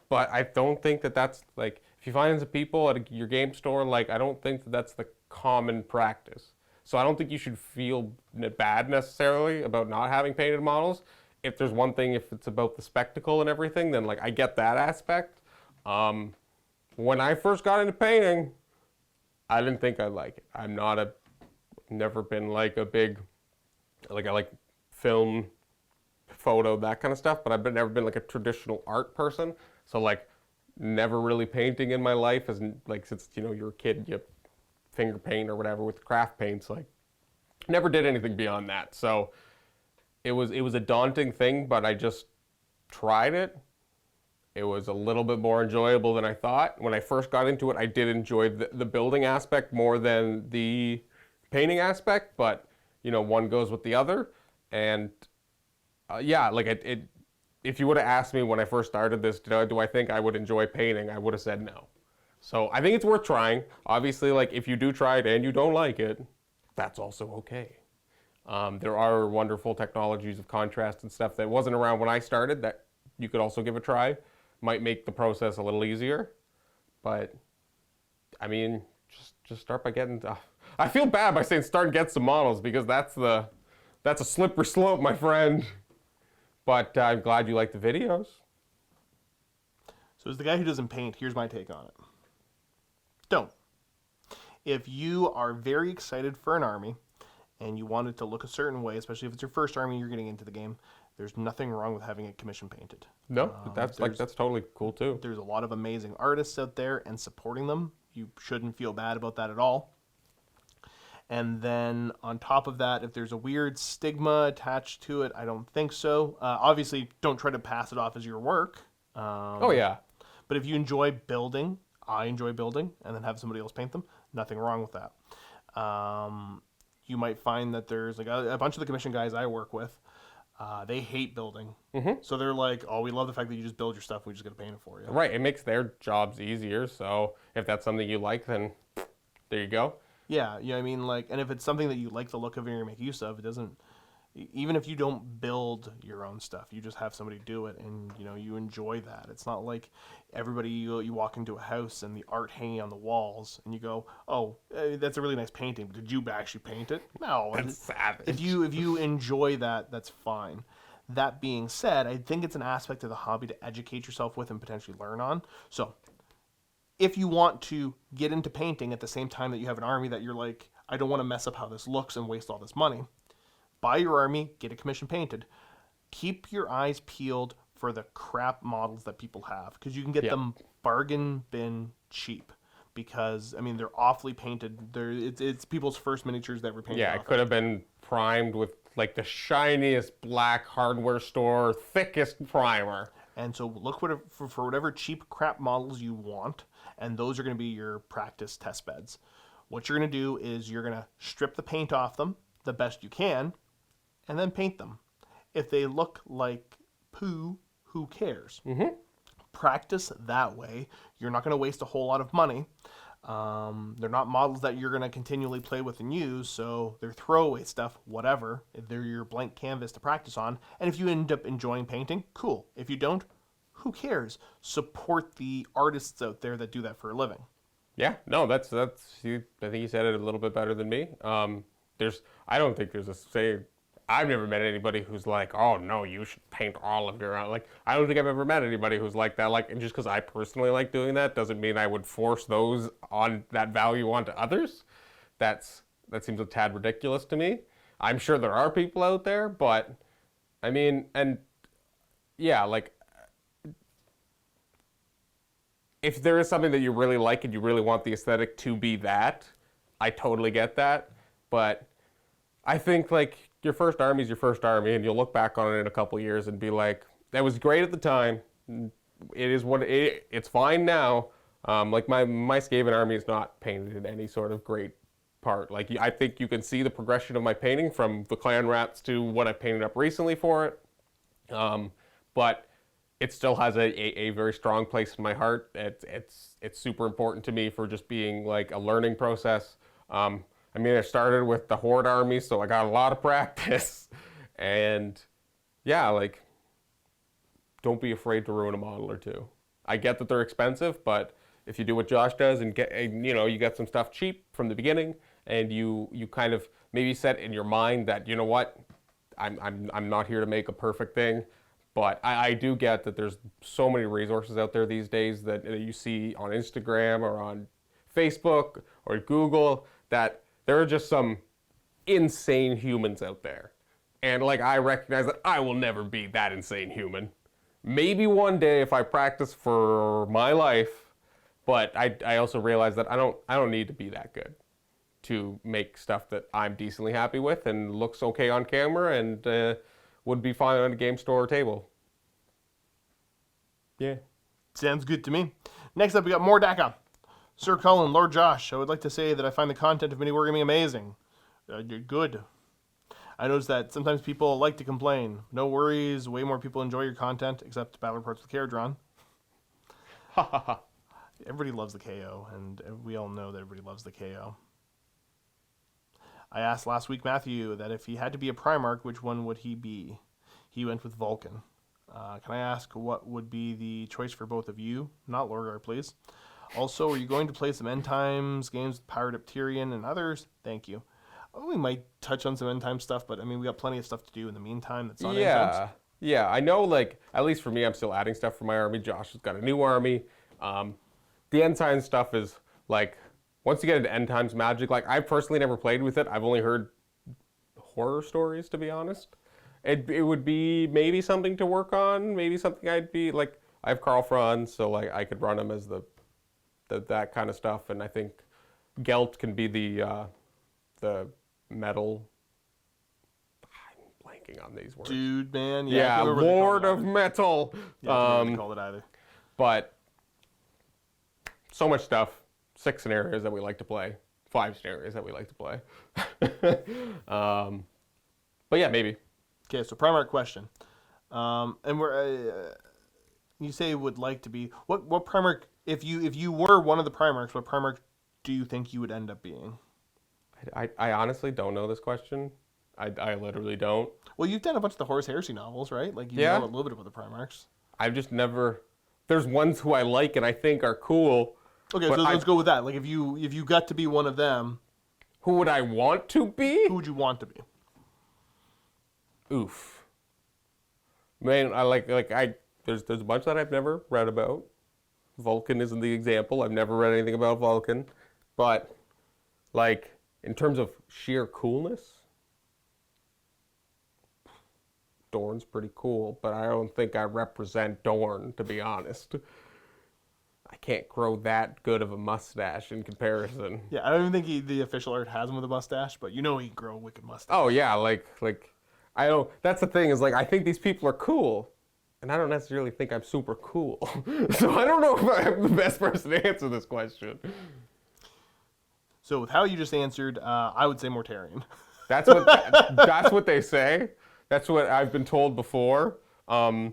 but I don't think that's like, if you find some people at your game store, like, I don't think that's the common practice. So I don't think you should feel bad necessarily about not having painted models. If there's one thing, if it's about the spectacle and everything, then like I get that aspect. When I first got into painting, I didn't think I'd like it. Never been like a big, like I like film, photo, that kind of stuff, but I've never been like a traditional art person. So like never really painting in my life, as like since you're a kid, you finger paint or whatever with craft paints, like never did anything beyond that. So it was a daunting thing, but I just tried it. It was a little bit more enjoyable than I thought. When I first got into it, I did enjoy the building aspect more than the painting aspect, but one goes with the other. And yeah, like if you would have asked me when I first started this, do I think I would enjoy painting, I would have said no. So I think it's worth trying. Obviously, like if you do try it and you don't like it, that's also okay. There are wonderful technologies of contrast and stuff that wasn't around when I started that you could also give a try. Might make the process a little easier, but I mean, just start by getting. I feel bad by saying start and get some models because that's a slippery slope, my friend. But I'm glad you like the videos. So as the guy who doesn't paint, here's my take on it. Don't. If you are very excited for an army and you want it to look a certain way, especially if it's your first army you're getting into the game, there's nothing wrong with having it commission painted. No, that's totally cool too. There's a lot of amazing artists out there, and supporting them, you shouldn't feel bad about that at all. And then on top of that, if there's a weird stigma attached to it, I don't think so. Obviously, don't try to pass it off as your work. Oh yeah. But if you enjoy building, I enjoy building, and then have somebody else paint them, nothing wrong with that. You might find that there's like a bunch of the commission guys I work with, they hate building. Mm-hmm. So they're like, oh, we love the fact that you just build your stuff, we just got to paint it for you. Right, it makes their jobs easier, so if that's something you like, then there you go. Yeah, you know what I mean? Like, and if it's something that you like the look of and you make use of, it doesn't, even if you don't build your own stuff, you just have somebody do it and, you know, you enjoy that. It's not like everybody, you walk into a house and the art hanging on the walls and you go, oh, that's a really nice painting, but did you actually paint it? No. That's savage. If you enjoy that, that's fine. That being said, I think it's an aspect of the hobby to educate yourself with and potentially learn on. So if you want to get into painting at the same time that you have an army that you're like, I don't want to mess up how this looks and waste all this money, buy your army, get it commission painted. Keep your eyes peeled for the crap models that people have, because you can get them bargain bin cheap. Because I mean, they're awfully painted. It's people's first miniatures that were painted. Yeah, it could have been primed with like the shiniest black hardware store, thickest primer. And so look for whatever cheap crap models you want, and those are going to be your practice test beds. What you're going to do is you're going to strip the paint off them the best you can, and then paint them. If they look like poo, who cares? Mm-hmm. Practice that way. You're not going to waste a whole lot of money. They're not models that you're going to continually play with and use, so they're throwaway stuff, whatever. They're your blank canvas to practice on. And if you end up enjoying painting, cool. If you don't, who cares? Support the artists out there that do that for a living. Yeah, no, that's you. I think you said it a little bit better than me. I don't think there's a say. I've never met anybody who's like, oh no, you should paint all of your, like, I don't think I've ever met anybody who's like that. Like, and just because I personally like doing that doesn't mean I would force those on that value onto others. That seems a tad ridiculous to me. I'm sure there are people out there, but I mean, and yeah, like, if there is something that you really like and you really want the aesthetic to be that, I totally get that. But I think, like, your first army is your first army, and you'll look back on it in a couple years and be like, that was great at the time. It is what it's fine now. Like my Skaven army is not painted in any sort of great part. Like, I think you can see the progression of my painting from the clan rats to what I painted up recently for it. But it still has a very strong place in my heart. It's super important to me for just being like a learning process. I mean, I started with the Horde army, so I got a lot of practice. And yeah, like, don't be afraid to ruin a model or two. I get that they're expensive, but if you do what Josh does and you get some stuff cheap from the beginning, and you kind of maybe set in your mind that, you know what, I'm not here to make a perfect thing. But I do get that there's so many resources out there these days that you see on Instagram or on Facebook or Google that there are just some insane humans out there. And like, I recognize that I will never be that insane human. Maybe one day if I practice for my life, but I also realize that I don't need to be that good to make stuff that I'm decently happy with and looks okay on camera and would be fine on a game store table. Yeah. Sounds good to me. Next up, we got more DACA. Sir Cullen, Lord Josh, I would like to say that I find the content of MiniWarGaming amazing. You're good. I noticed that sometimes people like to complain. No worries, way more people enjoy your content, except Battle Reports with Care Drawn. Ha ha ha. Everybody loves the KO, and we all know that everybody loves the KO. I asked last week Matthew that if he had to be a Primarch, which one would he be? He went with Vulcan. Can I ask what would be the choice for both of you? Not Lorgar, please. Also, are you going to play some End Times games with Powered Up Tyrion and others? Thank you. Oh, we might touch on some End Time stuff, but I mean, we got plenty of stuff to do in the meantime that's not End Times. Yeah, I know, like, at least for me, I'm still adding stuff for my army. Josh has got a new army. The End Times stuff is, like, once you get into End Times magic, like, I personally never played with it. I've only heard horror stories, to be honest. It would be maybe something to work on, maybe something I'd be, like, I have Carl Franz, so, like, I could run him as that kind of stuff, and I think Gelt can be the metal. I'm blanking on these words. Dude, man. Yeah, Lord of Metal. Yeah, I can't really call it either. But so much stuff. 6 scenarios that we like to play. 5 scenarios that we like to play. But yeah, maybe. Okay, so Primarch question. And you say would like to be what Primarch if you were one of the Primarchs, what Primarch do you think you would end up being? I honestly don't know this question. I literally don't. Well, you've done a bunch of the Horus Heresy novels, right? Like you know a little bit about the Primarchs. I've just never. There's ones who I like and I think are cool. Okay, so let's go with that. Like if you got to be one of them, who would I want to be? Who would you want to be? Oof. Man, there's a bunch that I've never read about. Vulcan isn't the example. I've never read anything about Vulcan. But like in terms of sheer coolness, Dorne's pretty cool, but I don't think I represent Dorne, to be honest. I can't grow that good of a mustache in comparison. Yeah, I don't even think the official art has him with a mustache, but you know he can grow a wicked mustache. Oh yeah, like I don't. That's the thing is like I think these people are cool, and I don't necessarily think I'm super cool. So I don't know if I'm the best person to answer this question. So with how you just answered, I would say Mortarion. That's what they say. That's what I've been told before. I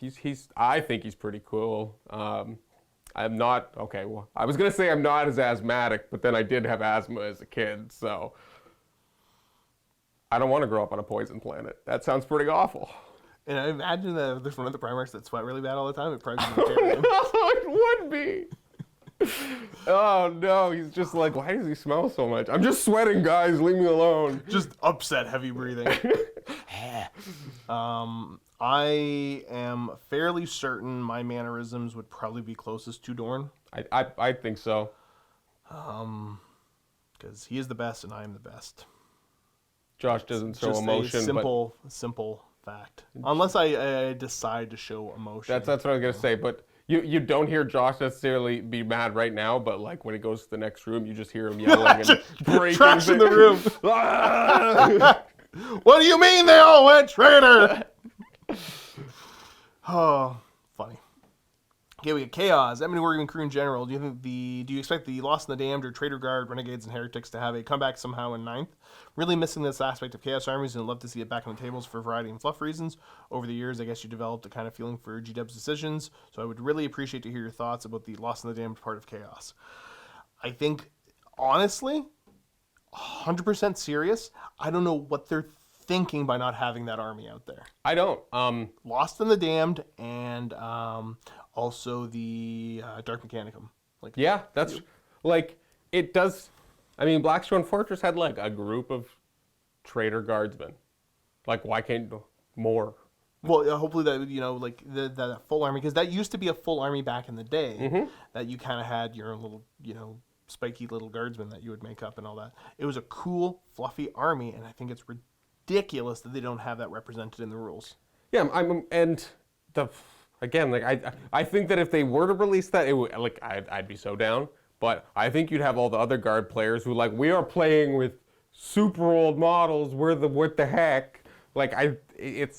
think he's pretty cool. I'm not, okay, well, I was going to say I'm not as asthmatic, but then I did have asthma as a kid, so I don't want to grow up on a poison planet. That sounds pretty awful. And I imagine that if there's one of the Primarchs that sweat really bad all the time, it'd probably be Mortarion. No, it would be. Oh no, he's just like, why does he smell so much? I'm just sweating, guys, leave me alone. Just upset, heavy breathing. I am fairly certain my mannerisms would probably be closest to Dorne. I think so. Because he is the best and I am the best. Josh doesn't show just emotion, a simple fact. Unless I decide to show emotion. That's what I was gonna say, but you don't hear Josh necessarily be mad right now, but like when he goes to the next room, you just hear him yelling and breaking trash in the room. What do you mean they all went traitor? Oh, funny. Okay, we got Chaos. MiniWarGaming crew in general. Do you expect the Lost in the Damned or Traitor Guard, Renegades, and Heretics to have a comeback somehow in 9th? Really missing this aspect of Chaos armies and love to see it back on the tables for variety and fluff reasons. Over the years, I guess you developed a kind of feeling for GW's decisions, so I would really appreciate to hear your thoughts about the Lost in the Damned part of Chaos. I think, honestly, 100% serious, I don't know what they're thinking by not having that army out there. I don't. Lost in the Damned and also the Dark Mechanicum. Like, yeah, that's like it does. I mean, Blackstone Fortress had like a group of traitor guardsmen. Like, why can't more? Well, hopefully that like the full army, because that used to be a full army back in the day. That you kind of had your own little spiky little guardsmen that you would make up and all that. It was a cool, fluffy army, and I think it's ridiculous that they don't have that represented in the rules. Yeah, Again, like I think that if they were to release that, it would like I'd be so down. But I think you'd have all the other guard players who like we are playing with super old models. What the heck? Like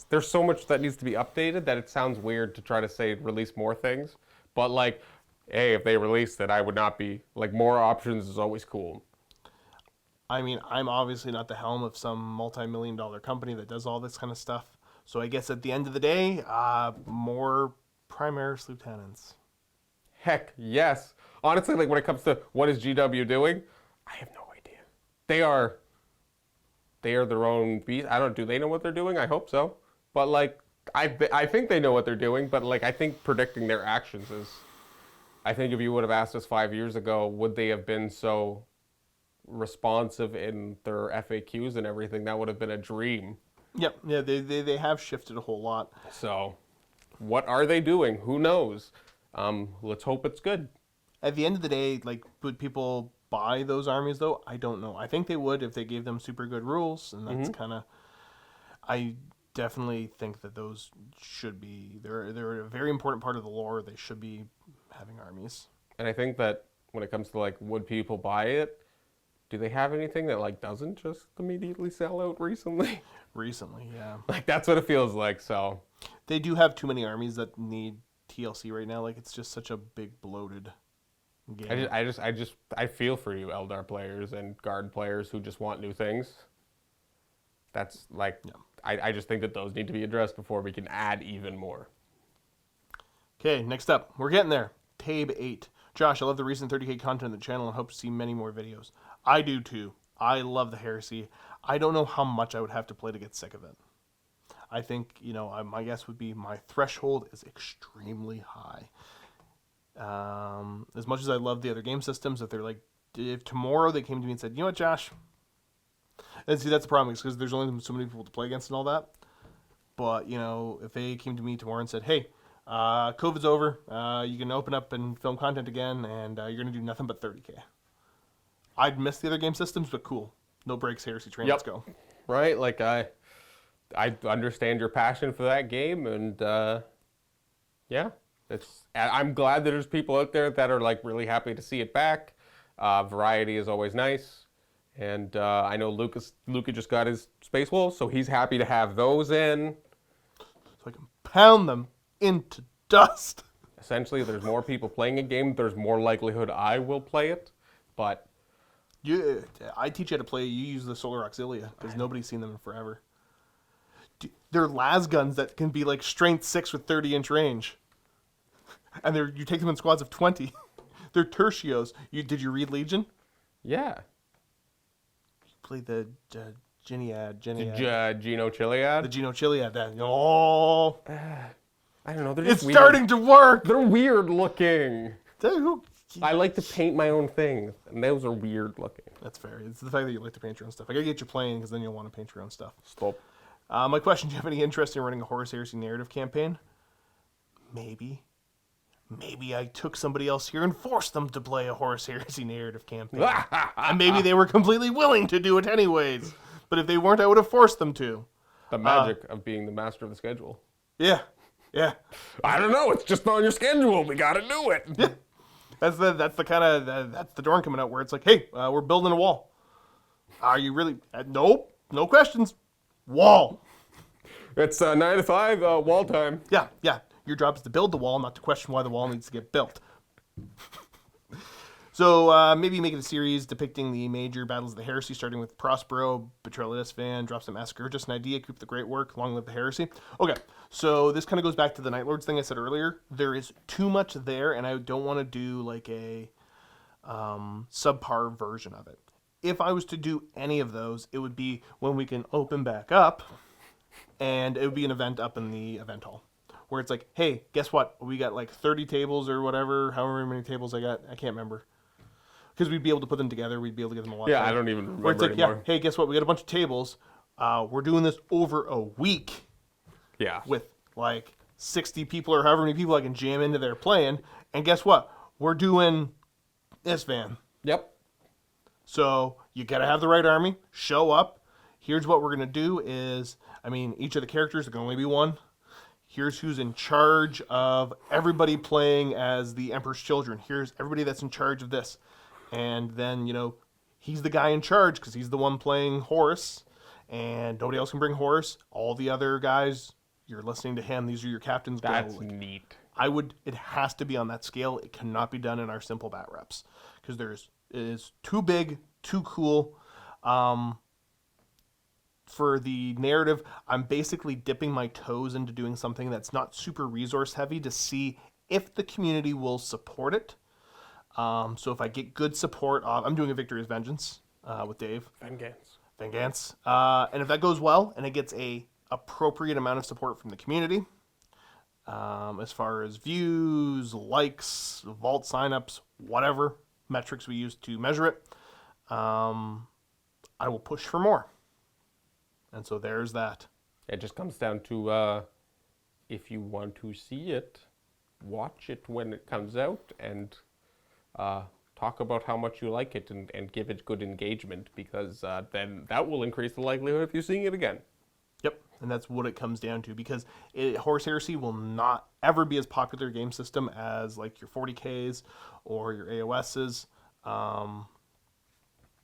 there's so much that needs to be updated that it sounds weird to try to say release more things. But like, hey, if they released it, I would not be like more options is always cool. I mean, I'm obviously not the helm of some multi-million-dollar company that does all this kind of stuff. So I guess at the end of the day, more Primaris lieutenants. Heck, yes. Honestly, like when it comes to what is GW doing, I have no idea. They are their own beast. Do they know what they're doing? I hope so. But like, I think they know what they're doing. But like, I think predicting their actions is. I think if you would have asked us 5 years ago, would they have been so responsive in their FAQs and everything? That would have been a dream. Yep. Yeah, they have shifted a whole lot. So, what are they doing? Who knows? Let's hope it's good. At the end of the day, like, would people buy those armies though? I don't know. I think they would if they gave them super good rules, and that's kind of. I definitely think that those should be. They're a very important part of the lore. They should be having armies. And I think that when it comes to like, would people buy it? Do they have anything that like doesn't just immediately sell out recently? Recently, yeah. Like that's what it feels like. So they do have too many armies that need TLC right now. Like it's just such a big bloated game. I feel for you Eldar players and Guard players who just want new things. That's like, I just think that those need to be addressed before we can add even more. Okay, next up, we're getting there. Tabe 8. Josh, I love the recent 30K content on the channel and hope to see many more videos. I do too. I love the heresy. I don't know how much I would have to play to get sick of it. I think, my guess would be my threshold is extremely high. As much as I love the other game systems, if tomorrow they came to me and said, you know what, Josh? And see, that's the problem, because there's only so many people to play against and all that. But, if they came to me tomorrow and said, hey, COVID's over, you can open up and film content again, and you're going to do nothing but 30K. I'd miss the other game systems, but cool. No breaks, heresy train, let's go. Right, like I understand your passion for that game, and I'm glad that there's people out there that are like really happy to see it back. Variety is always nice, and I know Luka just got his Space Wolves, so he's happy to have those in. So I can pound them into dust. Essentially, there's more people playing a game, there's more likelihood I will play it, but... I teach you how to play. You use the Solar Auxilia because nobody's seen them in forever. They're las guns that can be like strength 6 with 30-inch range, and you take them in squads of 20. They're tertios. Did you read Legion? Yeah. You played the Geniad. Geno Chiliad? The Geno Chiliad. I don't know. It's starting to work. They're weird looking. I like to paint my own things, and those are weird looking. That's fair. It's the fact that you like to paint your own stuff. I gotta get you playing, because then you'll want to paint your own stuff. Stop. My question, do you have any interest in running a Horus Heresy narrative campaign? Maybe. Maybe I took somebody else here and forced them to play a Horus Heresy narrative campaign. And maybe they were completely willing to do it anyways. But if they weren't, I would have forced them to. The magic of being the master of the schedule. Yeah. I don't know. It's just on your schedule. We gotta do it. Yeah. That's the Dorn coming out where it's like, hey, we're building a wall. Are you really? Nope. No questions. Wall. It's 9 to 5 wall time. Yeah. Your job is to build the wall, not to question why the wall needs to get built. So maybe make it a series depicting the major battles of the heresy, starting with Prospero, Betrayal of Isfahan, Drops of Massacre. Just an idea. Keep the great work. Long live the heresy. Okay, so this kind of goes back to the Night Lords thing I said earlier. There is too much there, and I don't want to do like a subpar version of it. If I was to do any of those, it would be when we can open back up, and it would be an event up in the event hall. Where it's like, hey, guess what? We got like 30 tables or whatever, however many tables I got. I can't remember. Because we'd be able to put them together. We'd be able to get them a lot. Yeah, I don't even remember where it's like, anymore. Yeah, hey, guess what? We got a bunch of tables. We're doing this over a week. Yeah. With like 60 people or however many people I can jam into there playing. And guess what? We're doing Isfahan. Yep. So you got to have the right army. Show up. Here's what we're going to do is, each of the characters, there can only be one. Here's who's in charge of everybody playing as the Emperor's Children. Here's everybody that's in charge of this. And then, he's the guy in charge because he's the one playing Horus. And nobody else can bring Horus. All the other guys, you're listening to him. These are your captains. That's neat. It has to be on that scale. It cannot be done in our simple bat reps. Because it is too big, too cool. For the narrative, I'm basically dipping my toes into doing something that's not super resource heavy to see if the community will support it. So if I get good support, I'm doing a Victory's Vengeance with Dave. Vengeance. And if that goes well and it gets a appropriate amount of support from the community, as far as views, likes, vault signups, whatever metrics we use to measure it, I will push for more. And so there's that. It just comes down to if you want to see it, watch it when it comes out and talk about how much you like it and give it good engagement, because then that will increase the likelihood of you seeing it again. Yep, and that's what it comes down to, because Horse Heresy will not ever be as popular a game system as like your 40Ks or your AOSs.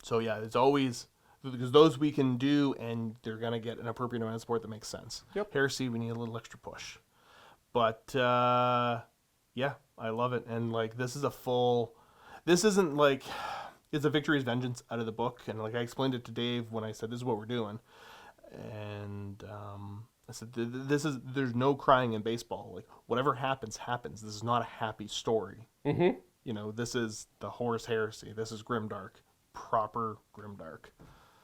So yeah, it's always, because those we can do and they're going to get an appropriate amount of support that makes sense. Yep. Heresy, we need a little extra push. But yeah, I love it. And like, this isn't like, it's a Victory's Vengeance out of the book. And like, I explained it to Dave when I said, this is what we're doing. And I said, there's no crying in baseball. Like, whatever happens, happens. This is not a happy story. Mm-hmm. You know, this is the Horus Heresy. This is Grimdark. Proper Grimdark.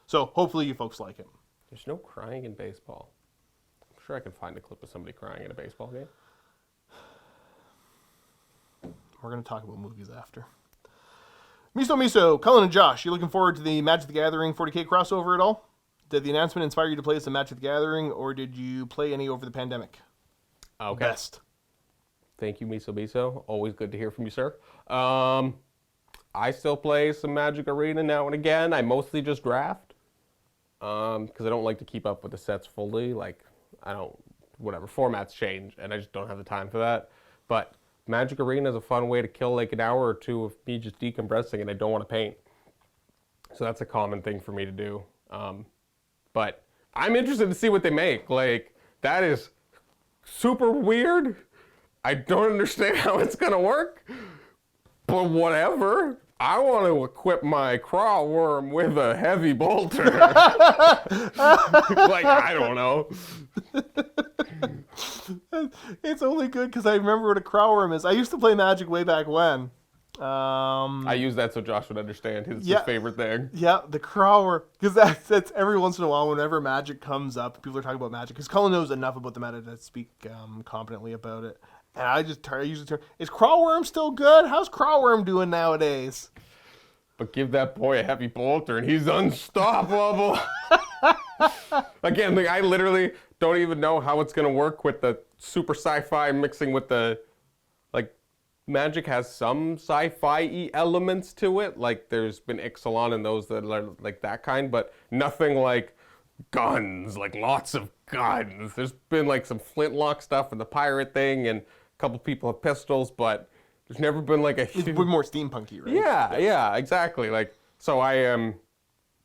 So hopefully you folks like it. There's no crying in baseball. I'm sure I can find a clip of somebody crying in a baseball game. We're going to talk about movies after. Miso, Cullen and Josh, you looking forward to the Magic the Gathering 40K crossover at all? Did the announcement inspire you to play some Magic the Gathering, or did you play any over the pandemic? Okay. Best. Thank you, Miso. Always good to hear from you, sir. I still play some Magic Arena now and again. I mostly just draft, because I don't like to keep up with the sets fully. Like, whatever, formats change, and I just don't have the time for that. But Magic Arena is a fun way to kill like an hour or two of me just decompressing, and I don't want to paint. So that's a common thing for me to do. But I'm interested to see what they make. Like, that is super weird. I don't understand how it's going to work. But whatever. I want to equip my crawl worm with a heavy bolter. Like, I don't know. It's only good because I remember what a crawl worm is. I used to play Magic way back when. I use that so Josh would understand his favorite thing. Yeah, the crawl worm. Because that's every once in a while, whenever Magic comes up, people are talking about Magic. Because Cullen knows enough about the meta to speak competently about it. And I usually turn, is Crawl Worm still good? How's Crawl Worm doing nowadays? But give that boy a heavy bolter and he's unstoppable. Again, like, I literally don't even know how it's going to work with the super sci-fi mixing with the, like, Magic has some sci-fi elements to it. Like, there's been Ixalan and those that are like that kind, but nothing like guns, like lots of guns. There's been like some flintlock stuff and the pirate thing, and a couple people have pistols, but there's never been like a It's more steampunky, right? Yeah, exactly. Like, so I am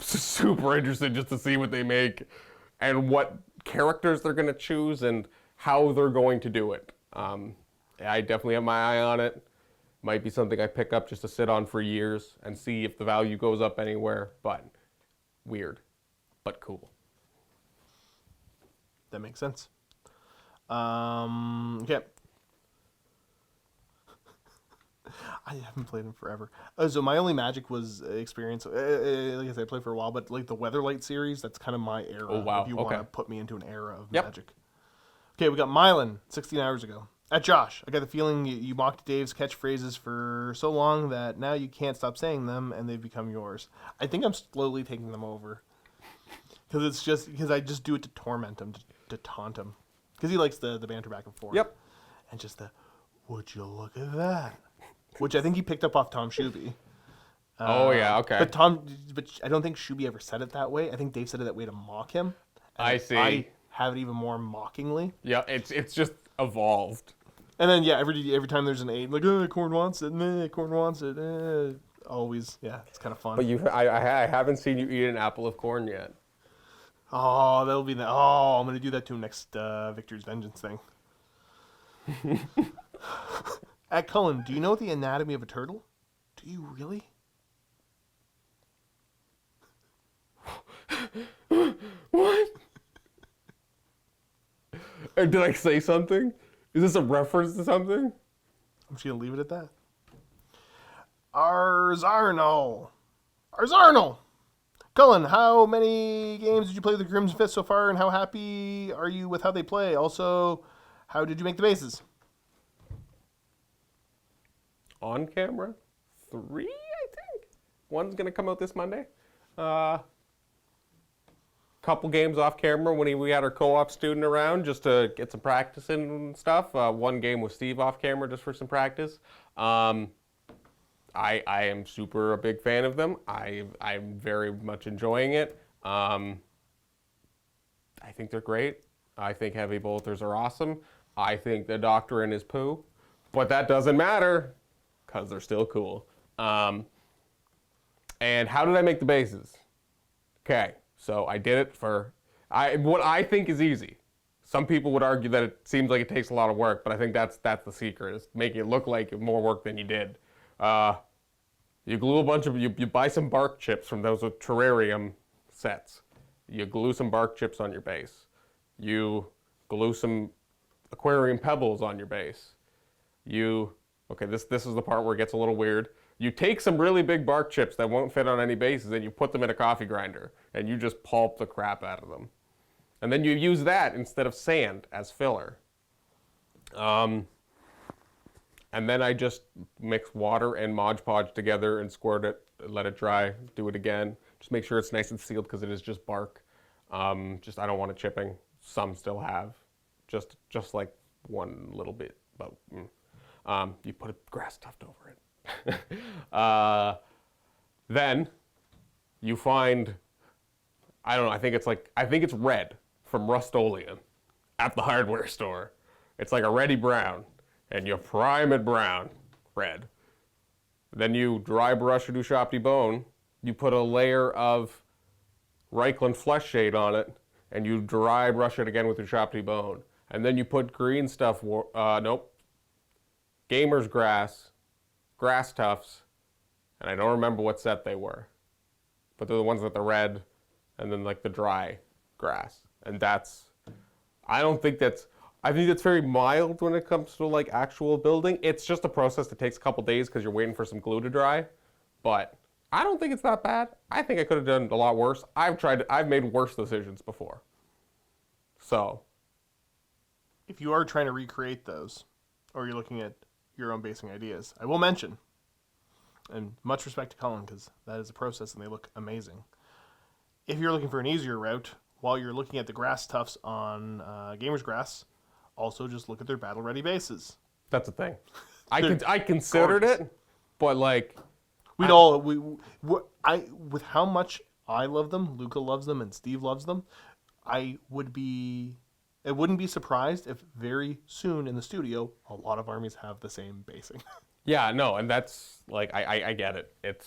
super interested just to see what they make and what characters they're going to choose and how they're going to do it. I definitely have my eye on it. Might be something I pick up just to sit on for years and see if the value goes up anywhere, but weird, but cool. That makes sense. Okay. I haven't played them forever. So my only Magic was experience. Like I said, I played for a while, but like the Weatherlight series, that's kind of my era. Oh, wow. If you want to put me into an era of Yep. Magic. Okay, we got Mylan, 16 hours ago. At Josh, I got the feeling you mocked Dave's catchphrases for so long that now you can't stop saying them and they've become yours. I think I'm slowly taking them over. Because I just do it to torment him, to taunt him. Because he likes the banter back and forth. Yep. And just the, would you look at that? Which I think he picked up off Tom Shuby. Oh, yeah, okay. But I don't think Shuby ever said it that way. I think Dave said it that way to mock him. And I see. I have it even more mockingly. Yeah, it's just evolved. And then, yeah, every time there's an aid, like, Corn wants it, Corn wants it, always, yeah, it's kind of fun. But I haven't seen you eat an apple of corn yet. Oh, that'll be the. Oh, I'm gonna do that to him next Victor's Vengeance thing. At Cullen, do you know the anatomy of a turtle? Do you really? What? Or did I say something? Is this a reference to something? I'm just going to leave it at that. Arzarno. Cullen, how many games did you play with the Crimson Fist so far, and how happy are you with how they play? Also, how did you make the bases? On camera? 3, I think. One's going to come out this Monday. Couple games off camera when we had our co-op student around just to get some practice in and stuff. One game with Steve off camera just for some practice. I am super a big fan of them. I'm very much enjoying it. I think they're great. I think heavy bolters are awesome. I think the Doctrine is poo. But that doesn't matter because they're still cool. And how did I make the bases? Okay. So I did it for what I think is easy. Some people would argue that it seems like it takes a lot of work, but I think that's the secret, is making it look like more work than you did. You glue a bunch of, you buy some bark chips from those terrarium sets. You glue some bark chips on your base. You glue some aquarium pebbles on your base. Okay, this is the part where it gets a little weird. You take some really big bark chips that won't fit on any bases and you put them in a coffee grinder and you just pulp the crap out of them. And then you use that instead of sand as filler. And then I just mix water and Mod Podge together and squirt it, let it dry, do it again. Just make sure it's nice and sealed because it is just bark. I don't want it chipping. Some still have, just like one little bit. But you put a grass tuft over it. Then you find, I don't know, I think it's red from Rust-Oleum at the hardware store. It's like a reddy brown, and you prime it brown, red. Then you dry brush or do shop debone. You put a layer of Reichland Flesh Shade on it, and you dry brush it again with your shop debone. And then you put green stuff, Gamer's Grass, Grass Tufts, and I don't remember what set they were. But they're the ones with the red, and then like the dry grass. And I think that's very mild when it comes to like actual building. It's just a process that takes a couple days because you're waiting for some glue to dry. But I don't think it's that bad. I think I could have done a lot worse. I've made worse decisions before. So. If you are trying to recreate those, or you're looking at your own basing ideas, I will mention, and much respect to Cullen because that is a process and they look amazing. If you're looking for an easier route, while you're looking at the grass tufts on Gamer's Grass, also just look at their battle ready bases. That's the thing. I considered it, but like with how much I love them, Luka loves them, and Steve loves them, I wouldn't be surprised if very soon in the studio a lot of armies have the same basing. Yeah, no, and that's like I get it.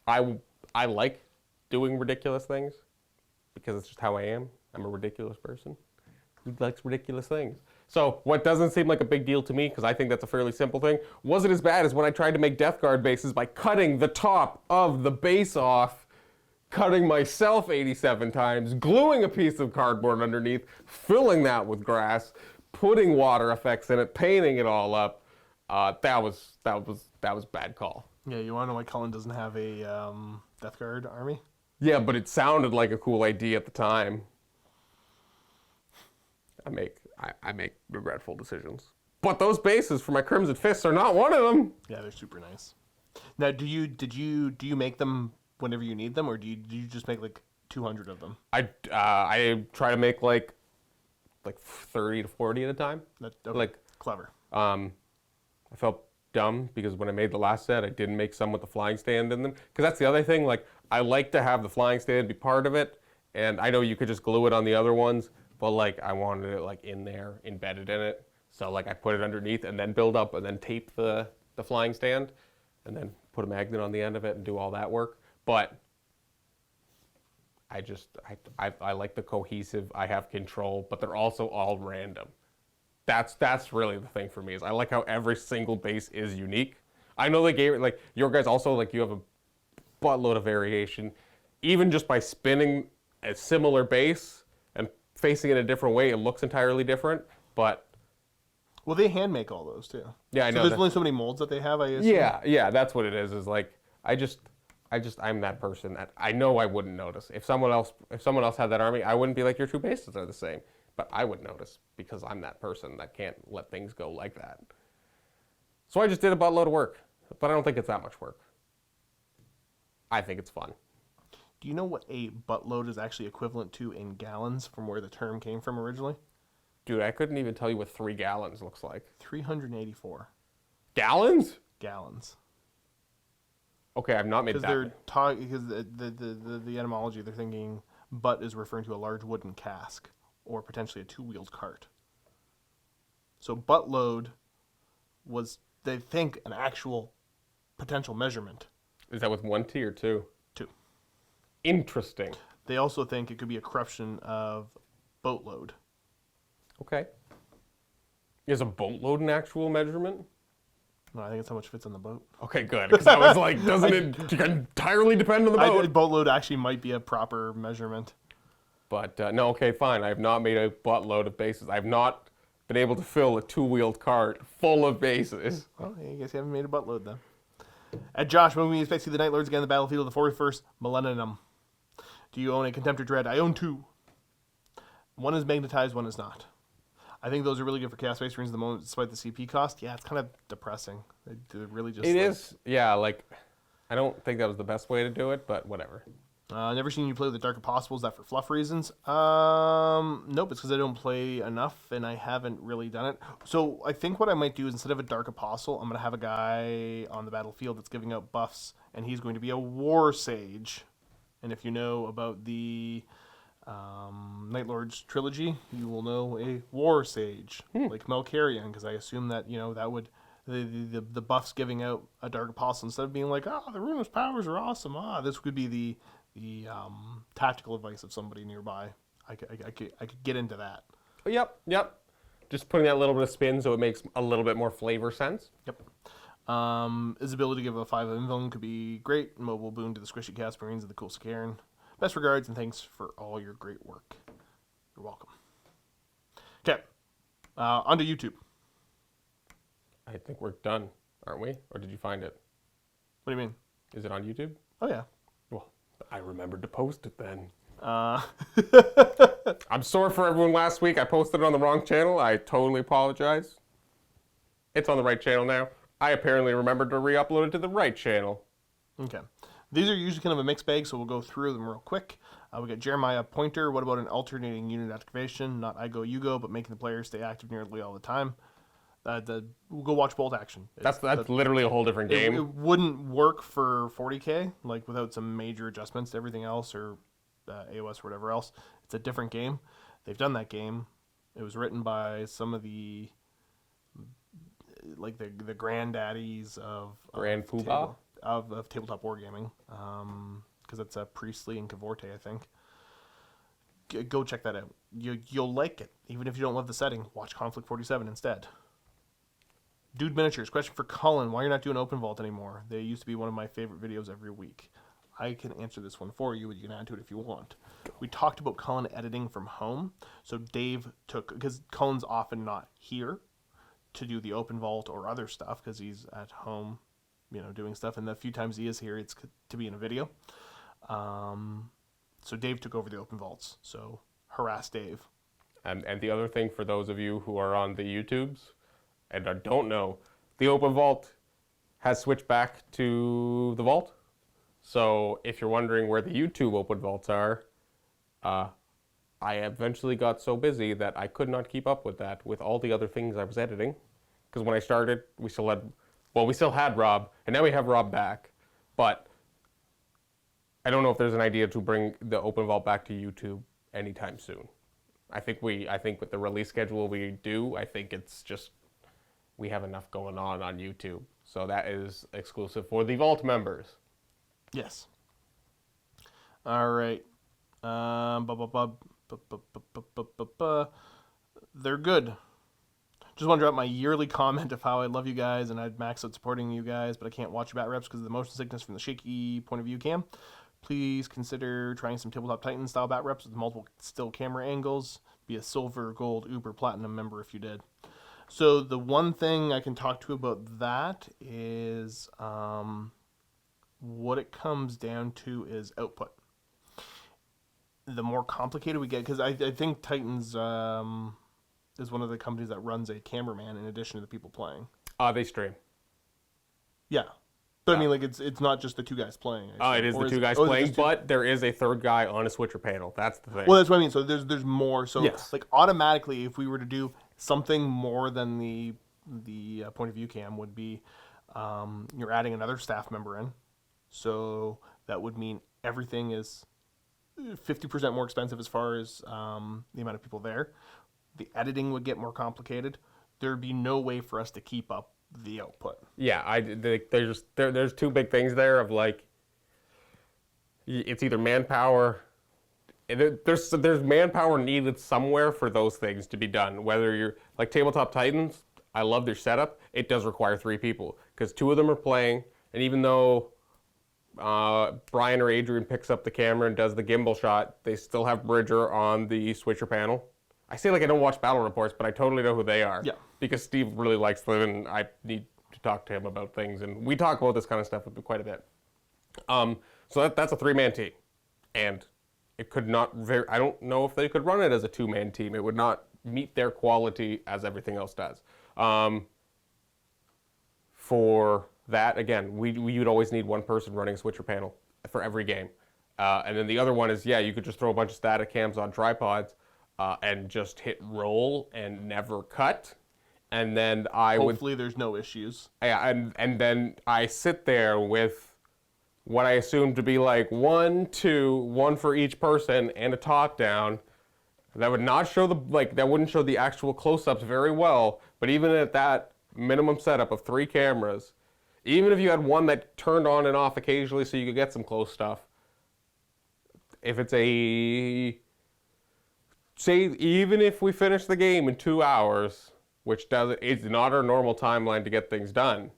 I like doing ridiculous things because it's just how I am. I'm a ridiculous person who likes ridiculous things. So what doesn't seem like a big deal to me, because I think that's a fairly simple thing, wasn't as bad as when I tried to make Death Guard bases by cutting the top of the base off, cutting myself 87 times, gluing a piece of cardboard underneath, filling that with grass, putting water effects in it, painting it all up. That was bad call. Yeah, you want to know why Cullen doesn't have a Death Guard army? Yeah, but it sounded like a cool idea at the time. I make regretful decisions. But those bases for my Crimson Fists are not one of them. Yeah, they're super nice. Now, do you make them whenever you need them, or do you just make like 200 of them? I try to make like 30 to 40 at a time. Okay. Like clever. I felt dumb because when I made the last set, I didn't make some with the flying stand in them. Because that's the other thing. Like I like to have the flying stand be part of it, and I know you could just glue it on the other ones, but like I wanted it like in there, embedded in it. So like I put it underneath and then build up and then tape the flying stand, and then put a magnet on the end of it and do all that work. But I like the cohesive. I have control, but they're also all random. That's really the thing for me, is I like how every single base is unique. I know the game, like your guys also, like you have a buttload of variation. Even just by spinning a similar base and facing it a different way, it looks entirely different. But Well, they hand make all those too. yeah, I So know. there's only so many molds that they have, I assume. Yeah, that's what it is. Is like I'm that person that I know I wouldn't notice. If someone else had that army, I wouldn't be like, your two bases are the same. But I would notice because I'm that person that can't let things go like that. So I just did a buttload of work, but I don't think it's that much work. I think it's fun. Do you know what a buttload is actually equivalent to in gallons from where the term came from originally? Dude, I couldn't even tell you what 3 gallons looks like. 384 Gallons? gallons. Okay, I've not made Because that. they're talking, because the etymology, they're thinking butt is referring to a large wooden cask or potentially a two-wheeled cart. So buttload was, they think, an actual potential measurement. Is that with 1 T or 2? 2. Interesting. They also think it could be a corruption of boatload. Okay. Is a boatload an actual measurement? No, I think it's how much fits on the boat. Okay, good. Because I was like, doesn't it entirely depend on the boat? Boatload actually might be a proper measurement. But no, okay, fine. I have not made a buttload of bases. I've not been able to fill a 2-wheeled cart full of bases. Well, I guess you haven't made a buttload then. At Josh, when we expect to see the Night Lords again on the battlefield of the 41st Millennium. Do you own a Contemptor Dread? I own 2. One is magnetized, one is not. I think those are really good for Chaos Space Marines at the moment, despite the CP cost. Yeah, it's kind of depressing. They're really just... It is, yeah, like, I don't think that was the best way to do it, but whatever. Never seen you play with the Dark Apostle. Is that for fluff reasons? Nope, it's because I don't play enough, and I haven't really done it. So I think what I might do is, instead of a Dark Apostle, I'm going to have a guy on the battlefield that's giving out buffs, and he's going to be a War Sage. And if you know about the Night Lords trilogy, you will know a War Sage, like Melkarion, because I assume that, that would... The buffs giving out a Dark Apostle, instead of being like, the Ruinous powers are awesome, this could be the tactical advice of somebody nearby. I could get into that. Yep. Just putting that little bit of spin so it makes a little bit more flavor sense. Yep. His ability to give a 5 of Invuln could be great. Mobile boon to the squishy cast Marines of the cool Sakaran. Best regards and thanks for all your great work. You're welcome. Okay. Onto YouTube. I think we're done, aren't we? Or did you find it? What do you mean? Is it on YouTube? Oh, yeah. Well, I remembered to post it then. I'm I'm sorry for everyone last week. I posted it on the wrong channel. I totally apologize. It's on the right channel now. I apparently remembered to re-upload it to the right channel. Okay. These are usually kind of a mixed bag, so we'll go through them real quick. We got Jeremiah Pointer. What about an alternating unit activation? Not I go, you go, but making the player stay active nearly all the time. We'll go watch Bolt Action. That's literally a whole different game. It wouldn't work for 40k, like without some major adjustments to everything else or AOS or whatever else. It's a different game. They've done that game. It was written by some of the the granddaddies of Grand Poobah? of tabletop wargaming, because it's Priestley and Cavorte, I think. Go check that out. You'll like it, even if you don't love the setting. Watch Conflict 47 instead. Dude Miniatures, question for Cullen. Why you're not doing Open Vault anymore? They used to be one of my favorite videos every week. I can answer this one for you, but you can add to it if you want. We talked about Cullen editing from home. So Dave took, because Cullen's often not here to do the Open Vault or other stuff, because he's at home, doing stuff. And the few times he is here, it's to be in a video. So Dave took over the Open Vaults. So harass Dave. And the other thing for those of you who are on the YouTubes and don't know, the Open Vault has switched back to the Vault. So if you're wondering where the YouTube Open Vaults are, I eventually got so busy that I could not keep up with that with all the other things I was editing. Because when I started, we still had Rob, and now we have Rob back. But I don't know if there's an idea to bring the Open Vault back to YouTube anytime soon. I think with the release schedule we do, I think it's just we have enough going on YouTube. So that is exclusive for the Vault members. Yes. All right. They're good. Just want to drop my yearly comment of how I love you guys and I'd max out supporting you guys, but I can't watch your bat reps because of the motion sickness from the shaky point of view cam. Please consider trying some Tabletop Titan style bat reps with multiple still camera angles. Be a silver, gold, uber, platinum member if you did. So the one thing I can talk to about that is what it comes down to is output. The more complicated we get, because I think Titans is one of the companies that runs a cameraman in addition to the people playing. They stream. Yeah. But I mean, like, it's not just the two guys playing. Oh, it is the two guys playing, but there is a third guy on a switcher panel. That's the thing. Well, that's what I mean. So there's more. So Yes. like automatically, if we were to do something more than the point of view cam would be, you're adding another staff member in. So that would mean everything is 50% more expensive as far as the amount of people there. The editing would get more complicated. There'd be no way for us to keep up the output. Yeah, there's two big things there of like, it's either manpower. There's manpower needed somewhere for those things to be done. Whether you're like Tabletop Titans, I love their setup. It does require 3 people because 2 of them are playing, and even though Brian or Adrian picks up the camera and does the gimbal shot, they still have Bridger on the switcher panel. I say like I don't watch battle reports, but I totally know who they are. Yeah. Because Steve really likes them, and I need to talk to him about things, and we talk about this kind of stuff quite a bit. So that's a 3-man team, and it could not. I don't know if they could run it as a 2-man team. It would not meet their quality as everything else does. For that, again, we would always need one person running a switcher panel for every game, and then the other one is you could just throw a bunch of static cams on tripods and just hit roll and never cut. And then Hopefully there's no issues. Yeah, and then I sit there with what I assume to be like 1, 2, 1 for each person, and a top down. That would not show that wouldn't show the actual close-ups very well. But even at that minimum setup of 3 cameras, even if you had one that turned on and off occasionally so you could get some close stuff, if it's even if we finish the game in 2 hours, which it's not our normal timeline to get things done,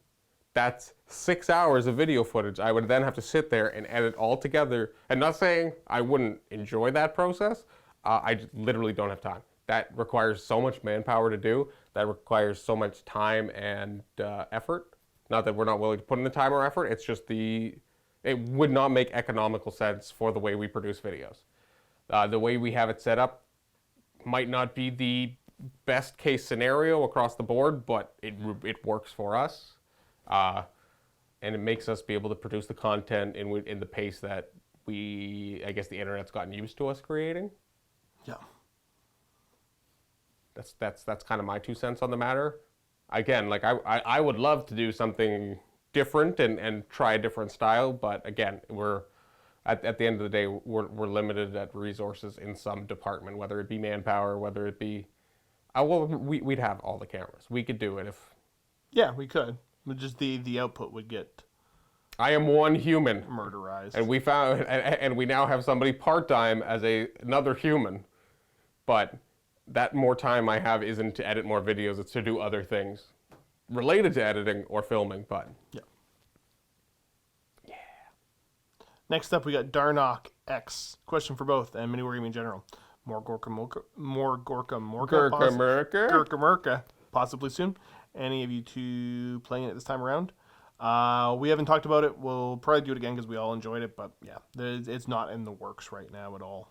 that's 6 hours of video footage. I would then have to sit there and edit all together. And not saying I wouldn't enjoy that process, I just literally don't have time. That requires so much manpower to do. That requires so much time and effort. Not that we're not willing to put in the time or effort, it's just it would not make economical sense for the way we produce videos. The way we have it set up might not be the best case scenario across the board, but it works for us, and it makes us be able to produce the content in the pace that I guess the internet's gotten used to us creating. Yeah. That's kind of my 2 cents on the matter. Again, like I would love to do something different and try a different style, but again, we're at the end of the day we're limited at resources in some department, whether it be manpower, whether it be we'd have all the cameras. We could do it if... Yeah, we could. But just the output would get... I am one human. Murderized. And we now have somebody part-time as another human. But that more time I have isn't to edit more videos, it's to do other things related to editing or filming, but... Yeah. Next up, we got Darnock X. Question for both, and MiniWarGaming in general. More Gorka Merca, possibly soon. Any of you 2 playing it this time around? We haven't talked about it. We'll probably do it again because we all enjoyed it, but yeah, it's not in the works right now at all.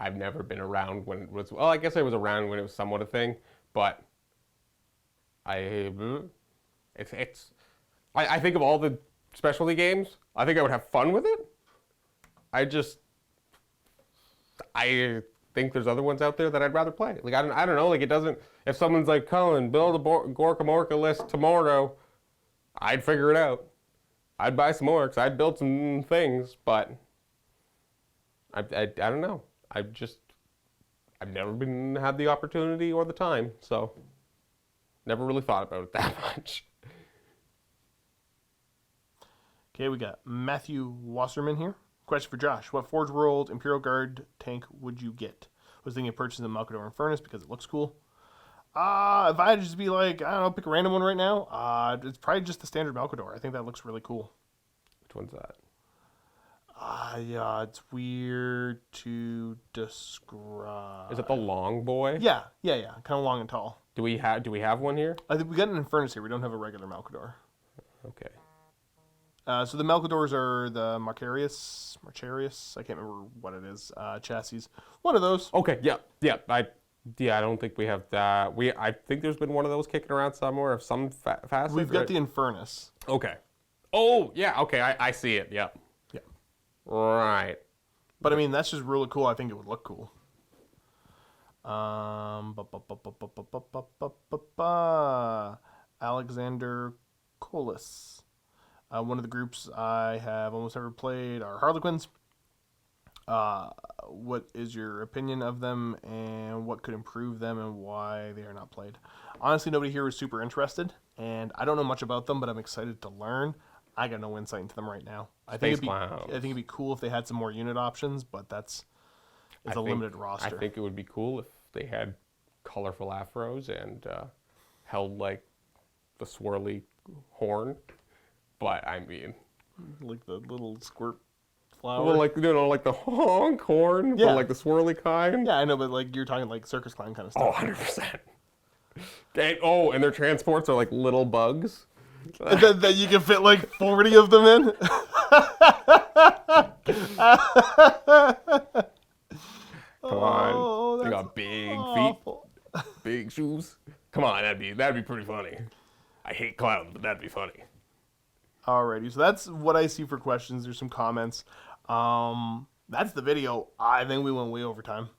I've never been around when it was... Well, I guess I was around when it was somewhat a thing, but I think of all the specialty games, I think I would have fun with it. I think there's other ones out there that I'd rather play. Like, I don't know, like, it doesn't... If someone's like, Cullen, build a Gorka Morka list tomorrow, I'd figure it out. I'd buy some more, because I'd build some things, but I don't know. I've never had the opportunity or the time, so never really thought about it that much. Okay, we got Matthew Wasserman here. Question for Josh. What Forge World Imperial Guard tank would you get? I was thinking of purchasing the Malcador Infernus because it looks cool. If I had to just be like, I don't know, pick a random one right now, it's probably just the standard Malcador. I think that looks really cool. Which one's that? Yeah, it's weird to describe. Is it the long boy? Yeah. Kind of long and tall. Do we have one here? I think we got an Infernus here. We don't have a regular Malcador. Okay. So the Malcadors are the Marcharius. I can't remember what it is. Chassis. One of those. Okay. Yeah. I don't think we have that. I think there's been one of those kicking around somewhere of some facet. We've got the Infernus. Okay. Oh yeah. Okay. I see it. Yep. Yeah. Right. But I mean, that's just really cool. I think it would look cool. Alexander Colas. One of the groups I have almost ever played are Harlequins. What is your opinion of them, and what could improve them, and why they are not played? Honestly, nobody here is super interested, and I don't know much about them, but I'm excited to learn. I got no insight into them right now. I think it'd be cool if they had some more unit options, but it's a limited roster. I think it would be cool if they had colorful afros and held like the swirly horn. But I mean, like the little squirt flower. Well, like like the honk horn, but like the swirly kind. Yeah, I know, but like you're talking like Circus Clown kind of stuff. Oh, 100%. And their transports are like little bugs. that you can fit like 40 of them in. Come on, they got big feet, big shoes. Come on, that'd be pretty funny. I hate clowns, but that'd be funny. Alrighty, so that's what I see for questions. There's some comments. That's the video. I think we went way over time.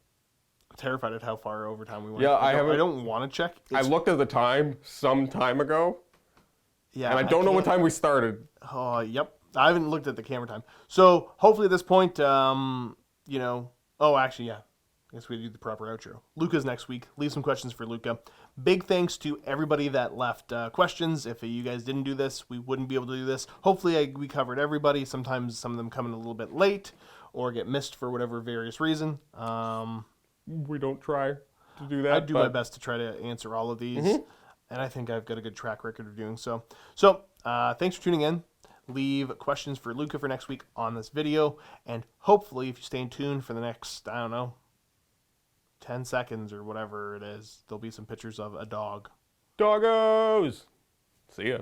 I'm terrified at how far over time we went. Yeah, I don't want to check. I looked at the time some time ago. Yeah, and I don't know what time we started. Oh, yep. I haven't looked at the camera time. So hopefully at this point, Oh, actually, yeah. I guess we do the proper outro. Luka's next week. Leave some questions for Luka. Big thanks to everybody that left questions. If you guys didn't do this, we wouldn't be able to do this. Hopefully we covered everybody. Sometimes some of them come in a little bit late or get missed for whatever various reason. We don't try to do that. I do my best to try to answer all of these. And I think I've got a good track record of doing so. So thanks for tuning in. Leave questions for Luka for next week on this video. And hopefully if you stay tuned for the next, 10 seconds or whatever it is, there'll be some pictures of a dog. Doggos! See ya.